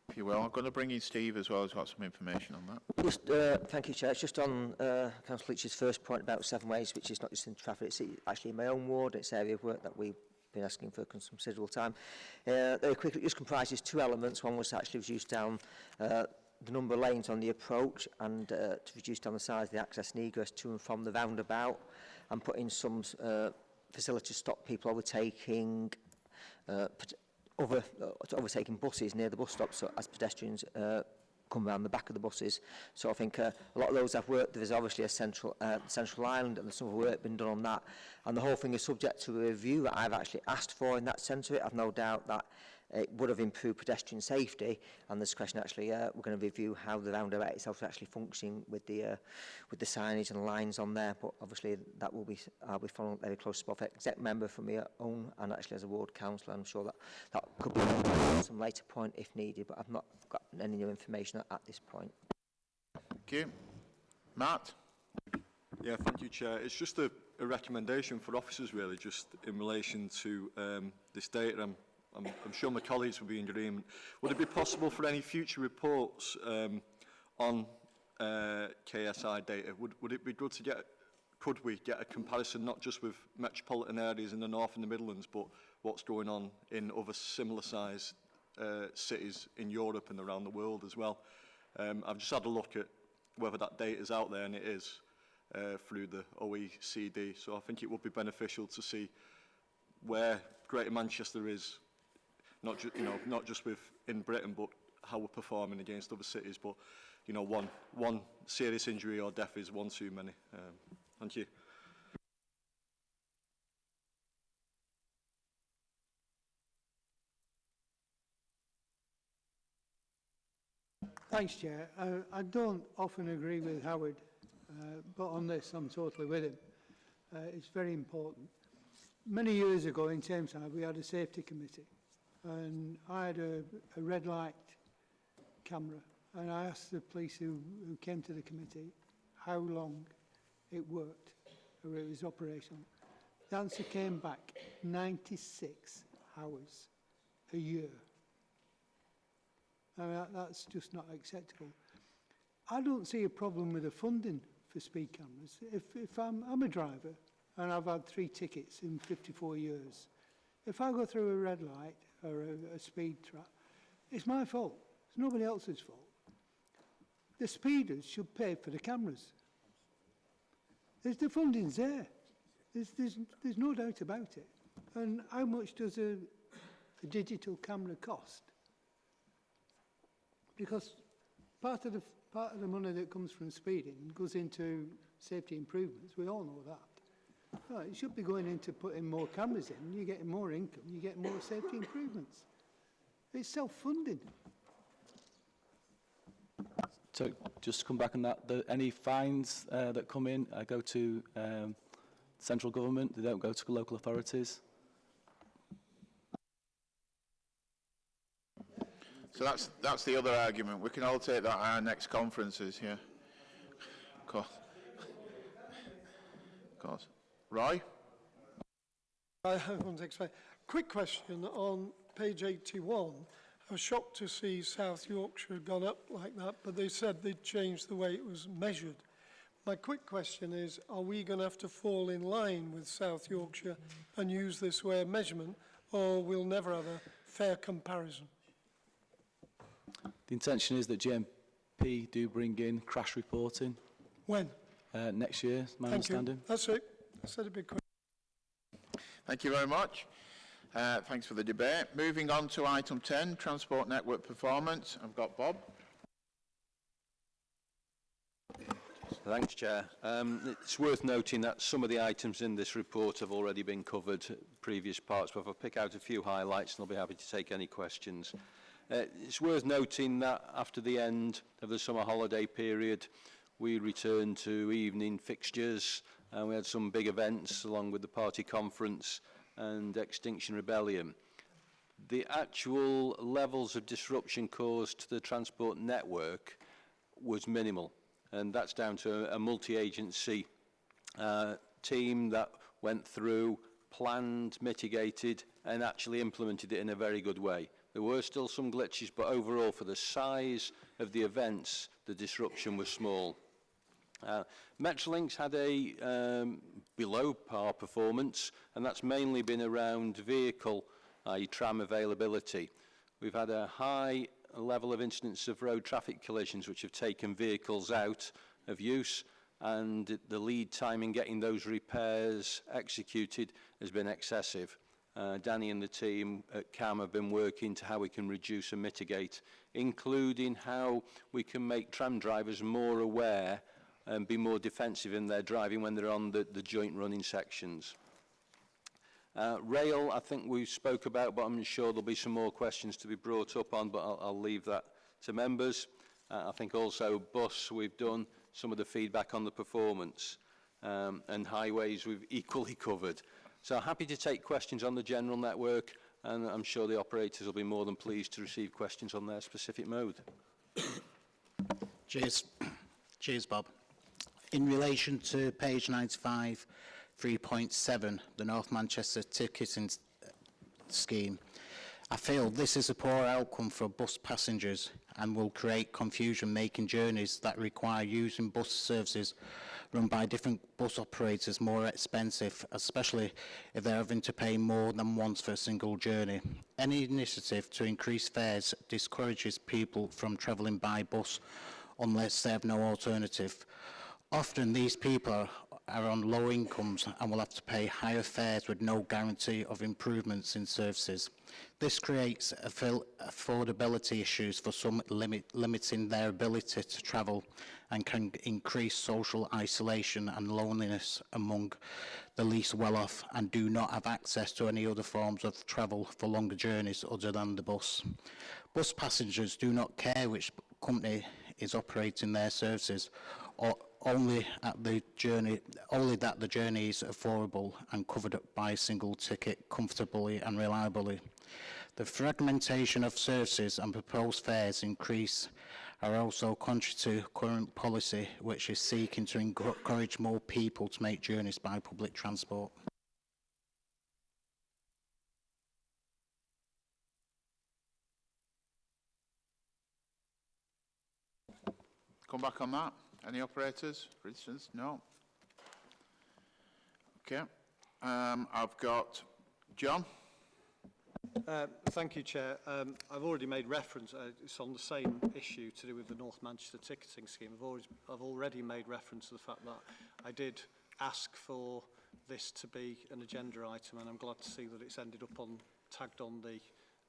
[SPEAKER 1] If you will, I'm going to bring in Steve as well, who's got some information on that.
[SPEAKER 10] Just, thank you, Chair. It's just on Councillor Leach's first point about Seven Ways, which is not just in traffic, it's actually in my own ward. It's an area of work that we've been asking for considerable time. Very quickly, it just comprises two elements. One was actually reduce down the number of lanes on the approach and to reduce down the size of the access and egress to and from the roundabout and put in some facilities to stop people overtaking overtaking buses near the bus stops, so as pedestrians come around the back of the buses. So I think a lot of those I've worked, there is obviously a central island and there's some work been done on that. And the whole thing is subject to a review that I've actually asked for in that centre. I've no doubt that it would have improved pedestrian safety, and this question actually we're going to review how the roundabout itself is actually functioning with the signage and lines on there. But obviously that will be I'll be following very close to both exec member from my own and actually as a ward councillor. I'm sure that could be at some later point if needed, but I've not got any new information at this point.
[SPEAKER 1] Thank you. Matt?
[SPEAKER 21] Yeah, thank you, Chair. It's just a recommendation for officers, really, just in relation to this data. I'm sure my colleagues will be in agreement. Would it be possible for any future reports on KSI data? Would it be good to could we get a comparison not just with metropolitan areas in the North and the Midlands, but what's going on in other similar sized cities in Europe and around the world as well? I've just had a look at whether that data is out there, and it is through the OECD. So I think it would be beneficial to see where Greater Manchester is, not just within Britain, but how we're performing against other cities. But, you know, one serious injury or death is one too many. Thank you.
[SPEAKER 18] Thanks, Chair. I don't often agree with Howard, but on this I'm totally with him. It's very important. Many years ago in Tameside we had a safety committee, and I had a red light camera, and I asked the police who came to the committee how long it worked or it was operational. The answer came back 96 hours a year. I mean, that's just not acceptable. I don't see a problem with the funding for speed cameras. If I'm a driver and I've had 3 tickets in 54 years, if I go through a red light or a speed trap, it's my fault. It's nobody else's fault. The speeders should pay for the cameras. The funding's there. There's no doubt about it. And how much does a digital camera cost? Because part of the money that comes from speeding goes into safety improvements. We all know that. Well, it should be going into putting more cameras in. You're getting more income. You get more safety improvements. It's self-funding.
[SPEAKER 8] So just to come back on that, any fines that come in go to central government. They don't go to local authorities.
[SPEAKER 1] So that's the other argument. We can all take that at our next conferences, yeah. Of course. Of course. Roy?
[SPEAKER 2] I want to explain. Quick question on page 81. I was shocked to see South Yorkshire had gone up like that, but they said they'd changed the way it was measured. My quick question is, are we going to have to fall in line with South Yorkshire and use this way of measurement, or we'll never have a fair comparison?
[SPEAKER 8] The intention is that GMP do bring in crash reporting.
[SPEAKER 2] When?
[SPEAKER 8] Next year, is my understanding.
[SPEAKER 2] You. That's it. I said a big question.
[SPEAKER 1] Thank you very much. Thanks for the debate. Moving on to item 10, Transport Network Performance. I've got Bob.
[SPEAKER 14] Thanks, Chair. It's worth noting that some of the items in this report have already been covered in previous parts, but if I pick out a few highlights, and I'll be happy to take any questions. It's worth noting that after the end of the summer holiday period, we returned to evening fixtures, and we had some big events along with the party conference and Extinction Rebellion. The actual levels of disruption caused to the transport network was minimal, and that's down to a multi-agency team that went through, planned, mitigated, and actually implemented it in a very good way. There were still some glitches, but overall, for the size of the events, the disruption was small. Metrolinx had a below par performance, and that's mainly been around vehicle, i.e. tram availability. We've had a high level of incidents of road traffic collisions which have taken vehicles out of use, and the lead time in getting those repairs executed has been excessive. Danny and the team at CAM have been working to how we can reduce and mitigate, including how we can make tram drivers more aware and be more defensive in their driving when they're on the joint running sections. Rail, I think we spoke about, but I'm sure there'll be some more questions to be brought up on, but I'll leave that to members. I think also bus, we've done some of the feedback on the performance, and highways we've equally covered. So happy to take questions on the general network, and I'm sure the operators will be more than pleased to receive questions on their specific mode.
[SPEAKER 3] Cheers. Cheers, Bob. In relation to page 95, 3.7, the North Manchester ticketing scheme, I feel this is a poor outcome for bus passengers and will create confusion making journeys that require using bus services run by different bus operators more expensive, especially if they're having to pay more than once for a single journey. Any initiative to increase fares discourages people from travelling by bus unless they have no alternative. Often these people are on low incomes and will have to pay higher fares with no guarantee of improvements in services. This creates affordability issues for some, limiting their ability to travel, and can increase social isolation and loneliness among the least well-off and do not have access to any other forms of travel for longer journeys other than the bus. Bus passengers do not care which company is operating their services, or only that the journey is affordable and covered by a single ticket comfortably and reliably. The fragmentation of services and proposed fares increase are also contrary to current policy, which is seeking to encourage more people to make journeys by public transport.
[SPEAKER 1] Come back on that. Any operators, for instance? No. Okay. I've got John.
[SPEAKER 7] Thank you, Chair. I've already made reference, it's on the same issue to do with the North Manchester ticketing scheme. I've already made reference to the fact that I did ask for this to be an agenda item, and I'm glad to see that it's ended up tagged on the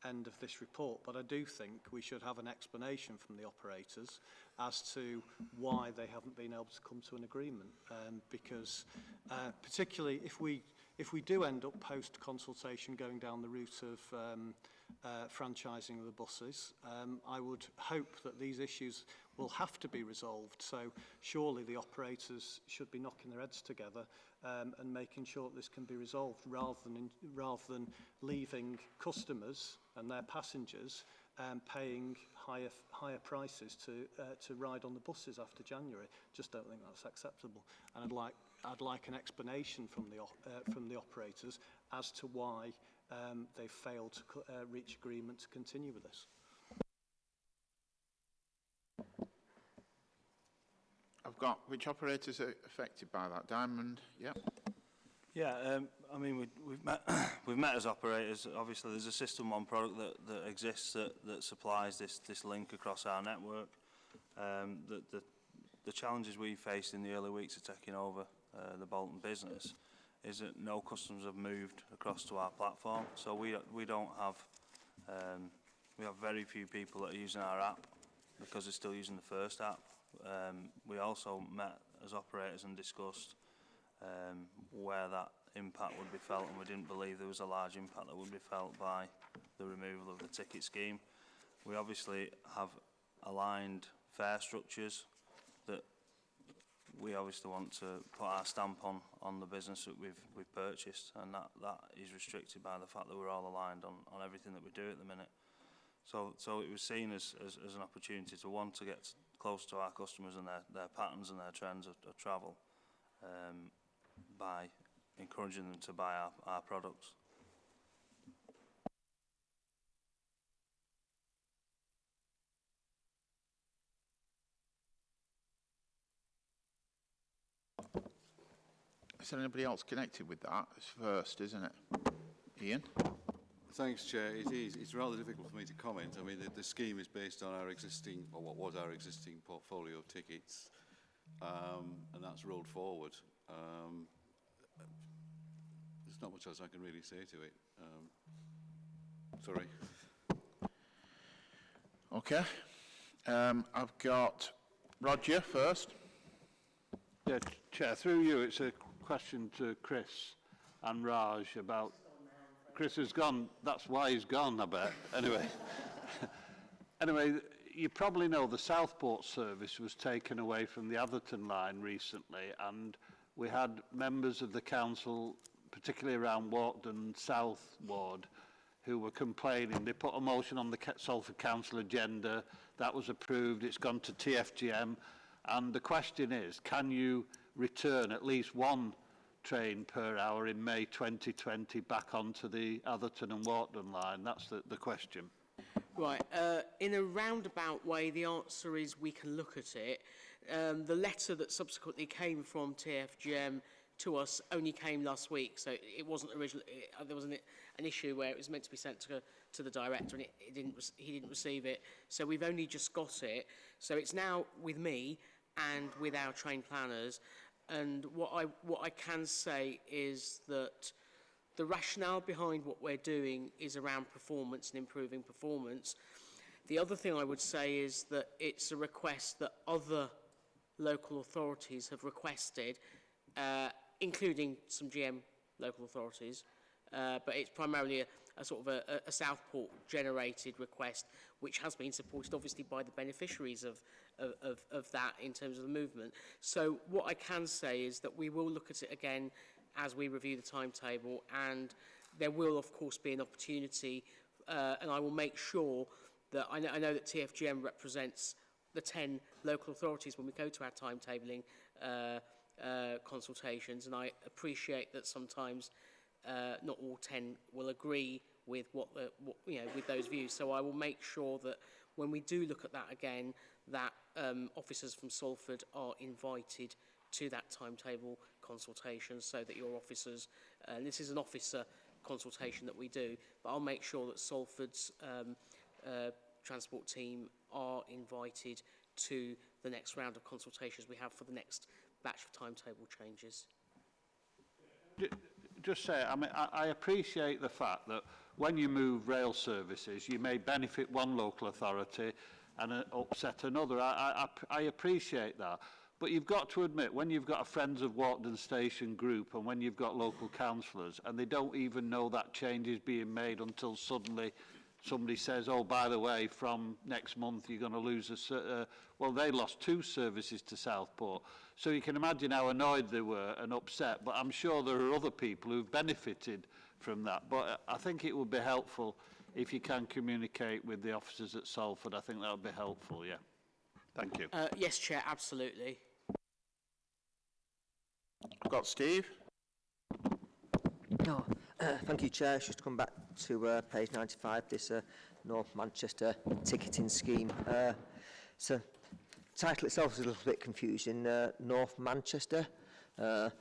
[SPEAKER 7] end of this report. But I do think we should have an explanation from the operators as to why they haven't been able to come to an agreement, because particularly if we do end up post-consultation going down the route of franchising of the buses, I would hope that these issues will have to be resolved. So surely the operators should be knocking their heads together and making sure that this can be resolved, rather than leaving customers and their passengers paying higher prices to ride on the buses after January. Just don't think that's acceptable. And I'd like an explanation from the operators as to why they've failed to reach agreement to continue with this.
[SPEAKER 1] I've got, which operators are affected by that? Diamond, yeah.
[SPEAKER 16] Yeah, I mean, we've met as operators. Obviously, there's a System 1 product that exists that supplies this link across our network. The challenges we faced in the early weeks of taking over the Bolton business is that no customers have moved across to our platform. So we don't have, we have very few people that are using our app because they're still using the first app. We also met as operators and discussed where that impact would be felt, and we didn't believe there was a large impact that would be felt by the removal of the ticket scheme. We obviously have aligned fare structures that we obviously want to put our stamp on the business that we've purchased, and that is restricted by the fact that we're all aligned on everything that we do at the minute. So it was seen as an opportunity to want to get close to our customers and their patterns and their trends of travel by encouraging them to buy our products.
[SPEAKER 1] Is there anybody else connected with that? It's first, isn't it? Ian?
[SPEAKER 6] Thanks, Chair. It is. It's rather difficult for me to comment. I mean, the scheme is based on our existing, or what was our existing portfolio of tickets, and that's rolled forward. There's not much else I can really say to it. Sorry.
[SPEAKER 1] Okay. I've got Roger first.
[SPEAKER 5] Yeah, Chair, through you, it's a question to Chris and Raj about... Chris has gone, that's why he's gone, I bet. Anyway, you probably know the Southport service was taken away from the Atherton line recently, and we had members of the council, particularly around Walkden South Ward, who were complaining. They put a motion on the Salford Council agenda, that was approved, it's gone to TFGM, and the question is, can you return at least one train per hour in May 2020 back onto the Atherton and Walkden line? That's the question.
[SPEAKER 22] Right, in a roundabout way, the answer is we can look at it. The letter that subsequently came from TFGM to us only came last week, so it wasn't originally, there was an issue where it was meant to be sent to the director and he didn't receive it, so we've only just got it. So it's now with me and with our train planners. And what I can say is that the rationale behind what we're doing is around performance and improving performance. The other thing I would say is that it's a request that other local authorities have requested, including some GM local authorities, but it's primarily a sort of a Southport generated request, which has been supported obviously by the beneficiaries of that in terms of the movement. So what I can say is that we will look at it again as we review the timetable, and there will of course be an opportunity, and I will make sure that I know that TFGM represents the 10 local authorities when we go to our timetabling consultations, and I appreciate that sometimes not all 10 will agree with with those views. So I will make sure that when we do look at that again, that officers from Salford are invited to that timetable consultation, so that your officers, and this is an officer consultation that we do, but I'll make sure that Salford's transport team are invited to the next round of consultations we have for the next batch of timetable changes.
[SPEAKER 5] Just say, I mean, I appreciate the fact that when you move rail services, you may benefit one local authority and upset another. I appreciate that. But you've got to admit, when you've got a Friends of Walkden Station group and when you've got local councillors and they don't even know that change is being made until suddenly somebody says, oh, by the way, from next month you're going to lose well, they lost 2 services to Southport. So you can imagine how annoyed they were and upset. But I'm sure there are other people who've benefited from that. But I think it would be helpful if you can communicate with the officers at Salford. I think that would be helpful, yeah. Thank you.
[SPEAKER 22] Yes, Chair, absolutely.
[SPEAKER 1] I've got Steve.
[SPEAKER 10] No, thank you, Chair. Just to come back to page 95, this North Manchester ticketing scheme. So, title itself is a little bit confusing. North Manchester. I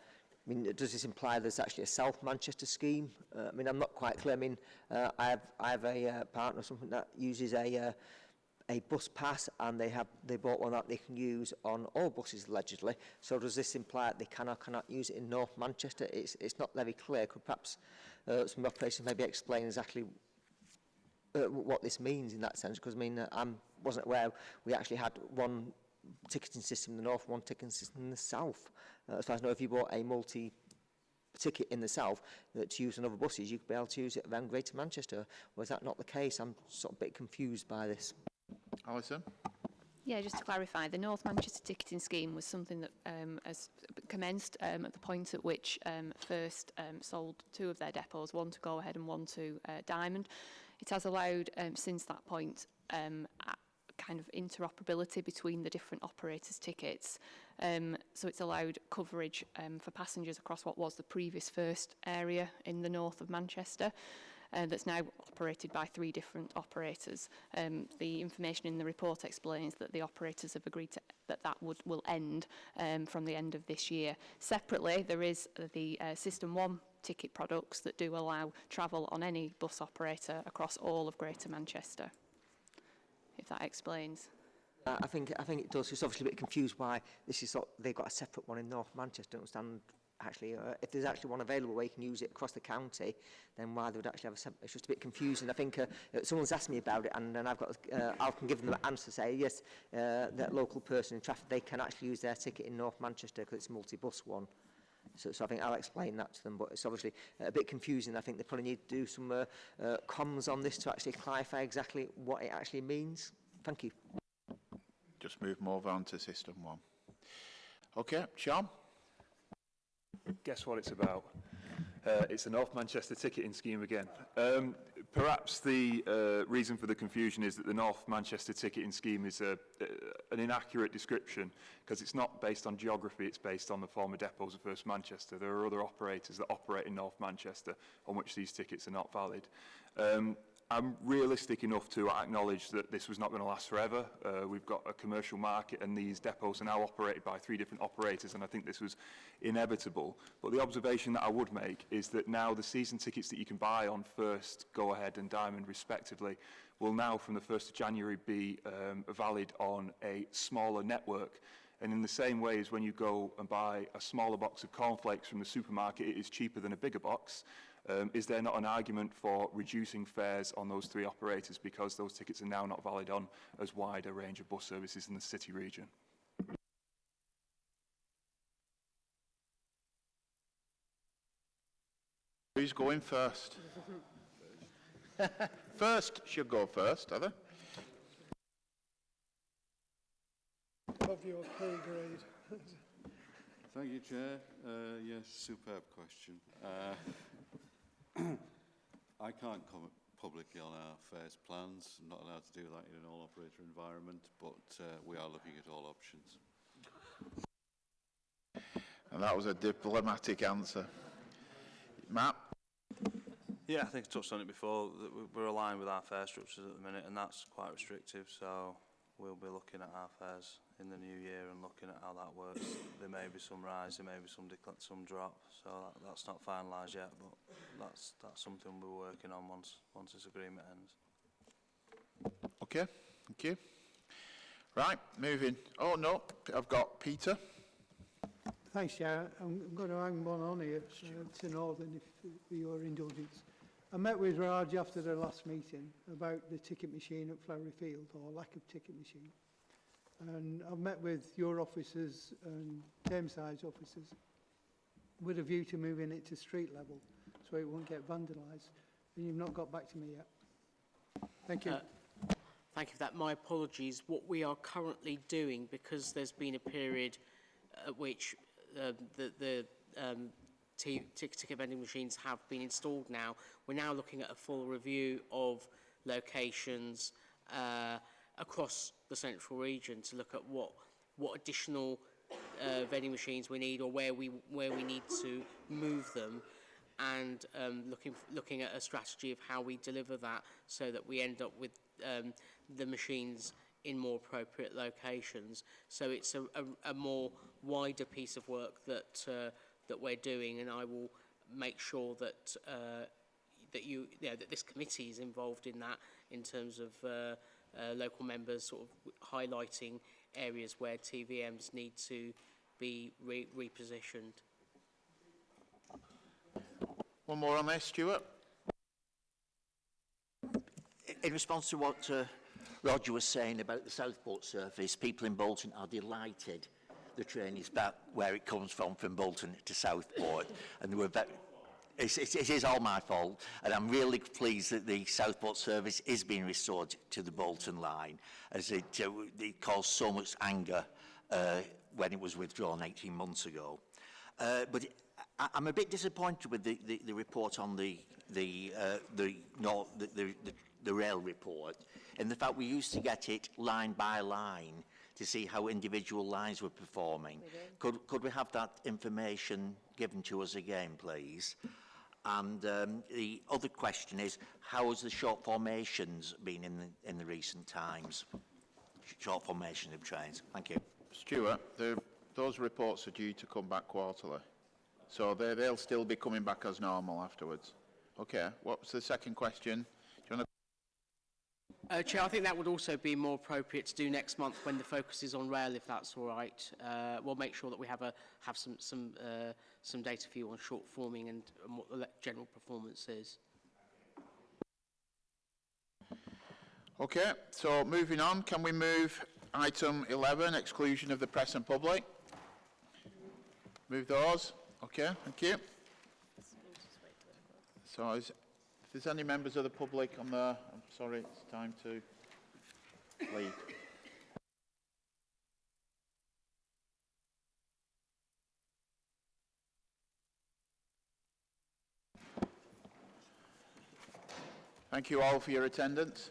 [SPEAKER 10] mean, does this imply there's actually a South Manchester scheme? I mean, I'm not quite clear. I mean, I have a partner or something that uses a bus pass, and they bought one that they can use on all buses allegedly. So does this imply that they can or cannot use it in North Manchester? It's not very clear. Could perhaps some operators maybe explain exactly what this means in that sense? Because I mean, I wasn't aware we actually had one ticketing system in the north, one ticketing system in the south. As far as I know, if you bought a multi-ticket in the south to use on other buses, you could be able to use it around Greater Manchester. Was that not the case? I'm sort of a bit confused by this.
[SPEAKER 1] Alison?
[SPEAKER 19] Yeah, just to clarify, the North Manchester ticketing scheme was something that has commenced at the point at which First sold 2 of their depots, one to Go Ahead and one to Diamond. It has allowed, since that point, kind of interoperability between the different operators' tickets. So it's allowed coverage for passengers across what was the previous First area in the north of Manchester. That's now operated by 3 different operators. The information in the report explains that the operators have agreed that will end from the end of this year. Separately, there is the System 1 ticket products that do allow travel on any bus operator across all of Greater Manchester, if that explains.
[SPEAKER 10] I think it does. It's obviously a bit confused why this is they've got a separate one in North Manchester. I don't understand. Actually, if there's actually one available where you can use it across the county, then why they would actually have it's just a bit confusing. I think someone's asked me about it, and then I can give them an answer, say yes, that local person in traffic, they can actually use their ticket in North Manchester because it's a multi-bus one. So I think I'll explain that to them, but it's obviously a bit confusing. I think they probably need to do some comms on this to actually clarify exactly what it actually means. Thank you.
[SPEAKER 1] Just move more on to System 1. Okay, Sean?
[SPEAKER 4] Guess what it's about? It's the North Manchester ticketing scheme again. Perhaps the reason for the confusion is that the North Manchester ticketing scheme is an inaccurate description because it's not based on geography, it's based on the former depots of First Manchester. There are other operators that operate in North Manchester on which these tickets are not valid. I'm realistic enough to acknowledge that this was not going to last forever. We've got a commercial market and these depots are now operated by 3 different operators, and I think this was inevitable. But the observation that I would make is that now the season tickets that you can buy on First, Go Ahead and Diamond respectively will now from the 1st of January be valid on a smaller network. And in the same way as when you go and buy a smaller box of cornflakes from the supermarket, it is cheaper than a bigger box, is there not an argument for reducing fares on those 3 operators because those tickets are now not valid on as wide a range of bus services in the city region?
[SPEAKER 1] Who's going first? First should go first, are they?
[SPEAKER 2] Of your pay grade.
[SPEAKER 6] Thank you, Chair. Yes, superb question. I can't comment publicly on our fares plans. I'm not allowed to do that in an all-operator environment, but we are looking at all options.
[SPEAKER 1] And that was a diplomatic answer. Matt?
[SPEAKER 16] Yeah, I think I touched on it before, that we're aligned with our fare structures at the minute, and that's quite restrictive, so we'll be looking at our fares in the new year and looking at how that works. There may be some rise, there may be some drop, so that's not finalised yet, but that's something we're working on once this agreement ends.
[SPEAKER 1] Okay, thank you. Right, moving. Oh no, I've got Peter.
[SPEAKER 18] Thanks, Chair. I'm going to hang one on here to Northern, if with your indulgence. I met with Raj after the last meeting about the ticket machine at Flowery Field, or lack of ticket machine. And I've met with your officers and Thameside's officers with a view to moving it to street level so it won't get vandalised. And you've not got back to me yet. Thank you.
[SPEAKER 22] Thank you for that. My apologies. What we are currently doing, because there's been a period at which the ticket vending machines have been installed now, we're now looking at a full review of locations across the central region to look at what additional vending machines we need, or where we need to move them, and looking at a strategy of how we deliver that so that we end up with the machines in more appropriate locations. So it's a more wider piece of work that we're doing, and I will make sure that that this committee is involved in that, in terms of local members sort of highlighting areas where TVMs need to be repositioned.
[SPEAKER 1] One more on this, Stuart.
[SPEAKER 15] In response to what Roger was saying about the Southport service, people in Bolton are delighted the train is back where it comes from Bolton to Southport, and it is all my fault, and I'm really pleased that the Southport service is being restored to the Bolton line, as it caused so much anger when it was withdrawn 18 months ago. But I'm a bit disappointed with the report on the rail report, in the fact we used to get it line by line to see how individual lines were performing. Could we have that information given to us again, please? And the other question is, how has the short formations been in the recent times? Short formation of trains. Thank you.
[SPEAKER 1] Stuart, those reports are due to come back quarterly, so they'll still be coming back as normal afterwards. Okay, what's the second question? Do you want to...
[SPEAKER 22] Chair, I think that would also be more appropriate to do next month when the focus is on rail, if that's all right. We'll make sure that we have some data for you on short forming and what the general performance is.
[SPEAKER 1] Okay, so moving on, can we move item 11, exclusion of the press and public? Move those. Okay, thank you. So if there's any members of the public on there, I'm sorry, it's time to leave. Thank you all for your attendance.